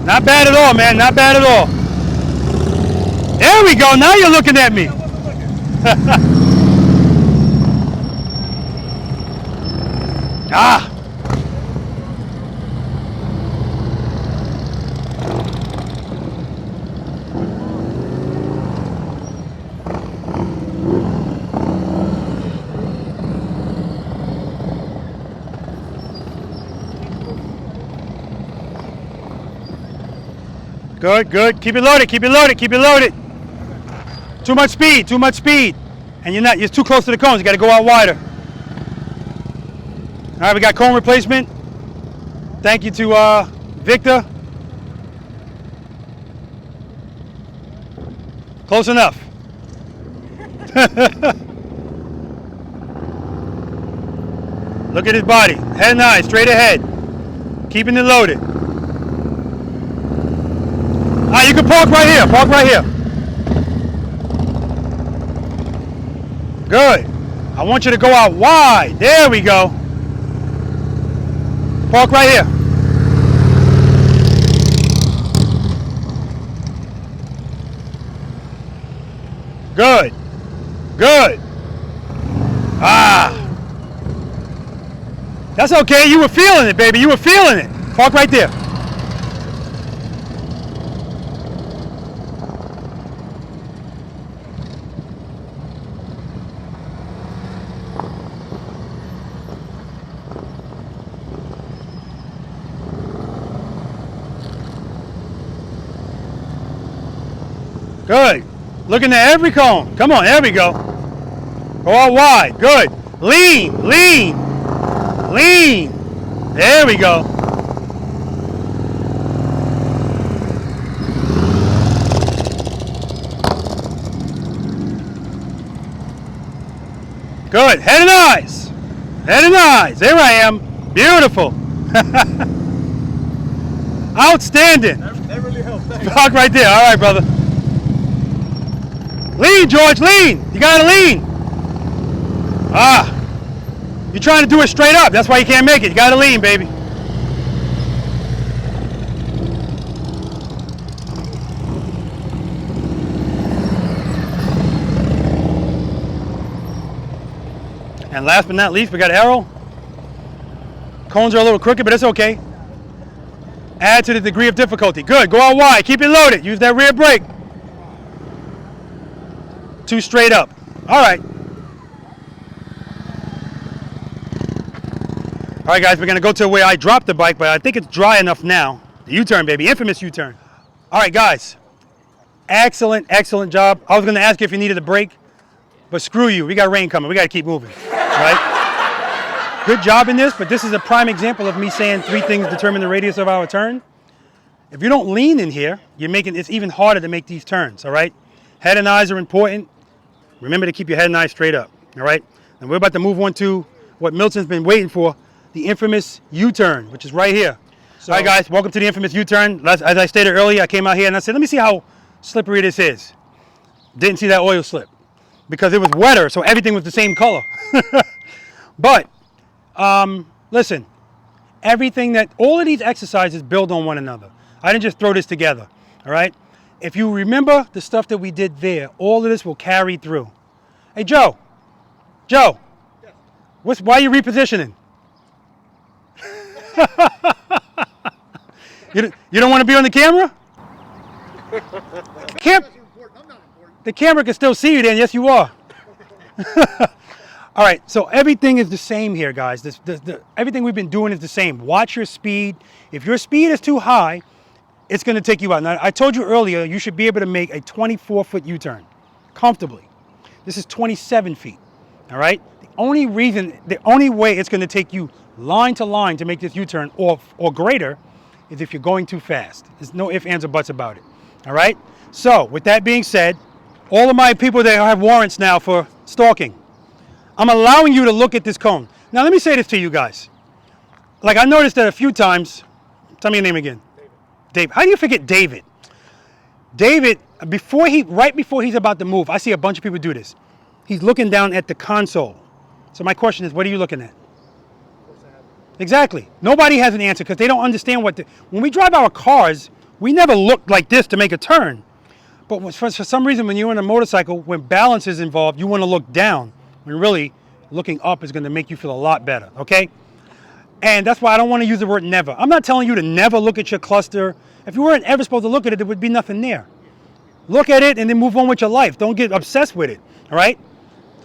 Not bad at all, man. Not bad at all. There we go. Now you're looking at me. Ah. Good, good. Keep it loaded, keep it loaded, keep it loaded. Too much speed, too much speed. And you're too close to the cones. You got to go out wider. All right, we got cone replacement. Thank you to Victor. Close enough. Look at his body. Head and eyes, straight ahead. Keeping it loaded. All right, you can park right here. Park right here. Good. I want you to go out wide. There we go. Park right here. Good. Good. Ah. That's okay. You were feeling it, baby. You were feeling it. Park right there. Good. Looking at every cone. Come on, there we go. Go out wide. Good. Lean, lean, lean. There we go. Good. Head and eyes. Head and eyes. There I am. Beautiful. Outstanding. That really helped. Park right there. All right, brother. Lean, George, lean. You gotta lean. Ah. You're trying to do it straight up. That's why you can't make it. You gotta lean, baby. And last but not least, we got arrow. Cones are a little crooked, but it's okay. Add to the degree of difficulty. Good. Go out wide. Keep it loaded. Use that rear brake. 2 straight up. All right. All right, guys, we're going to go to where I dropped the bike, but I think it's dry enough now. The U-turn, baby. Infamous U-turn. All right, guys. Excellent, excellent job. I was going to ask you if you needed a break, but screw you. We got rain coming. We got to keep moving, right? Good job in this, but this is a prime example of me saying 3 things determine the radius of our turn. If you don't lean in here, it's even harder to make these turns, all right? Head and eyes are important. Remember to keep your head and eyes straight up, all right? And we're about to move on to what Milton's been waiting for, the infamous U-turn, which is right here. All right, guys, welcome to the infamous U-turn. As I stated earlier, I came out here and I said, let me see how slippery this is. Didn't see that oil slip because it was wetter, so everything was the same color. But, listen, all of these exercises build on one another. I didn't just throw this together, all right? If you remember the stuff that we did there, all of this will carry through. Hey, Joe. Joe. Yes. Why are you repositioning? You don't want to be on the camera? The camera can still see you then. Yes, you are. All right, so everything is the same here, guys. Everything we've been doing is the same. Watch your speed. If your speed is too high, it's going to take you out. Now, I told you earlier, you should be able to make a 24-foot U-turn comfortably. This is 27 feet, all right? The only way it's going to take you line to line to make this U-turn or greater is if you're going too fast. There's no ifs, ands, or buts about it, all right? So, with that being said, all of my people that have warrants now for stalking, I'm allowing you to look at this cone. Now, let me say this to you guys. Like, I noticed that a few times. Tell me your name again. David. How do you forget David? David, right before he's about to move, I see a bunch of people do this. He's looking down at the console. So my question is, what are you looking at? Exactly. Nobody has an answer because they don't understand when we drive our cars, we never look like this to make a turn. But for some reason, when you're on a motorcycle, when balance is involved, you want to look down. When really, looking up is going to make you feel a lot better, okay? And that's why I don't want to use the word never. I'm not telling you to never look at your cluster. If you weren't ever supposed to look at it, there would be nothing there. Look at it and then move on with your life. Don't get obsessed with it, all right?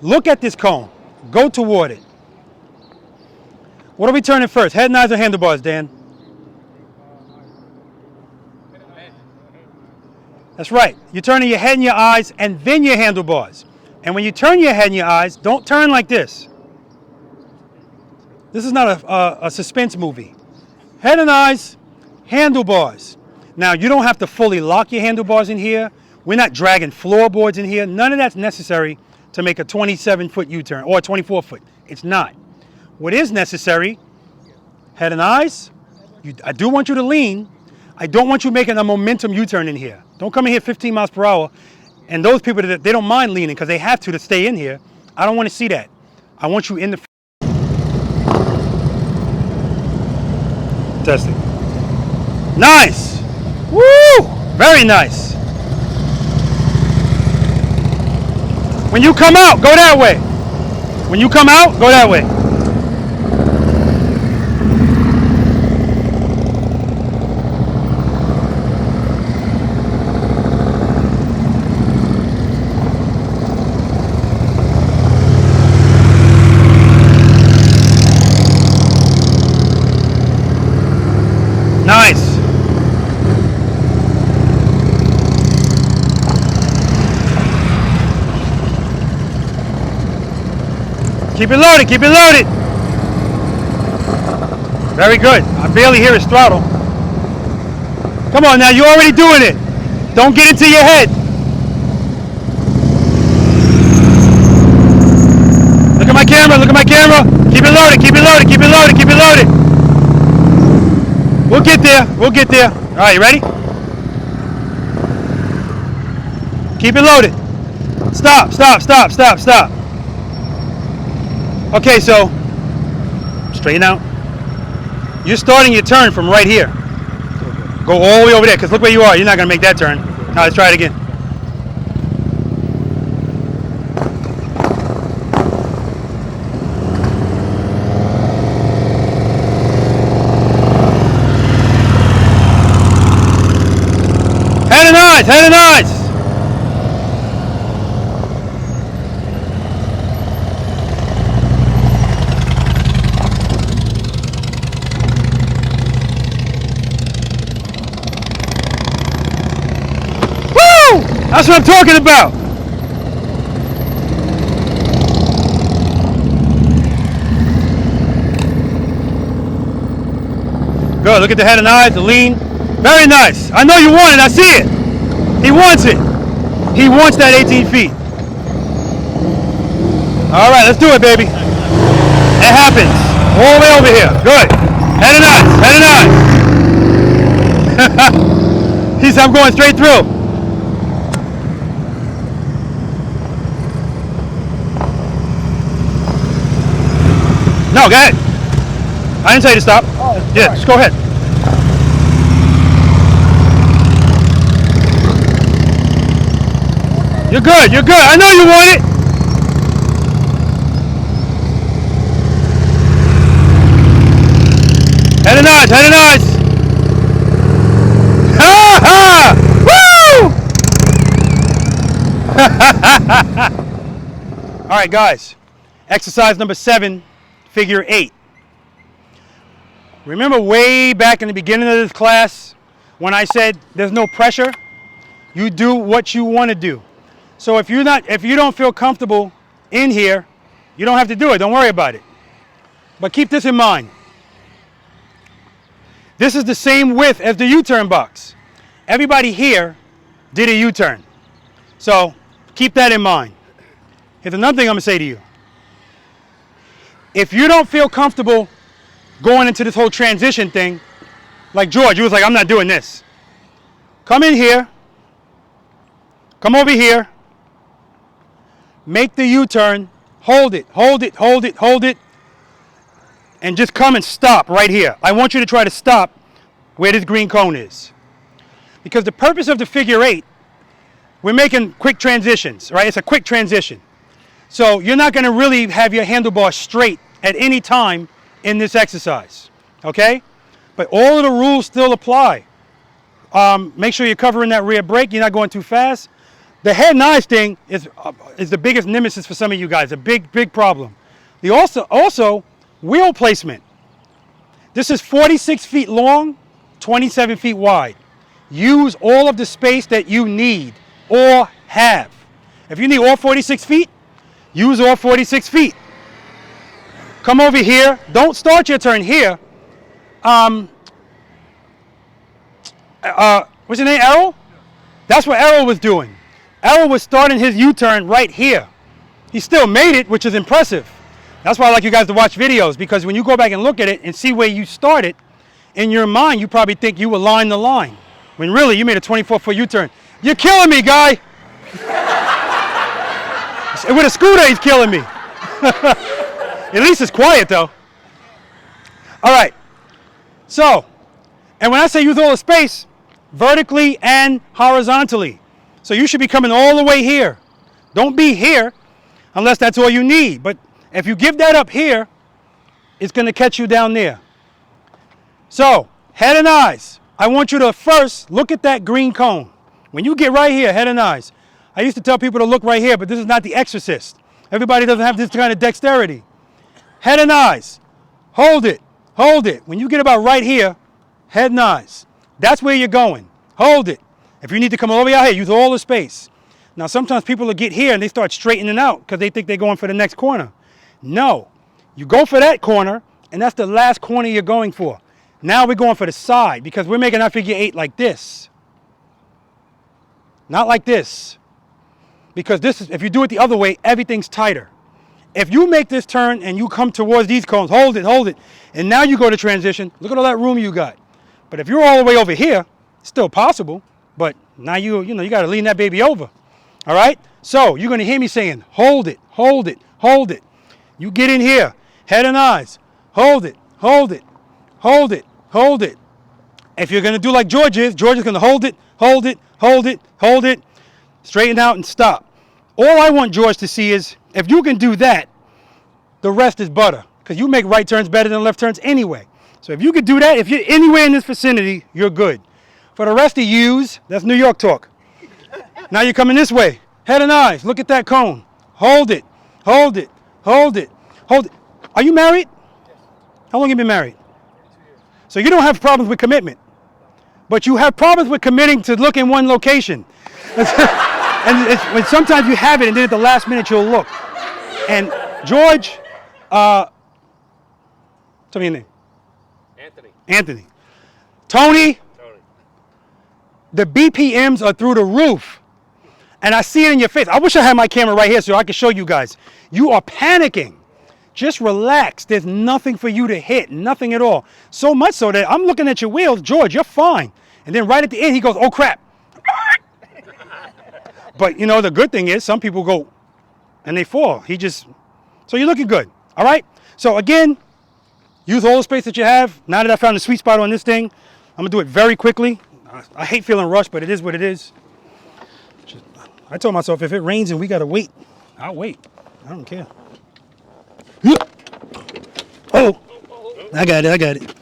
Look at this cone. Go toward it. What are we turning first? Head and eyes or handlebars, Dan? That's right. You're turning your head and your eyes and then your handlebars. And when you turn your head and your eyes, don't turn like this. This is not a suspense movie. Head and eyes, handlebars. Now, you don't have to fully lock your handlebars in here. We're not dragging floorboards in here. None of that's necessary to make a 27-foot U-turn or a 24-foot. It's not. What is necessary, head and eyes, I do want you to lean. I don't want you making a momentum U-turn in here. Don't come in here 15 miles per hour. And those people, they don't mind leaning because they have to stay in here. I don't want to see that. I want you in the... Testing. Nice. Woo! Very nice. When you come out, go that way. When you come out, go that way. Nice. Keep it loaded, keep it loaded. Very good. I barely hear his throttle. Come on now, you're already doing it. Don't get into your head. Look at my camera, look at my camera. Keep it loaded, keep it loaded, keep it loaded, keep it loaded. We'll get there, we'll get there. All right, you ready? Keep it loaded. Stop, stop, stop, stop, stop. Okay, so straighten out. You're starting your turn from right here. Go all the way over there, because look where you are. You're not going to make that turn. Now let's try it again. Head and eyes. Woo! That's what I'm talking about. Good, look at the head and eyes, the lean. Very nice. I know you want it, I see it. He wants it. He wants that 18 feet. All right, let's do it, baby. It happens. All the way over here. Good. Head and eyes. Head and eyes. He said, I'm going straight through. No, go ahead. I didn't tell you to stop. Oh, yeah, just go ahead. You're good, you're good. I know you want it. Head and eyes, head and eyes. Ha ha! Woo! All right, guys. Exercise number 7, figure 8. Remember way back in the beginning of this class when I said there's no pressure? You do what you want to do. So if you don't feel comfortable in here, you don't have to do it. Don't worry about it. But keep this in mind. This is the same width as the U-turn box. Everybody here did a U-turn. So keep that in mind. Here's another thing I'm going to say to you. If you don't feel comfortable going into this whole transition thing, like George, you was like, I'm not doing this. Come in here. Come over here. Make the U-turn, hold it, hold it, hold it, hold it, and just come and stop right here. I want you to try to stop where this green cone is. Because the purpose of the figure 8, we're making quick transitions, right? It's a quick transition. So you're not going to really have your handlebar straight at any time in this exercise, okay? But all of the rules still apply. Make sure you're covering that rear brake. You're not going too fast. The head and eyes thing is the biggest nemesis for some of you guys, a big problem. The also wheel placement. This is 46 feet long, 27 feet wide. Use all of the space that you need or have. If you need all 46 feet, use all 46 feet. Come over here. Don't start your turn here. What's your name, Errol? That's what Errol was doing. Errol was starting his U-turn right here. He still made it, which is impressive. That's why I like you guys to watch videos, because when you go back and look at it and see where you started, in your mind, you probably think you aligned the line, when really you made a 24-foot U-turn. You're killing me, guy. With a scooter, he's killing me. At least it's quiet, though. All right. So, And when I say use all the space, vertically and horizontally. So you should be coming all the way here. Don't be here unless that's all you need. But if you give that up here, it's going to catch you down there. So, head and eyes. I want you to first look at that green cone. When you get right here, head and eyes. I used to tell people to look right here, but this is not The Exorcist. Everybody doesn't have this kind of dexterity. Head and eyes. Hold it. Hold it. When you get about right here, head and eyes. That's where you're going. Hold it. If you need to come all the way out here, use all the space. Now, sometimes people will get here and they start straightening out because they think they're going for the next corner. No. You go for that corner, and that's the last corner you're going for. Now we're going for the side because we're making our figure 8 like this. Not like this. Because this is, if you do it the other way, everything's tighter. If you make this turn and you come towards these cones, hold it, and now you go to transition, look at all that room you got. But if you're all the way over here, it's still possible, but now you got to lean that baby over. All right? So you're going to hear me saying, hold it, hold it, hold it. You get in here, head and eyes, hold it, hold it, hold it, hold it. If you're going to do like George is going to hold it, hold it, hold it, hold it, straighten out and stop. All I want George to see is, if you can do that, the rest is butter. Because you make right turns better than left turns anyway. So if you could do that, if you're anywhere in this vicinity, you're good. For the rest of yous, that's New York talk. Now you're coming this way. Head and eyes, look at that cone. Hold it, hold it, hold it, hold it. Are you married? How long have you been married? 2 years. So you don't have problems with commitment. But you have problems with committing to look in one location. And when sometimes you have it, and then at the last minute you'll look. And George, tell me your name. Anthony. Anthony. Tony. The BPMs are through the roof. And I see it in your face. I wish I had my camera right here so I could show you guys. You are panicking. Just relax. There's nothing for you to hit. Nothing at all. So much so that I'm looking at your wheels. George, you're fine. And then right at the end, he goes, oh, crap. But, you know, the good thing is some people go and they fall. So you're looking good. All right? So, again, use all the space that you have. Now that I found the sweet spot on this thing, I'm going to do it very quickly. I hate feeling rushed, but it is what it is. I told myself if it rains and we got to wait, I'll wait. I don't care. Oh, I got it.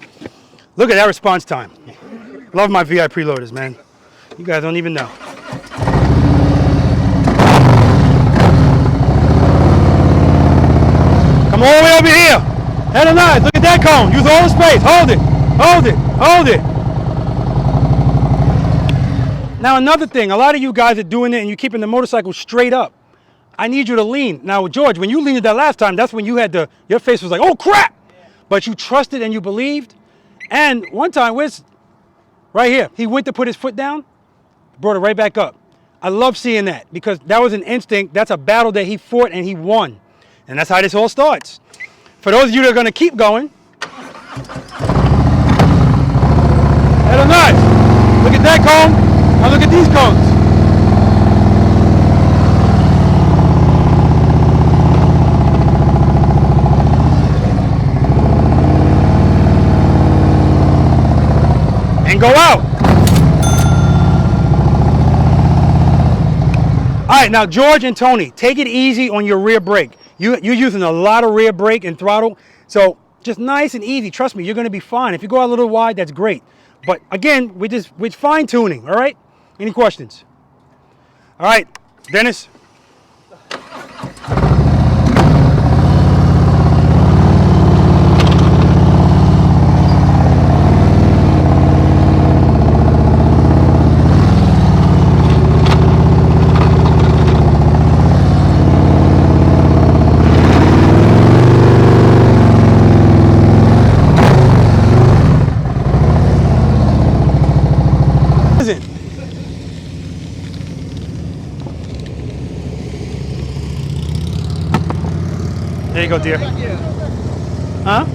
Look at that response time. Love my V.I.Preloaders, man. You guys don't even know. Come all the way over here. Head and eyes. Look at that cone. Use all the space. Hold it. Hold it. Hold it. Now another thing. A lot of you guys are doing it and you're keeping the motorcycle straight up. I need you to lean. Now, George, when you leaned it that last time, that's when you had your face was like, oh, crap. But you trusted and you believed. And one time, right here, he went to put his foot down, brought it right back up. I love seeing that because that was an instinct. That's a battle that he fought and he won. And that's how this all starts. For those of you that are going to keep going, head on eyes. Look at that cone. Now look at these cones. And go out. All right, now George and Tony, take it easy on your rear brake. You're using a lot of rear brake and throttle, so just nice and easy. Trust me, you're going to be fine. If you go out a little wide, that's great. But again, we're fine tuning. All right. Any questions? All right, Dennis. There you go, dear. Huh?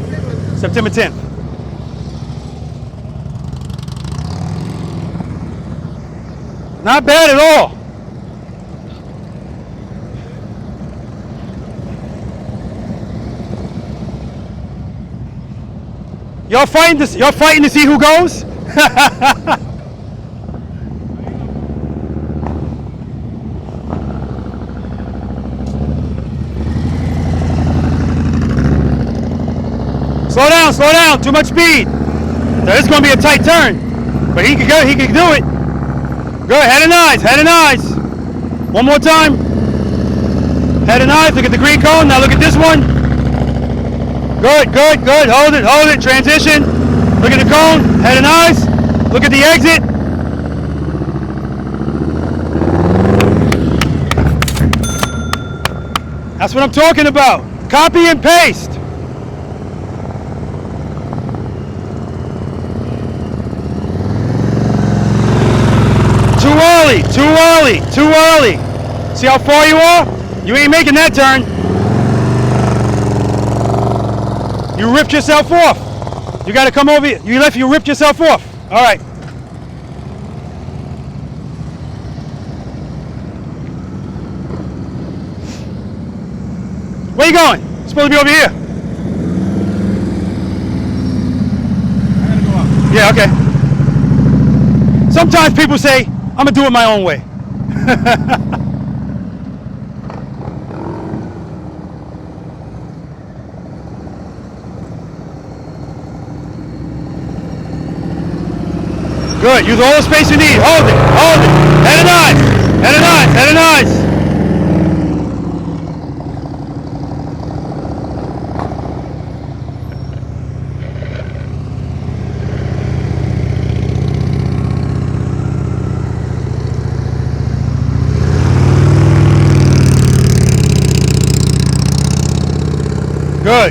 September 10th. Not bad at all. Y'all fighting to see who goes? Slow down, too much speed. Now, this is going to be a tight turn, but he can go, he can do it. Good, head and eyes. One more time. Head and eyes, look at the green cone, now look at this one. Good, hold it, transition. Look at the cone, head and eyes. Look at the exit. That's what I'm talking about. Copy and paste. Too early. See how far you are? You ain't making that turn. You ripped yourself off. You got to come over here. You ripped yourself off. All right. Where you going? You're supposed to be over here. I gotta go up. Yeah, okay. Sometimes people say, I'm gonna do it my own way. Good, use all the space you need. Hold it. Head and eyes.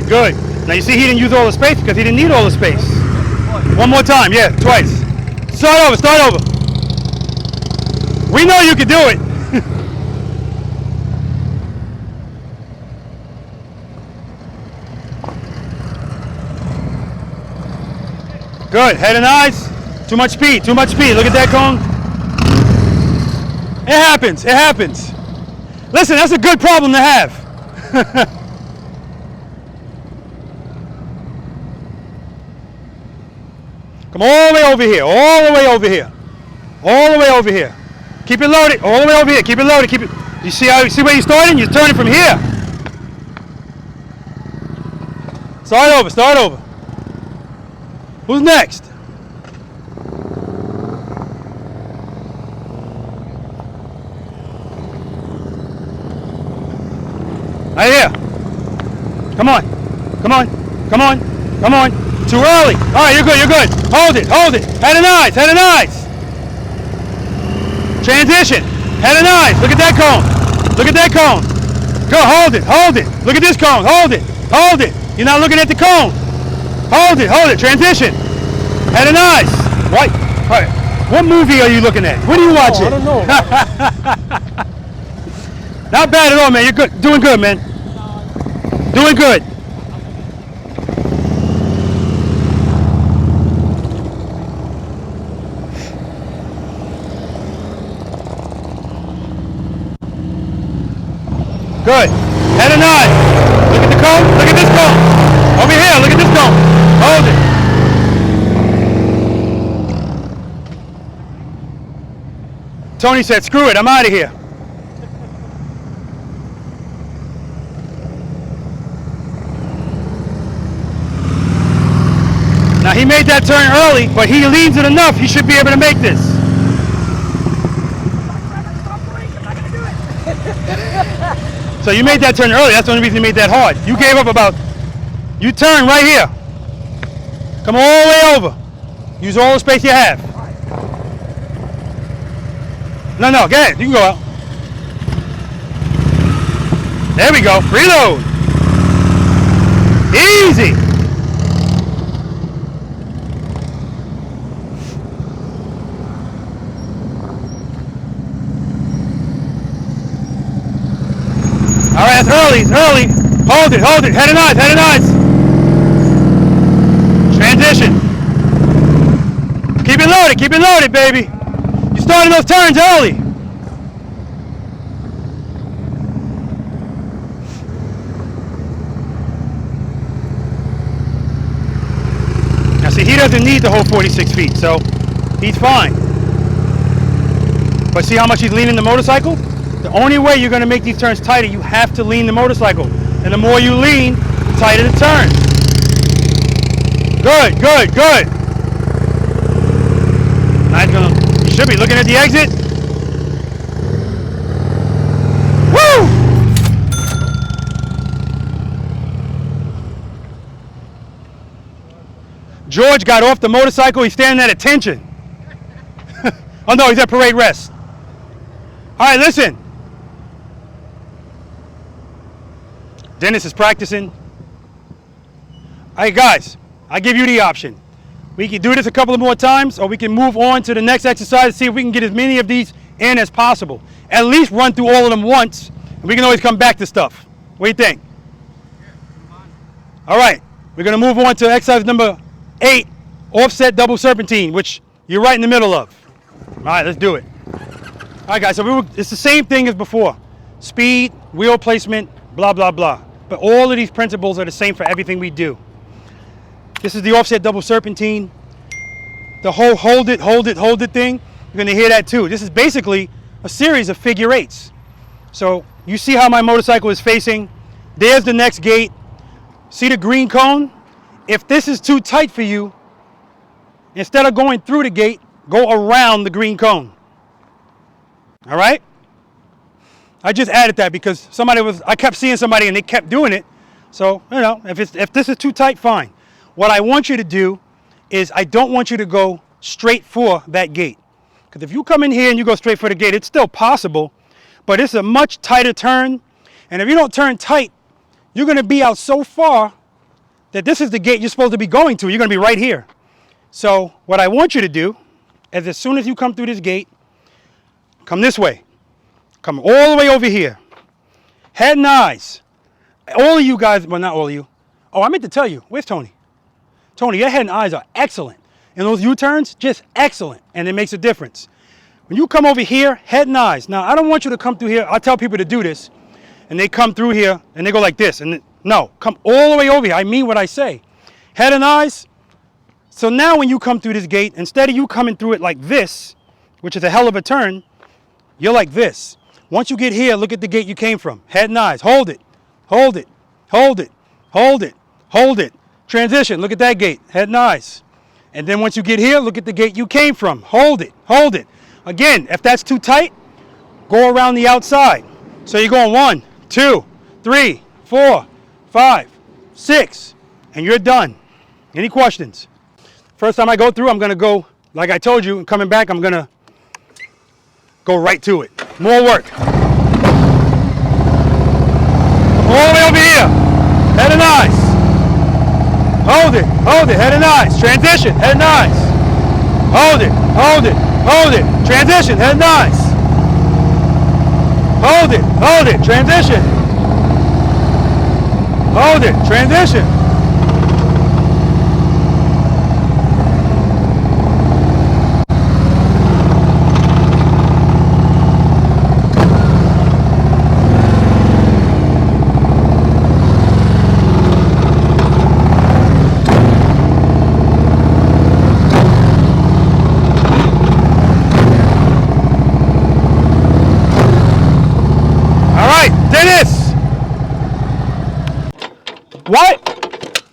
Good. Now you see he didn't use all the space because he didn't need all the space. One more time, yeah, twice. Start over. We know you can do it. Good, head and eyes. Too much speed. Look at that cone. It happens. Listen, that's a good problem to have. Come all the way over here. Keep it loaded. All the way over here. Keep it loaded. You see where you're starting? You're turning from here. Start over. Who's next? Right here. Come on. Too early. All right, you're good. Hold it. Head and eyes. Transition. Head and eyes. Look at that cone. Go, hold it. Look at this cone. Hold it. You're not looking at the cone. Hold it. Transition. Head and eyes. Right. All right. What movie are you looking at? What are you watching? I don't know. Not bad at all, man. You're good. Doing good, man. Doing good. Good. Head and eyes. Look at the cone. Look at this cone. Over here. Look at this cone. Hold it. Tony said, screw it. I'm out of here. Now he made that turn early, but he leans it enough. He should be able to make this. So you made that turn early. That's the only reason you made that hard. You gave up you turn right here. Come all the way over. Use all the space you have. No, go ahead. You can go out. There we go. Reload. Easy. All right, that's early. Hold it. Head and eyes. Transition. Keep it loaded, baby. You're starting those turns early. Now see, he doesn't need the whole 46 feet, so he's fine. But see how much he's leaning the motorcycle? The only way you're going to make these turns tighter, you have to lean the motorcycle. And the more you lean, the tighter the turn. Good, good, good. Now you should be looking at the exit. Woo! George got off the motorcycle. He's standing at attention. Oh no, he's at parade rest. All right, listen. Dennis is practicing. All right, guys, I give you the option. We can do this a couple of more times, or we can move on to the next exercise and see if we can get as many of these in as possible. At least run through all of them once, and we can always come back to stuff. What do you think? All right, we're going to move on to exercise number 8, offset double serpentine, which you're right in the middle of. All right, let's do it. All right, guys, so it's the same thing as before. Speed, wheel placement, blah, blah, blah. But all of these principles are the same for everything we do. This is the offset double serpentine. The whole hold it thing, you're going to hear that too. This is basically a series of figure 8s. So you see how my motorcycle is facing. There's the next gate. See the green cone? If this is too tight for you, instead of going through the gate, go around the green cone. All right? I just added that because I kept seeing somebody and they kept doing it. So, you know, if this is too tight, fine. What I want you to do is I don't want you to go straight for that gate. Because if you come in here and you go straight for the gate, it's still possible, but it's a much tighter turn. And if you don't turn tight, you're going to be out so far that this is the gate you're supposed to be going to. You're going to be right here. So what I want you to do is as soon as you come through this gate, come this way. Come all the way over here. Head and eyes. All of you guys, well, not all of you. Oh, I meant to tell you. Where's Tony? Tony, your head and eyes are excellent. And those U-turns, just excellent. And it makes a difference. When you come over here, head and eyes. Now, I don't want you to come through here. I tell people to do this. And they come through here and they go like this. And no, come all the way over here. I mean what I say. Head and eyes. So now when you come through this gate, instead of you coming through it like this, which is a hell of a turn, you're like this. Once you get here, look at the gate you came from. Head and eyes. Hold it. Hold it. Hold it. Hold it. Hold it. Transition. Look at that gate. Head and eyes. And then once you get here, look at the gate you came from. Hold it. Hold it. Again, if that's too tight, go around the outside. So you're going 1, 2, 3, 4, 5, 6, and you're done. Any questions? First time I go through, I'm going to go, like I told you, coming back, I'm going to go right to it. More work. All the way over here. Head and eyes. Hold it. Hold it. Head and eyes. Transition. Head and eyes. Hold it. Hold it. Hold it. Transition. Head and eyes. Hold it. Hold it. Transition. Hold it. Transition.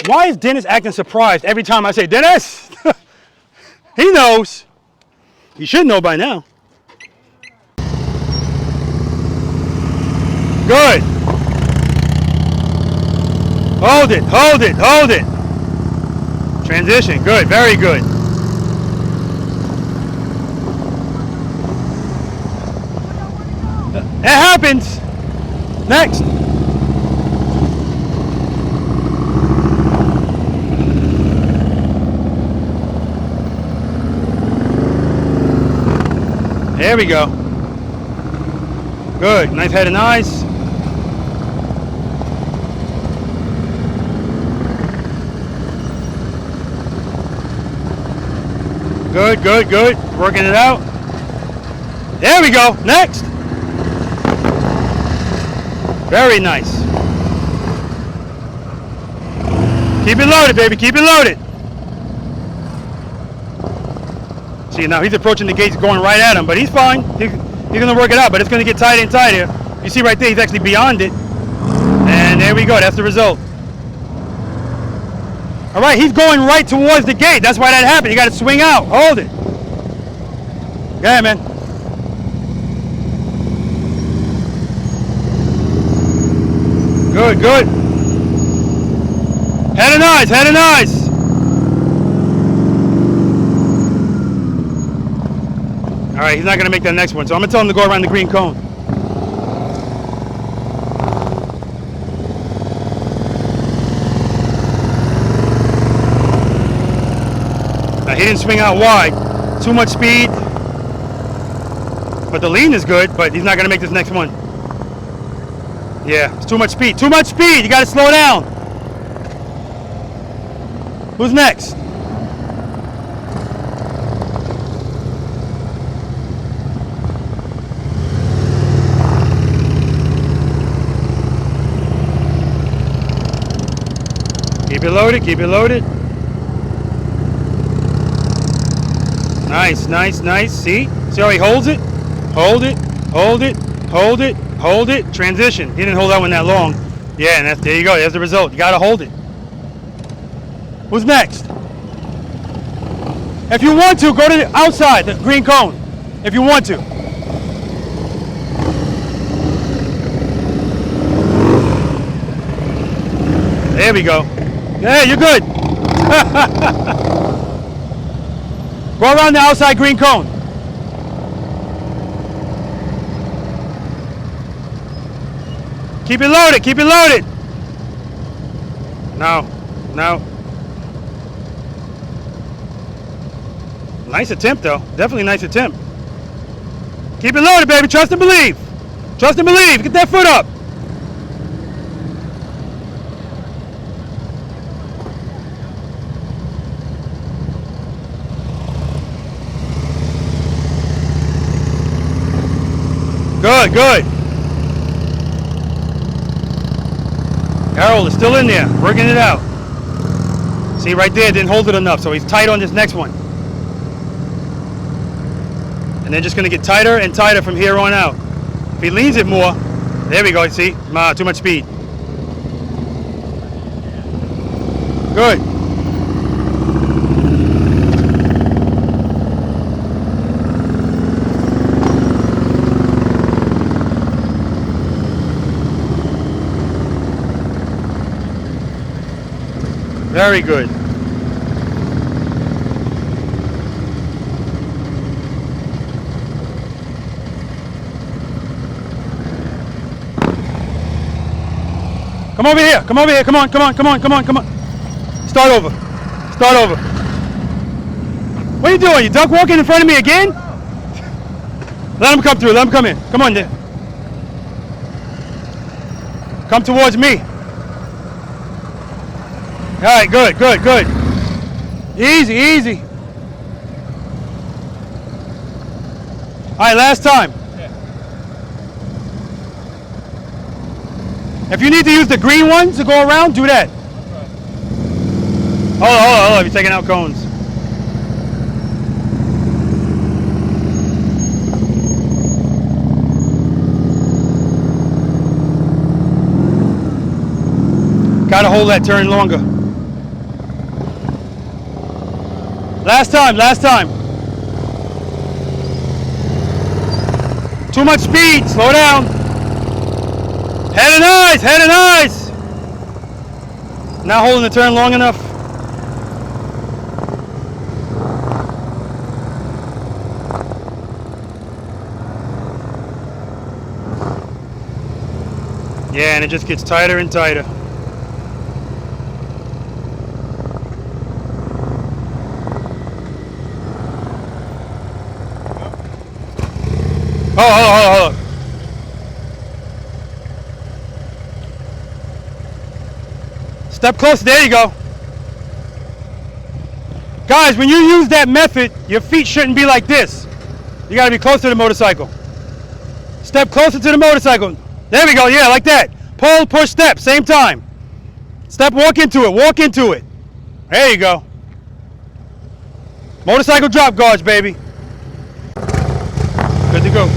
Why is Dennis acting surprised every time I say, Dennis? He knows. He should know by now. Good. Hold it, hold it, hold it. Transition, good, very good. It happens. Next. There we go. Good. Nice head and eyes. Good, good, good. Working it out. There we go. Next. Very nice. Keep it loaded, baby. Keep it loaded. See, now he's approaching the gates, going right at him, but he's fine. He's going to work it out, but it's going to get tighter and tighter. You see right there, he's actually beyond it. And there we go. That's the result. All right, he's going right towards the gate. That's why that happened. You got to swing out. Hold it. Yeah, man. Good, good. Head and eyes, head and eyes. All right, he's not going to make that next one, so I'm going to tell him to go around the green cone. Now, he didn't swing out wide. Too much speed. But the lean is good, but he's not going to make this next one. Yeah, it's too much speed. Too much speed. You got to slow down. Who's next? Keep it loaded, keep it loaded. Nice, nice, nice. See? See how he holds it? Hold it, hold it, hold it, hold it. Transition. He didn't hold that one that long. Yeah, and there you go. There's the result. You got to hold it. Who's next? If you want to, go to the outside, the green cone. If you want to. There we go. Yeah, you're good. Go around the outside green cone. Keep it loaded, keep it loaded. No, no. Nice attempt though, definitely nice attempt. Keep it loaded, baby, trust and believe. Trust and believe, get that foot up. Good, good. Harold is still in there, working it out. See, right there, didn't hold it enough, so he's tight on this next one. And they're just going to get tighter and tighter from here on out. If he leans it more, there we go, see? Too much speed. Good. Very good. Come over here. Come over here. Come on. Come on. Come on. Come on. Come on. Start over. Start over. What are you doing? You duck walking in front of me again? Let him come through. Let him come in. Come on, there. Come towards me. All right, good, good, good. Easy, easy. All right, last time. If you need to use the green ones to go around, do that. Hold on, hold on, hold on. You're taking out cones. Gotta hold that turn longer. Last time, last time. Too much speed, slow down. Head and eyes, head and eyes. Not holding the turn long enough. Yeah, and it just gets tighter and tighter. Hold on. Step close, there you go. Guys, when you use that method, your feet shouldn't be like this. You gotta be close to the motorcycle. Step closer to the motorcycle. There we go, yeah, like that. Pull, push, step, same time. Step, walk into it, walk into it. There you go. Motorcycle drop guards, baby. Good to go.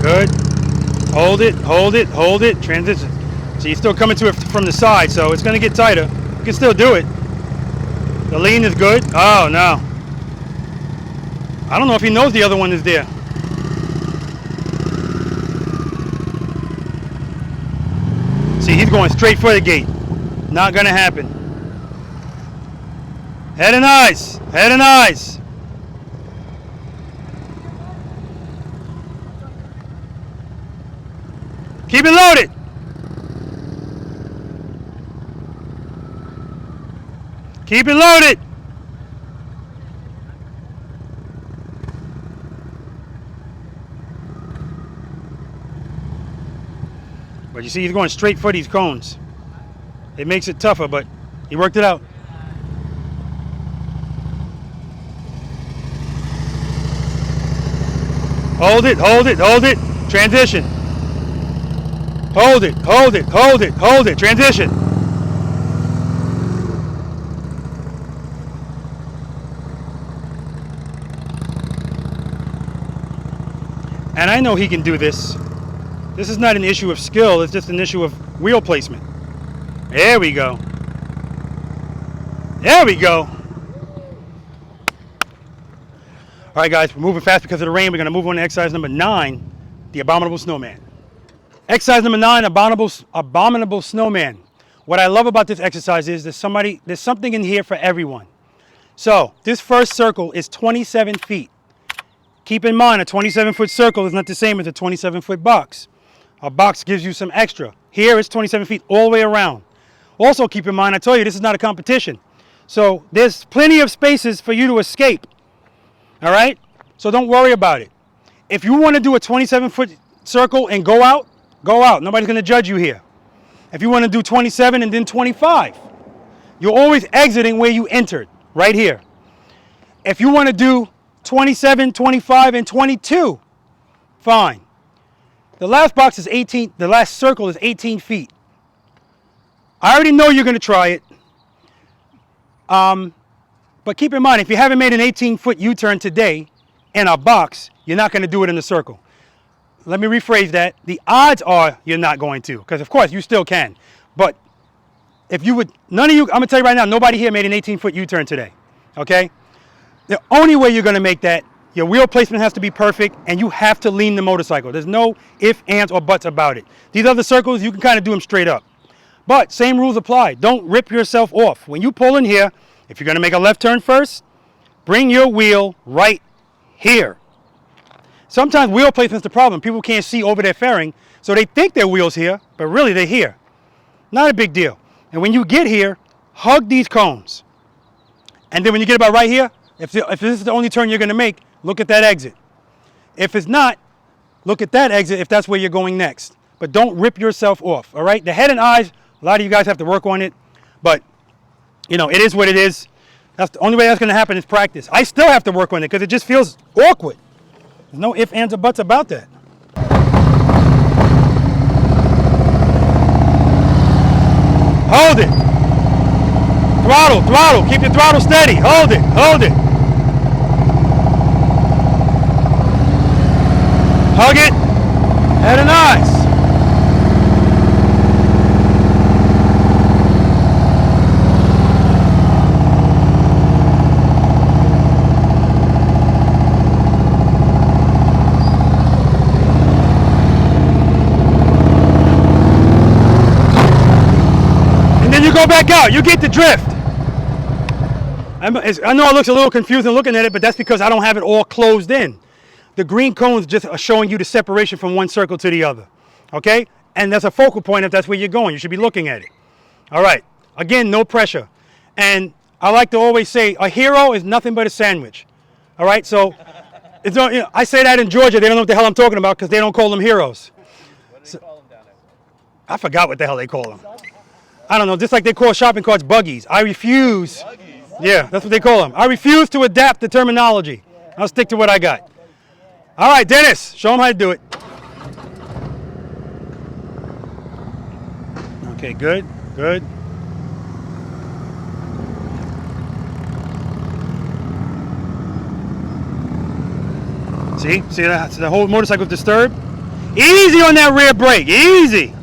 Good. Hold it, hold it, hold it. Transition. So you're still coming to it from the side, so it's going to get tighter. You can still do it. The lean is good. Oh, no. I don't know if he knows the other one is there. See, he's going straight for the gate. Not going to happen. Head and eyes. Head and eyes. Keep it loaded. Keep it loaded. But you see, he's going straight for these cones. It makes it tougher, but he worked it out. Hold it, hold it, hold it. Transition. Hold it, hold it, hold it, hold it. Transition. And I know he can do this. This is not an issue of skill, it's just an issue of wheel placement. There we go. There we go. All right, guys, we're moving fast because of the rain. We're going to move on to exercise number 9, the Abominable Snowman. Exercise number 9, Abominable Snowman. What I love about this exercise is there's something in here for everyone. So this first circle is 27 feet. Keep in mind, a 27-foot circle is not the same as a 27-foot box. A box gives you some extra. Here it's 27 feet all the way around. Also keep in mind, I told you this is not a competition. So there's plenty of spaces for you to escape. All right? So don't worry about it. If you want to do a 27-foot circle and go out, go out. Nobody's going to judge you here. If you want to do 27 and then 25, you're always exiting where you entered, right here. If you want to do 27, 25, and 22, fine. The last box is 18, the last circle is 18 feet. I already know you're going to try it. But keep in mind, if you haven't made an 18-foot U-turn today in a box, you're not going to do it in a circle. Let me rephrase that. The odds are you're not going to, because of course you still can. But if you would, none of you, I'm going to tell you right now, nobody here made an 18-foot U-turn today, okay? The only way you're going to make that, your wheel placement has to be perfect, and you have to lean the motorcycle. There's no ifs, ands, or buts about it. These other circles, you can kind of do them straight up. But same rules apply. Don't rip yourself off. When you pull in here, if you're going to make a left turn first, bring your wheel right here. Sometimes wheel placement's the problem. People can't see over their fairing, so they think their wheel's here, but really they're here. Not a big deal. And when you get here, hug these cones. And then when you get about right here, if this is the only turn you're going to make, look at that exit. If it's not, look at that exit if that's where you're going next. But don't rip yourself off, all right? The head and eyes, a lot of you guys have to work on it, but you know, it is what it is. That's the only way that's going to happen is practice. I still have to work on it because it just feels awkward. There's no ifs, ands, or buts about that. Hold it. Throttle, throttle. Keep your throttle steady. Hold it, hold it. Hug it. Head and eyes. Go back out, you get the drift. I know it looks a little confusing looking at it, but that's because I don't have it all closed in. The green cones just are showing you the separation from one circle to the other, okay? And that's a focal point if that's where you're going. You should be looking at it. All right, again, no pressure. And I like to always say, a hero is nothing but a sandwich, all right? So it's not, you know, I say that in Georgia, they don't know what the hell I'm talking about because they don't call them heroes. What do they call them down there? I forgot what the hell they call them. I don't know, just like they call shopping carts buggies. I refuse. Buggies. Yeah, that's what they call them. I refuse to adapt the terminology. I'll stick to what I got. All right, Dennis, show them how to do it. Okay, good, good. See that? So the whole motorcycle disturbed. Easy on that rear brake, easy.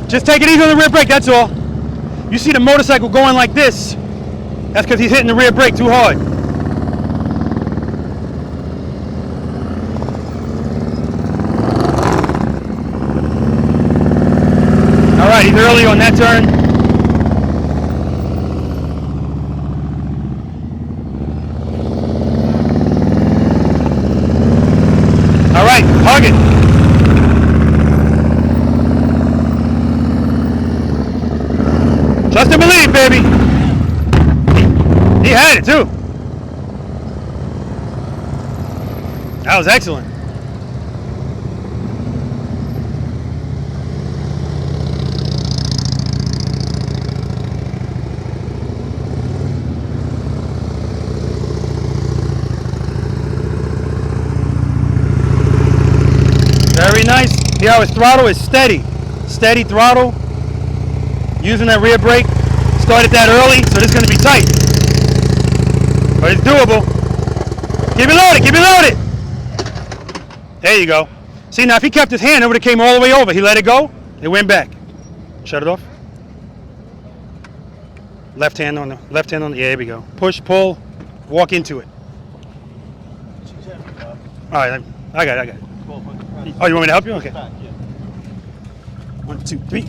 Just take it easy on the rear brake, that's all. You see the motorcycle going like this, that's because he's hitting the rear brake too hard. All right, he's early on that turn. All right, hug it. Trust and believe, baby. He had it too. That was excellent. Very nice. Here how his throttle is steady. Steady throttle. Using that rear brake. Started that early, so this is going to be tight. But it's doable. Keep it loaded, keep it loaded. There you go. See, now if he kept his hand, it would have came all the way over. He let it go, it went back. Shut it off. Left hand on the, yeah, there we go. Push, pull, walk into it. All right, I got it. Oh, you want me to help you? Okay. 1, 2, 3.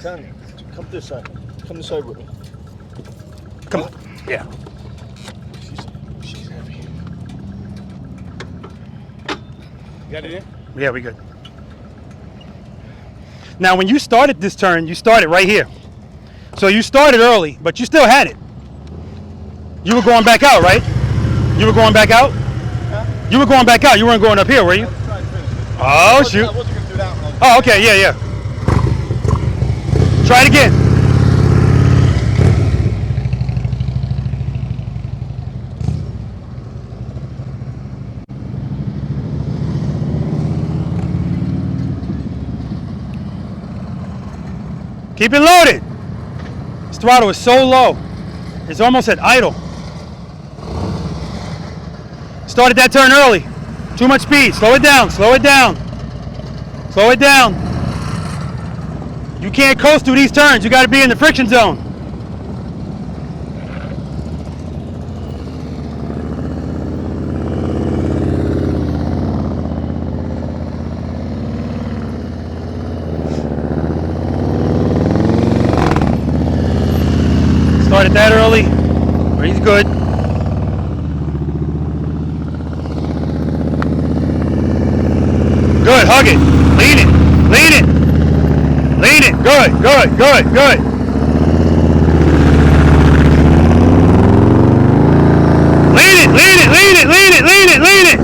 Tanya, come this side. Come this side with me. Come on. Yeah. She's heavy. You got it in? Yeah, we good. Now, when you started this turn, you started right here. So you started early, but you still had it. You were going back out, right? You were going back out? Huh? You were going back out. You weren't going up here, were you? Oh, shoot. I wasn't going to do that one. Oh, okay. Yeah, yeah. Try it again. Keep it loaded. This throttle is so low. It's almost at idle. Started that turn early. Too much speed. Slow it down. Slow it down. Slow it down. You can't coast through these turns. You got to be in the friction zone. Started that early. He's good. Good. Hug it. Lean it. Lean it. Lean it. Good, good, good, good. Lean it, lean it, lean it, lean it, lean it, lean it.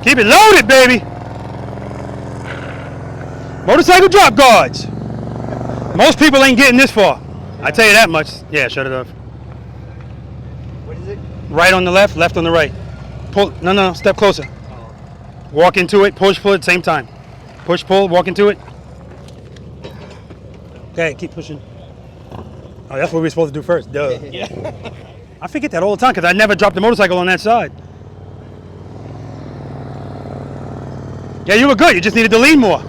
Keep it loaded, baby. Motorcycle drop guards. Most people ain't getting this far. I tell you that much. Yeah, shut it off. What is it? Right on the left, left on the right. Pull. No, no, step closer. Walk into it, push, pull at the same time. Push, pull, walk into it. Okay, keep pushing. Oh, that's what we're supposed to do first. Duh. Yeah. I forget that all the time because I never dropped the motorcycle on that side. Yeah, you were good. You just needed to lean more.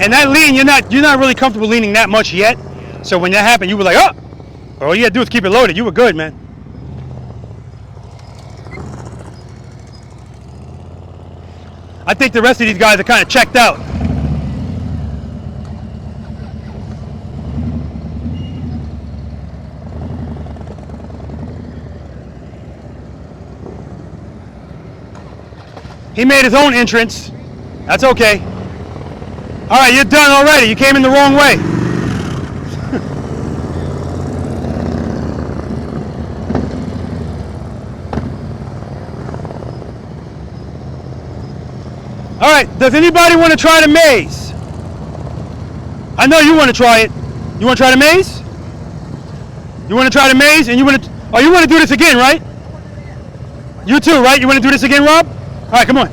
And that lean, you're not really comfortable leaning that much yet. So when that happened, you were like, oh. All you had to do is keep it loaded. You were good, man. I think the rest of these guys are kind of checked out. He made his own entrance. That's okay. All right, you're done already. You came in the wrong way. All right, does anybody want to try the maze? I know you want to try it. You want to try the maze? You want to try the maze, and you want to? Oh, you want to do this again, right? You too, right? You want to do this again, Rob? All right, come on.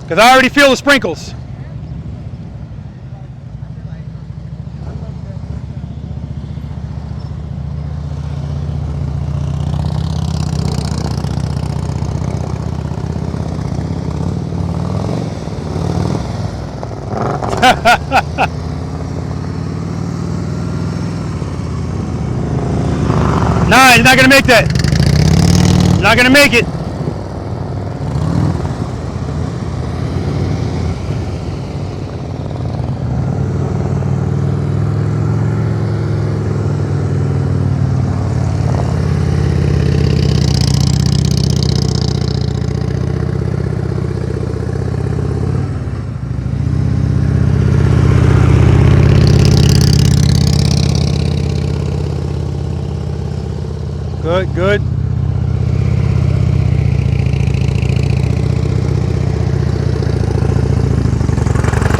Because I already feel the sprinkles. Nah, he's not gonna make that. Not gonna make it. Good, good.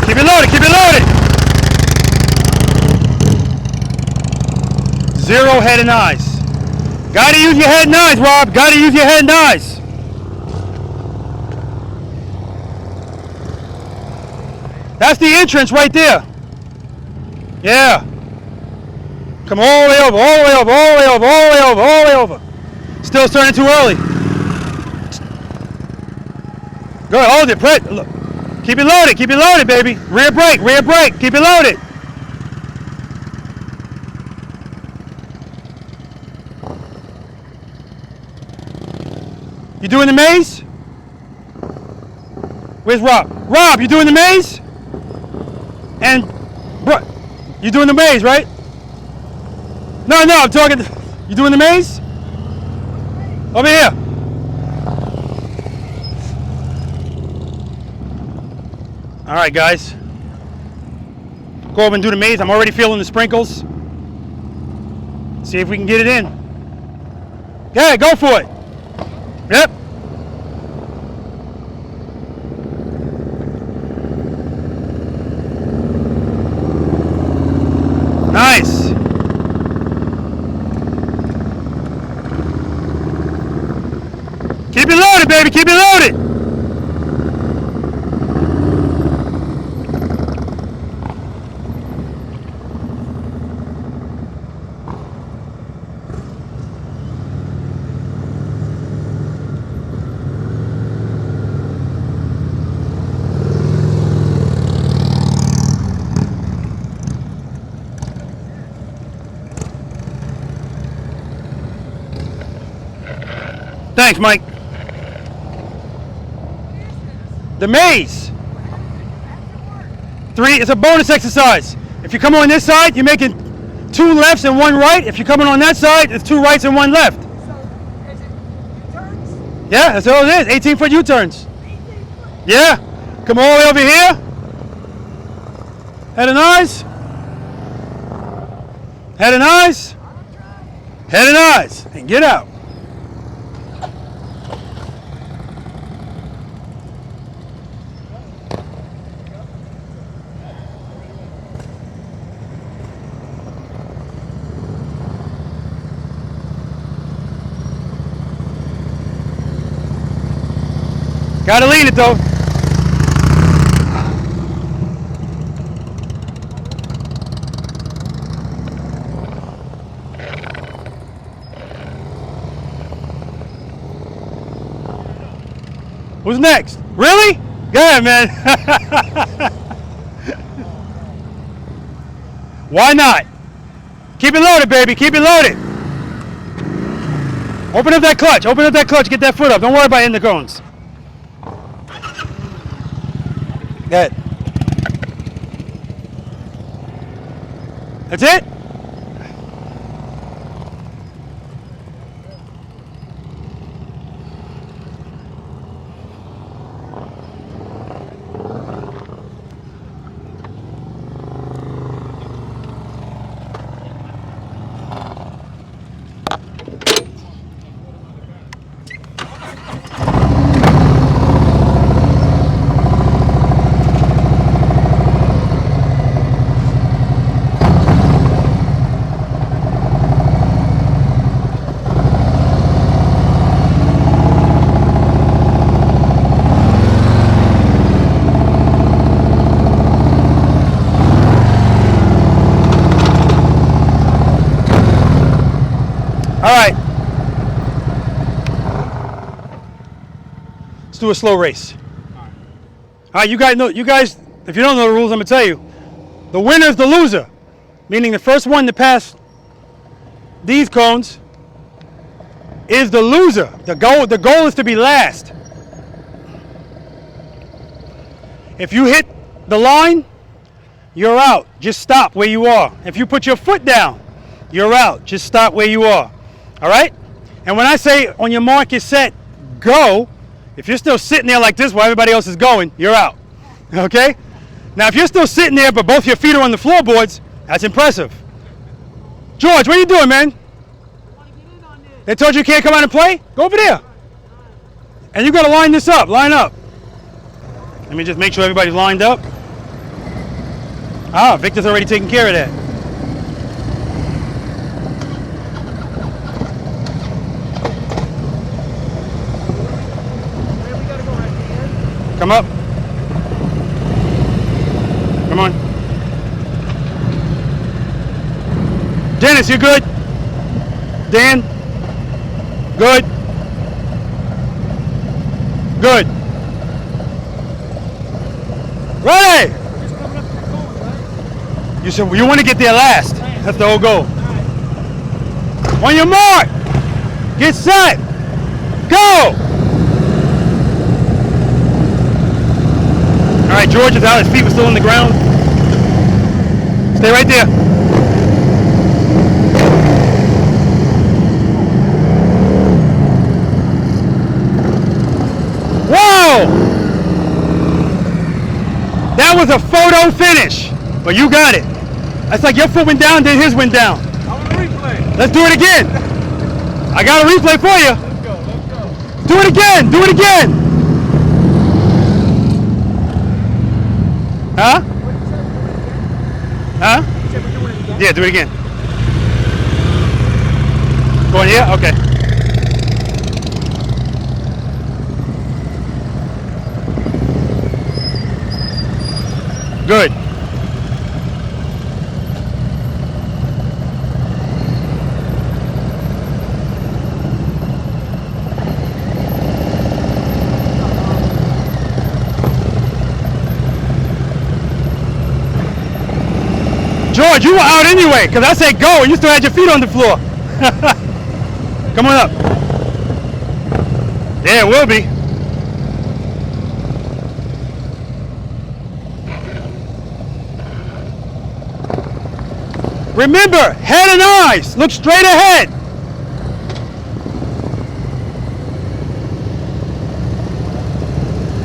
Keep it loaded, keep it loaded. Zero head and eyes. Gotta use your head and eyes, Rob. Gotta use your head and eyes. That's the entrance right there. Yeah. Come all the way over, all the way over, all the way over, all the way over, all the way over. Still starting too early. Good, hold it, look. Keep it loaded, baby. Rear brake, keep it loaded. You doing the maze? Where's Rob? Rob, you doing the maze? And, you doing the maze, right? No, I'm talking. You doing the maze? Over here. All right, guys. Go over and do the maze. I'm already feeling the sprinkles. See if we can get it in. Yeah, go for it. Yep. Nice. Keep it loaded, baby. Keep it loaded. Thanks, Mike. The maze. 3, it's a bonus exercise. If you're coming on this side, you're making 2 lefts and 1 right. If you're coming on that side, it's 2 rights and 1 left. So, is it U-turns? Yeah, that's all it is. 18-foot U-turns. Yeah. Come all the way over here. Head and eyes. Head and eyes. Head and eyes. And get out. Gotta lean it though. Who's next? Really? Go ahead, man. Why not? Keep it loaded, baby. Keep it loaded. Open up that clutch. Open up that clutch. Get that foot up. Don't worry about hitting the cones. Good. That's it? All right. Let's do a slow race. All right, you guys know. You guys, if you don't know the rules, I'm gonna tell you. The winner is the loser, meaning the first one to pass these cones is the loser. The goal is to be last. If you hit the line, you're out. Just stop where you are. If you put your foot down, you're out. Just stop where you are. All right? And when I say on your mark, get set, go, if you're still sitting there like this while everybody else is going, you're out. Okay? Now, if you're still sitting there but both your feet are on the floorboards, that's impressive. George, what are you doing, man? They told you you can't come out and play? Go over there. And you got to line this up. Line up. Let me just make sure everybody's lined up. Ah, Victor's already taking care of that. Come up. Come on. Dennis, you good? Dan? Good. Good. Ready! You said you want to get there last. That's the whole goal. On your mark. Get set. Go! All right, George is out. His feet were still on the ground. Stay right there. Whoa! That was a photo finish, but you got it. That's like your foot went down, then his went down. I want a replay. Let's do it again. I got a replay for you. Let's go. Let's go. Do it again. Do it again. Huh? Huh? Yeah, do it again. Going here? Okay. Good. George, you were out anyway, because I said go and you still had your feet on the floor. Come on up. Yeah, it will be. Remember, head and eyes. Look straight ahead.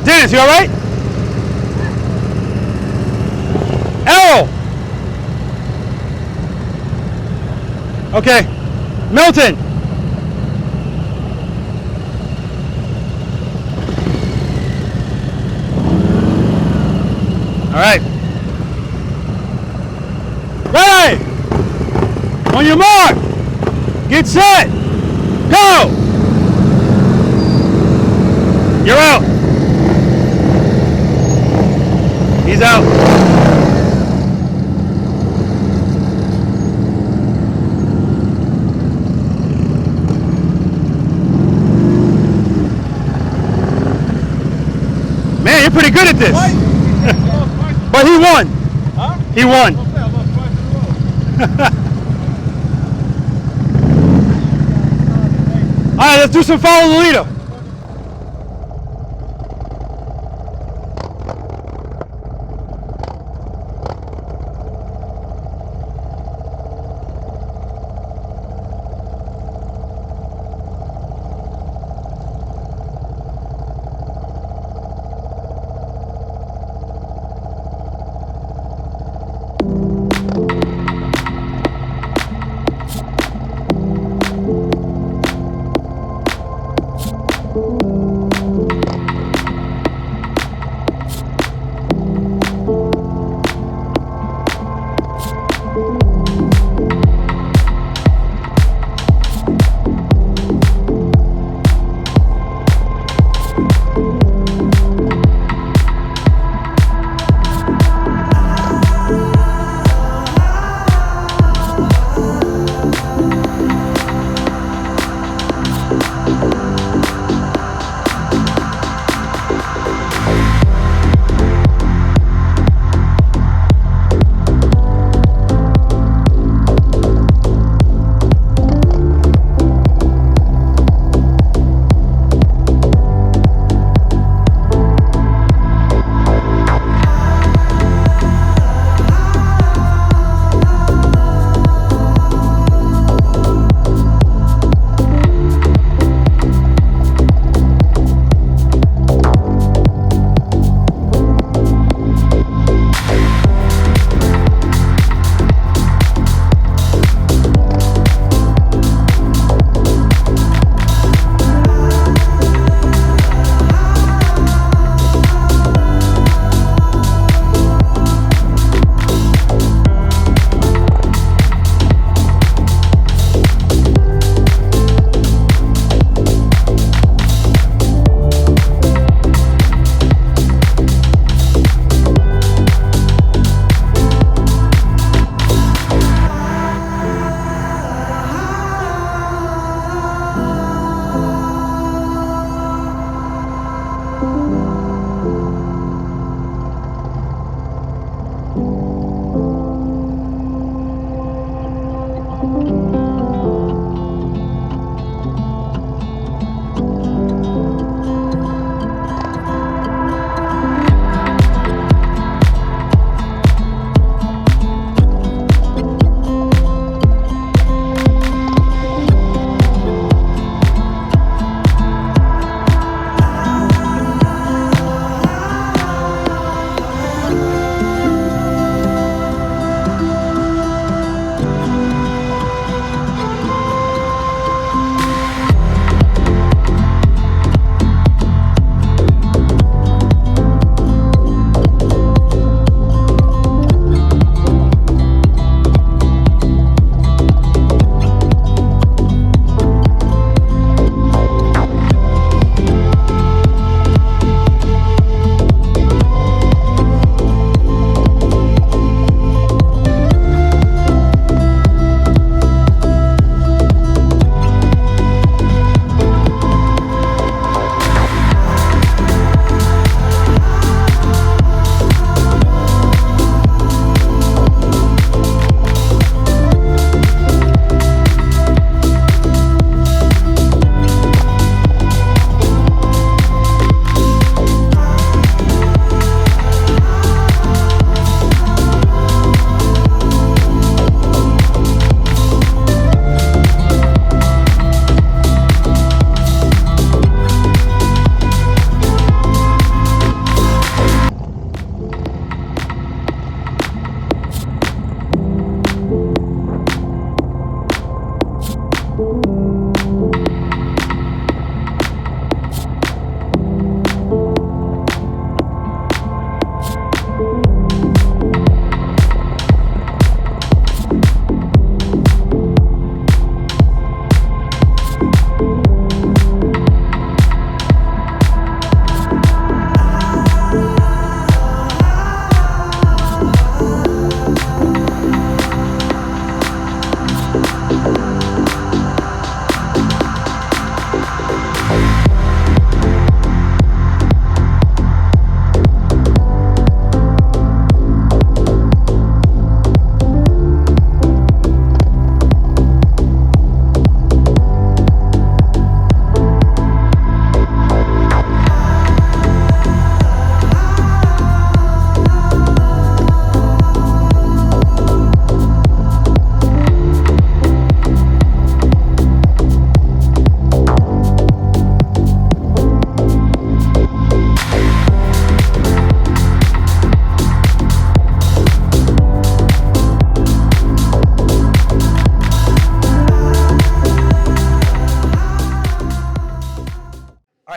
Dennis, you all right? Errol. Okay. Milton. All right. Ready. On your mark. Get set. Go. You're out. He's out. Man, you're pretty good at this. But he won. Huh? He won. All right, let's do some follow the leader.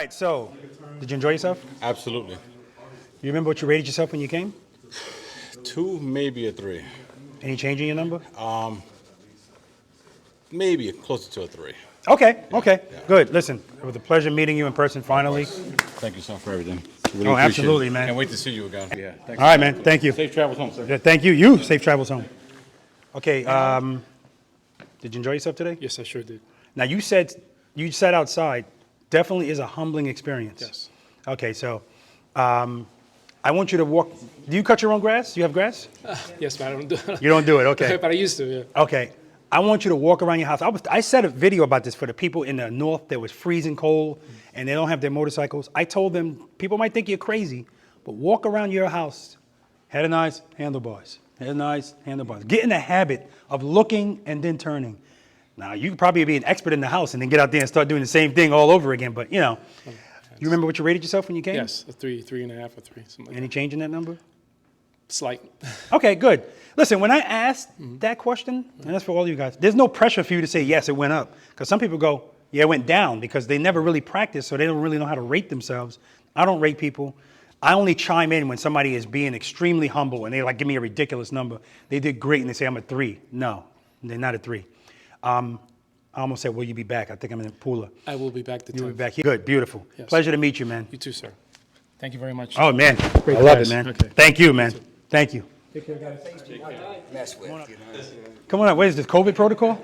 right, so did you enjoy yourself? Absolutely. You remember what you rated yourself when you came? 2, maybe a 3. Any change in your number? Maybe closer to a 3. Okay, okay, good. Listen, it was a pleasure meeting you in person finally. Thank you so much for everything. Really Oh, appreciate absolutely, it. man. Can't wait to see you again. Yeah. Thanks. All right, man. Thank you. Safe travels home, sir. Yeah, thank you. You safe travels home. Okay. Did you enjoy yourself today? Yes, I sure did. Now you said you sat outside. Definitely is a humbling experience. Yes. Okay, so I want you to walk. Do you cut your own grass? Do you have grass? Yes, but I don't do it. You don't do it. Okay. But I used to, yeah. Okay. I want you to walk around your house. I said a video about this for the people in the north that was freezing cold and they don't have their motorcycles. I told them, people might think you're crazy, but walk around your house. Head and eyes, handlebars. Head and eyes, handlebars. Get in the habit of looking and then turning. Now, you could probably be an expert in the house and then get out there and start doing the same thing all over again, but you know. You remember what you rated yourself when you came? Yes, a 3, 3.5, or 3, something like Any change in that number? Slight. Okay, good. Listen, when I asked that question, and that's for all you guys, there's no pressure for you to say, yes, it went up. Because some people go, yeah, it went down because they never really practiced, so they don't really know how to rate themselves. I don't rate people. I only chime in when somebody is being extremely humble and they like give me a ridiculous number. They did great and they say I'm a 3. No, they're not a 3. I almost said, will you be back? I think I'm in Pula. I will be back to You'll be back here. Good, beautiful. Yes. Pleasure to meet you, man. You too, sir. Thank you very much. Oh, man. Great I love class. it, man. Okay. Thank you, man. Thank you. Take care, guys. Mess with, you know. Come on up. What is this, COVID protocol?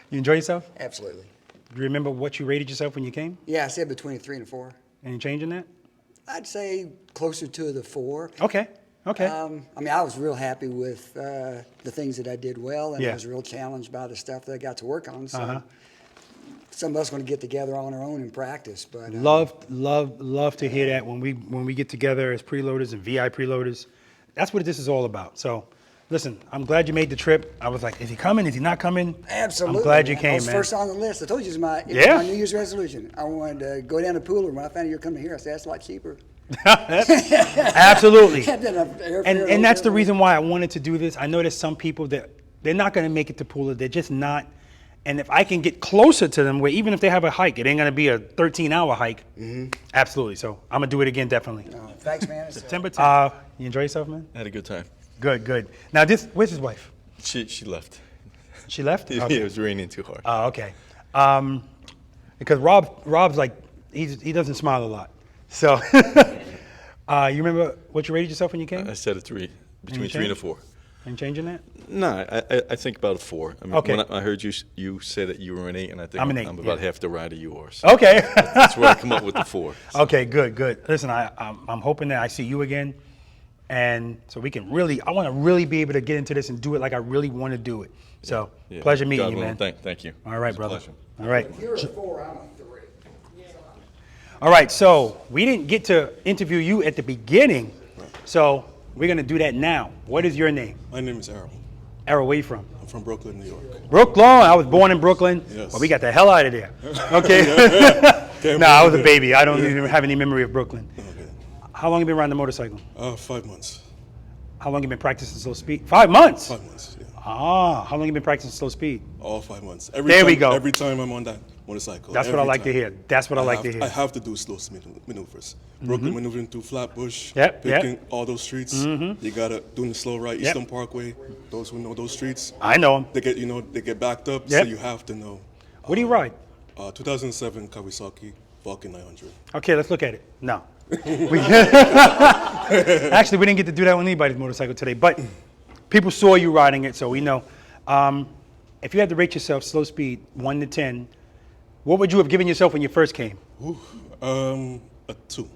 You enjoy yourself? Absolutely. Do you remember what you rated yourself when you came? Yeah, I said between a 3 and a 4. Any change in that? I'd say closer to the 4. Okay. Okay. I mean, I was real happy with the things that I did well, and Yeah. I was real challenged by the stuff that I got to work on. So Uh-huh. some of us going to get together on our own and practice. But Love to hear that when we get together as preloaders and V.I.Preloaders. That's what this is all about. So, listen, I'm glad you made the trip. I was like, is he coming? Is he not coming? absolutely, I'm glad you man. came, I was man. first on the list. I told you it was my New Year's resolution. I wanted to go down to Pooler. When I found out you were coming here, I said that's a lot cheaper. Absolutely. Airfare, And that's the hotel. reason why I wanted to do this. I know there's some people that they're not going to make it to Pula. They're just not. And if I can get closer to them, where even if they have a hike, it ain't going to be a 13-hour hike. Absolutely. So I'm going to do it again, definitely. Thanks, man. September 10th. You enjoy yourself, man? I had a good time. Good. Now, where's his wife? She left. She left? Yeah, Okay. it was raining too hard. Oh, okay. Because Rob's like, he doesn't smile a lot. So, you remember what you rated yourself when you came? I said a 3, between 3 and a 4. Ain't changing that? No, I think about a 4. I mean, Okay. when I heard you say that you were an 8, and I think I'm an 8, I'm about yeah. half the rider you are. So Okay. that's where I come up with the 4. So. Okay, good. Listen, I'm hoping that I see you again, and so we can I want to really be able to get into this and do it like I really want to do it. So, Yeah. pleasure meeting God you, willing, man. Thank you. All right, It's a brother. pleasure. All right. If you're a 4, I'm a 3. All right, so we didn't get to interview you at the beginning, so we're going to do that now. What is your name? My name is Errol. Errol, where you from? I'm from Brooklyn, New York. Brooklyn. I was born in Brooklyn, Yes. but we got the hell out of there. Okay. Came No, I was a over baby. I don't even have any memory of Brooklyn. Okay. How long you been riding the motorcycle? 5 months. How long you been practicing slow speed? 5 months. 5 months, yeah. Ah, how long you been practicing slow speed? All 5 months. There we go. Every time I'm on that motorcycle. That's what I every like to time. hear. That's what I like to hear. I have to do slow maneuvers. Brooklyn maneuvering through Flatbush, Yep, picking all those streets. You gotta doing the slow right, Yep. Eastern Parkway. Those who know those streets, I know them. they get backed up. Yep. So you have to know. What do you ride? 2007 Kawasaki Falcon 900. Okay, let's look at it. No. Actually, we didn't get to do that on anybody's motorcycle today, but people saw you riding it, so we know. If you had to rate yourself slow speed 1 to 10, what would you have given yourself when you first came? A 2.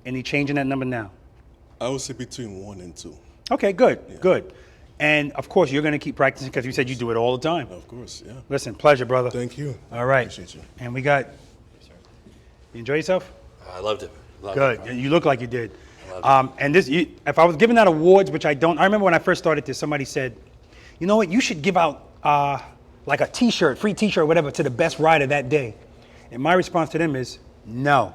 Any change in that number now? I would say between 1 and 2. Okay, good. And of course, you're going to keep practicing because you said you do it all the time. Of course, yeah. Listen, pleasure, brother. Thank you. All right. Appreciate you. And we got, you enjoy yourself? I loved it. Good. You look like you did. And this, if I was giving out awards, which I don't, I remember when I first started this, somebody said, you know what, you should give out like a T-shirt, free T-shirt, whatever, to the best rider that day. And my response to them is, no,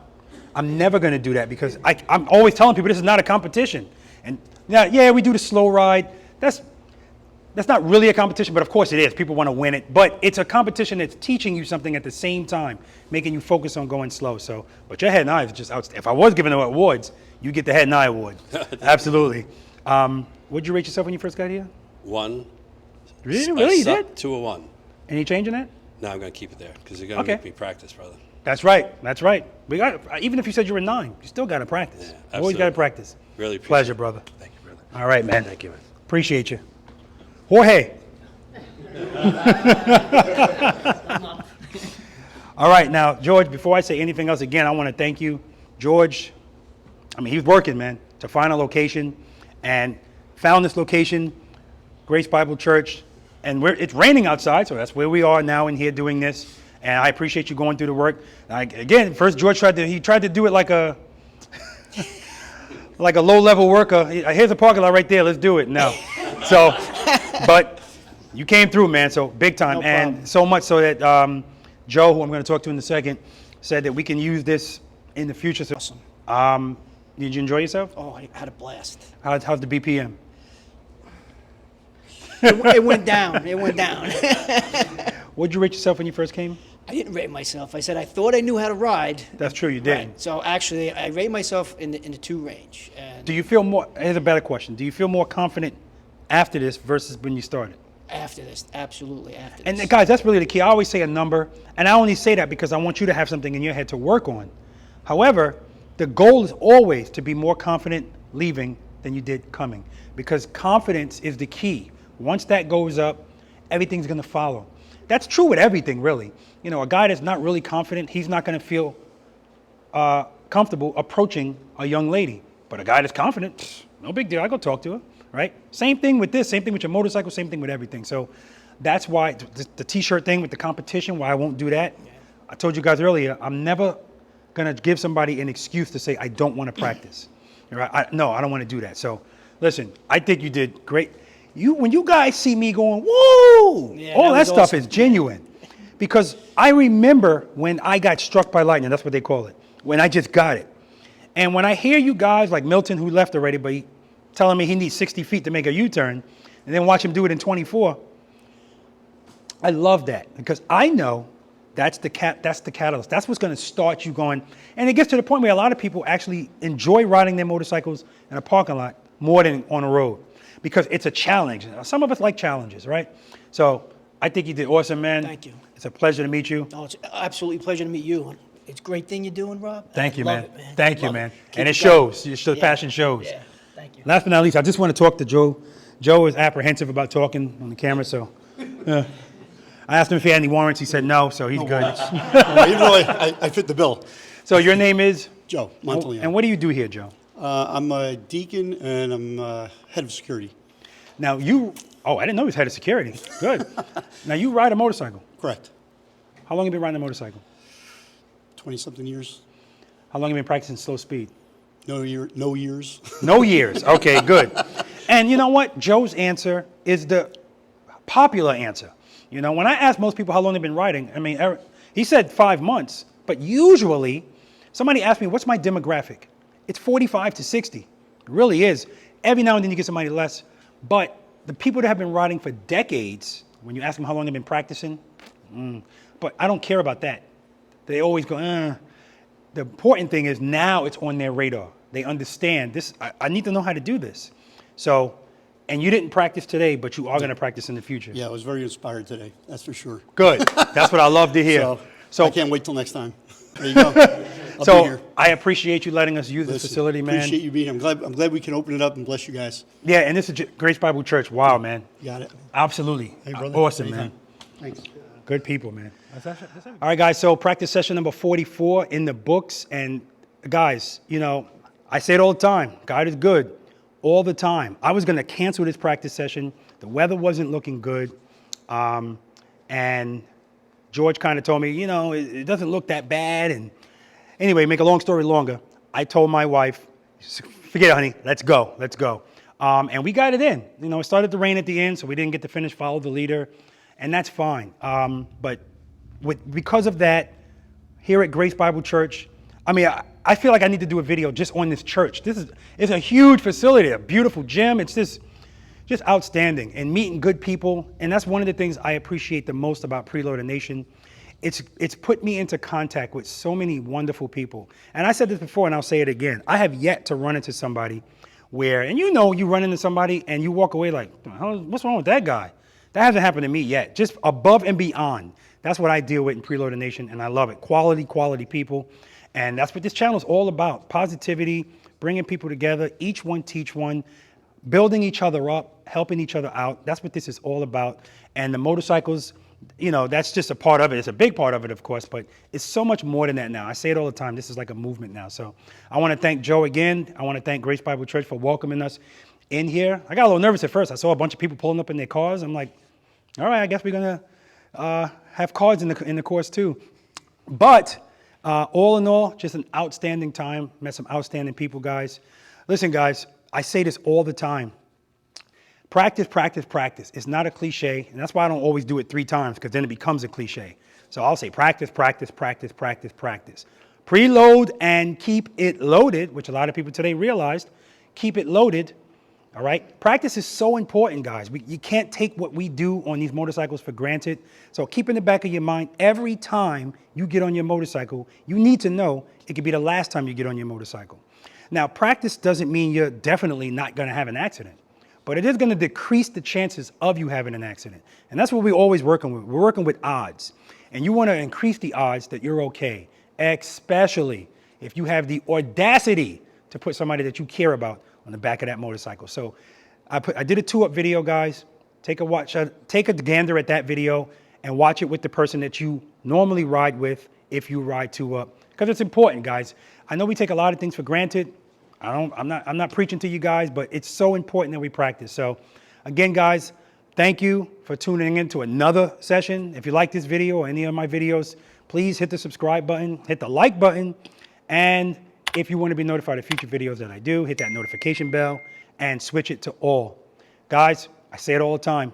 I'm never going to do that because I'm always telling people this is not a competition. And yeah, we do the slow ride. That's not really a competition, but of course it is. People want to win it. But it's a competition that's teaching you something at the same time, making you focus on going slow. So, but your head and eye is just outstanding. If I was giving them awards, you get the head and eye award. Absolutely. What'd you rate yourself when you first got here? 1. Really? You did? 2 or 1. Any change in that? No, I'm going to keep it there because you're going to make me practice, brother. That's right. We got. Even if you said you were 9, you still got to practice. Yeah, Always got to absolutely. practice. Really appreciate Pleasure, it. brother. Thank you, brother. All right, man. Thank you. Appreciate you. Jorge. All right, now, George, before I say anything else, again, I want to thank you. George, I mean, he was working, man, to find a location and found this location, Grace Bible Church, and it's raining outside, so that's where we are now in here doing this, and I appreciate you going through the work. Again, first George tried to do it like a like a low-level worker. Here's a parking lot right there, let's do it. No. So, but you came through, man, so big time. No problem. And so much so that Joe, who I'm going to talk to in a second, said that we can use this in the future. So, Awesome. Did you enjoy yourself? Oh, I had a blast. How's the BPM? It went down. It went down. What did you rate yourself when you first came? I didn't rate myself. I said I thought I knew how to ride. That's true, you did. Right. So actually, I rate myself in the 2 range. And Do you feel more, here's a better question. Do you feel more confident after this versus when you started? after this, absolutely after this. And guys, that's really the key. I always say a number, and I only say that because I want you to have something in your head to work on. However, the goal is always to be more confident leaving than you did coming, because confidence is the key. Once that goes up, everything's going to follow. That's true with everything, really. You know, a guy that's not really confident, he's not going to feel comfortable approaching a young lady. But a guy that's confident, No big deal. I go talk to her, right? Same thing with this, same thing with your motorcycle, same thing with everything. So that's why the t-shirt thing with the competition, why I won't do that. I told you guys earlier, I'm never gonna give somebody an excuse to say I don't want to practice. Right? No, I don't want to do that. So listen, I think you did great. When you guys see me going, woo, all that stuff is genuine. Because I remember when I got struck by lightning, that's what they call it, when I just got it. And when I hear you guys like Milton, who left already, but telling me he needs 60 feet to make a U-turn, and then watch him do it in 24, I love that because I know that's the catalyst. That's what's going to start you going. And it gets to the point where a lot of people actually enjoy riding their motorcycles in a parking lot more than on a road because it's a challenge. Some of us like challenges, right? So I think you did awesome, man. Thank you. It's a pleasure to meet you. Oh, it's absolutely a pleasure to meet you. It's a great thing you're doing, Rob. Thank you, Love man. it, man. Thank you, Love man. Keep And it going. shows. The passion shows. Yeah, thank you. Last but not least, I just want to talk to Joe. Joe is apprehensive about talking on the camera, so I asked him if he had any warrants. He said no, so he's good. Even though I fit the bill. So your name is? Joe Montalian. And what do you do here, Joe? I'm a deacon and I'm head of security. Now I didn't know he was head of security. Good. Now you ride a motorcycle? Correct. How long have you been riding a motorcycle? 20-something years. How long have you been practicing slow speed? No years. No years. Okay, good. And you know what? Joe's answer is the popular answer. You know, when I ask most people how long they've been riding, I mean, he said 5 months, but usually somebody asks me, what's my demographic? It's 45 to 60. It really is. Every now and then you get somebody less, but the people that have been riding for decades, when you ask them how long they've been practicing, but I don't care about that. They always go, The important thing is now it's on their radar. They understand this. I need to know how to do this. So, and you didn't practice today, but you are going to practice in the future. Yeah, I was very inspired today. That's for sure. Good. That's what I love to hear. So I can't wait till next time. There you go. I'll be here. I appreciate you letting us use this facility, man. Appreciate you being here. I'm glad we can open it up and bless you guys. Yeah, and this is Grace Bible Church. Wow, man. You got it. Absolutely. Hey, brother. Awesome, Anytime. man. Thanks. Good people, man. All right, guys, so practice session number 44 in the books. And guys, you know, I say it all the time. God is good all the time. I was going to cancel this practice session. The weather wasn't looking good. And George kind of told me, you know, it doesn't look that bad. And anyway, make a long story longer, I told my wife, forget it, honey, let's go. And we got it in. You know, it started to rain at the end, so we didn't get to finish Follow the Leader. And that's fine. But because of that, here at Grace Bible Church, I mean, I feel like I need to do a video just on this church. It's a huge facility, a beautiful gym. It's just outstanding, and meeting good people. And that's one of the things I appreciate the most about Preloader Nation. It's put me into contact with so many wonderful people. And I said this before, and I'll say it again. I have yet to run into somebody where, and you know, you run into somebody and you walk away like, what's wrong with that guy? That hasn't happened to me yet. Just above and beyond. That's what I deal with in Preloader Nation, and I love it. Quality people. And that's what this channel is all about. Positivity, bringing people together, each one teach one, building each other up, helping each other out. That's what this is all about. And the motorcycles, you know, that's just a part of it. It's a big part of it, of course, but it's so much more than that now. I say it all the time. This is like a movement now. So I want to thank Joe again. I want to thank Grace Bible Church for welcoming us in here. I got a little nervous at first. I saw a bunch of people pulling up in their cars. I'm like, all right, I guess we're going to have cars in the course too. But all in all, just an outstanding time. Met some outstanding people, guys. Listen, guys, I say this all the time. Practice, practice, practice. It's not a cliche, and that's why I don't always do it 3 times, because then it becomes a cliche. So I'll say practice, practice, practice, practice, practice. Preload and keep it loaded, which a lot of people today realized. Keep it loaded. All right. Practice is so important, guys. You can't take what we do on these motorcycles for granted. So keep in the back of your mind, every time you get on your motorcycle, you need to know it could be the last time you get on your motorcycle. Now, practice doesn't mean you're definitely not going to have an accident, but it is going to decrease the chances of you having an accident. And that's what we're always working with. We're working with odds. And you want to increase the odds that you're okay, especially if you have the audacity to put somebody that you care about on the back of that motorcycle. So I did a 2-up video, guys. Take a gander at that video and watch it with the person that you normally ride with if you ride 2-up, because it's important, guys. I know we take a lot of things for granted. I'm not preaching to you guys, but it's so important that we practice. So again, guys, thank you for tuning in to another session. If you like this video or any of my videos, please hit the subscribe button, hit the like button, and if you want to be notified of future videos that I do, hit that notification bell and switch it to all. Guys, I say it all the time.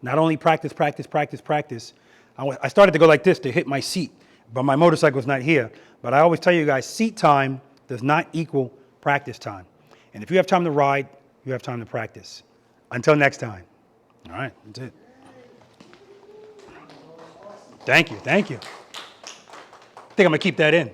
Not only practice, practice, practice, practice. I started to go like this to hit my seat, but my motorcycle's not here. But I always tell you guys, seat time does not equal practice time. And if you have time to ride, you have time to practice. Until next time. All right, that's it. Thank you, thank you. I think I'm gonna keep that in.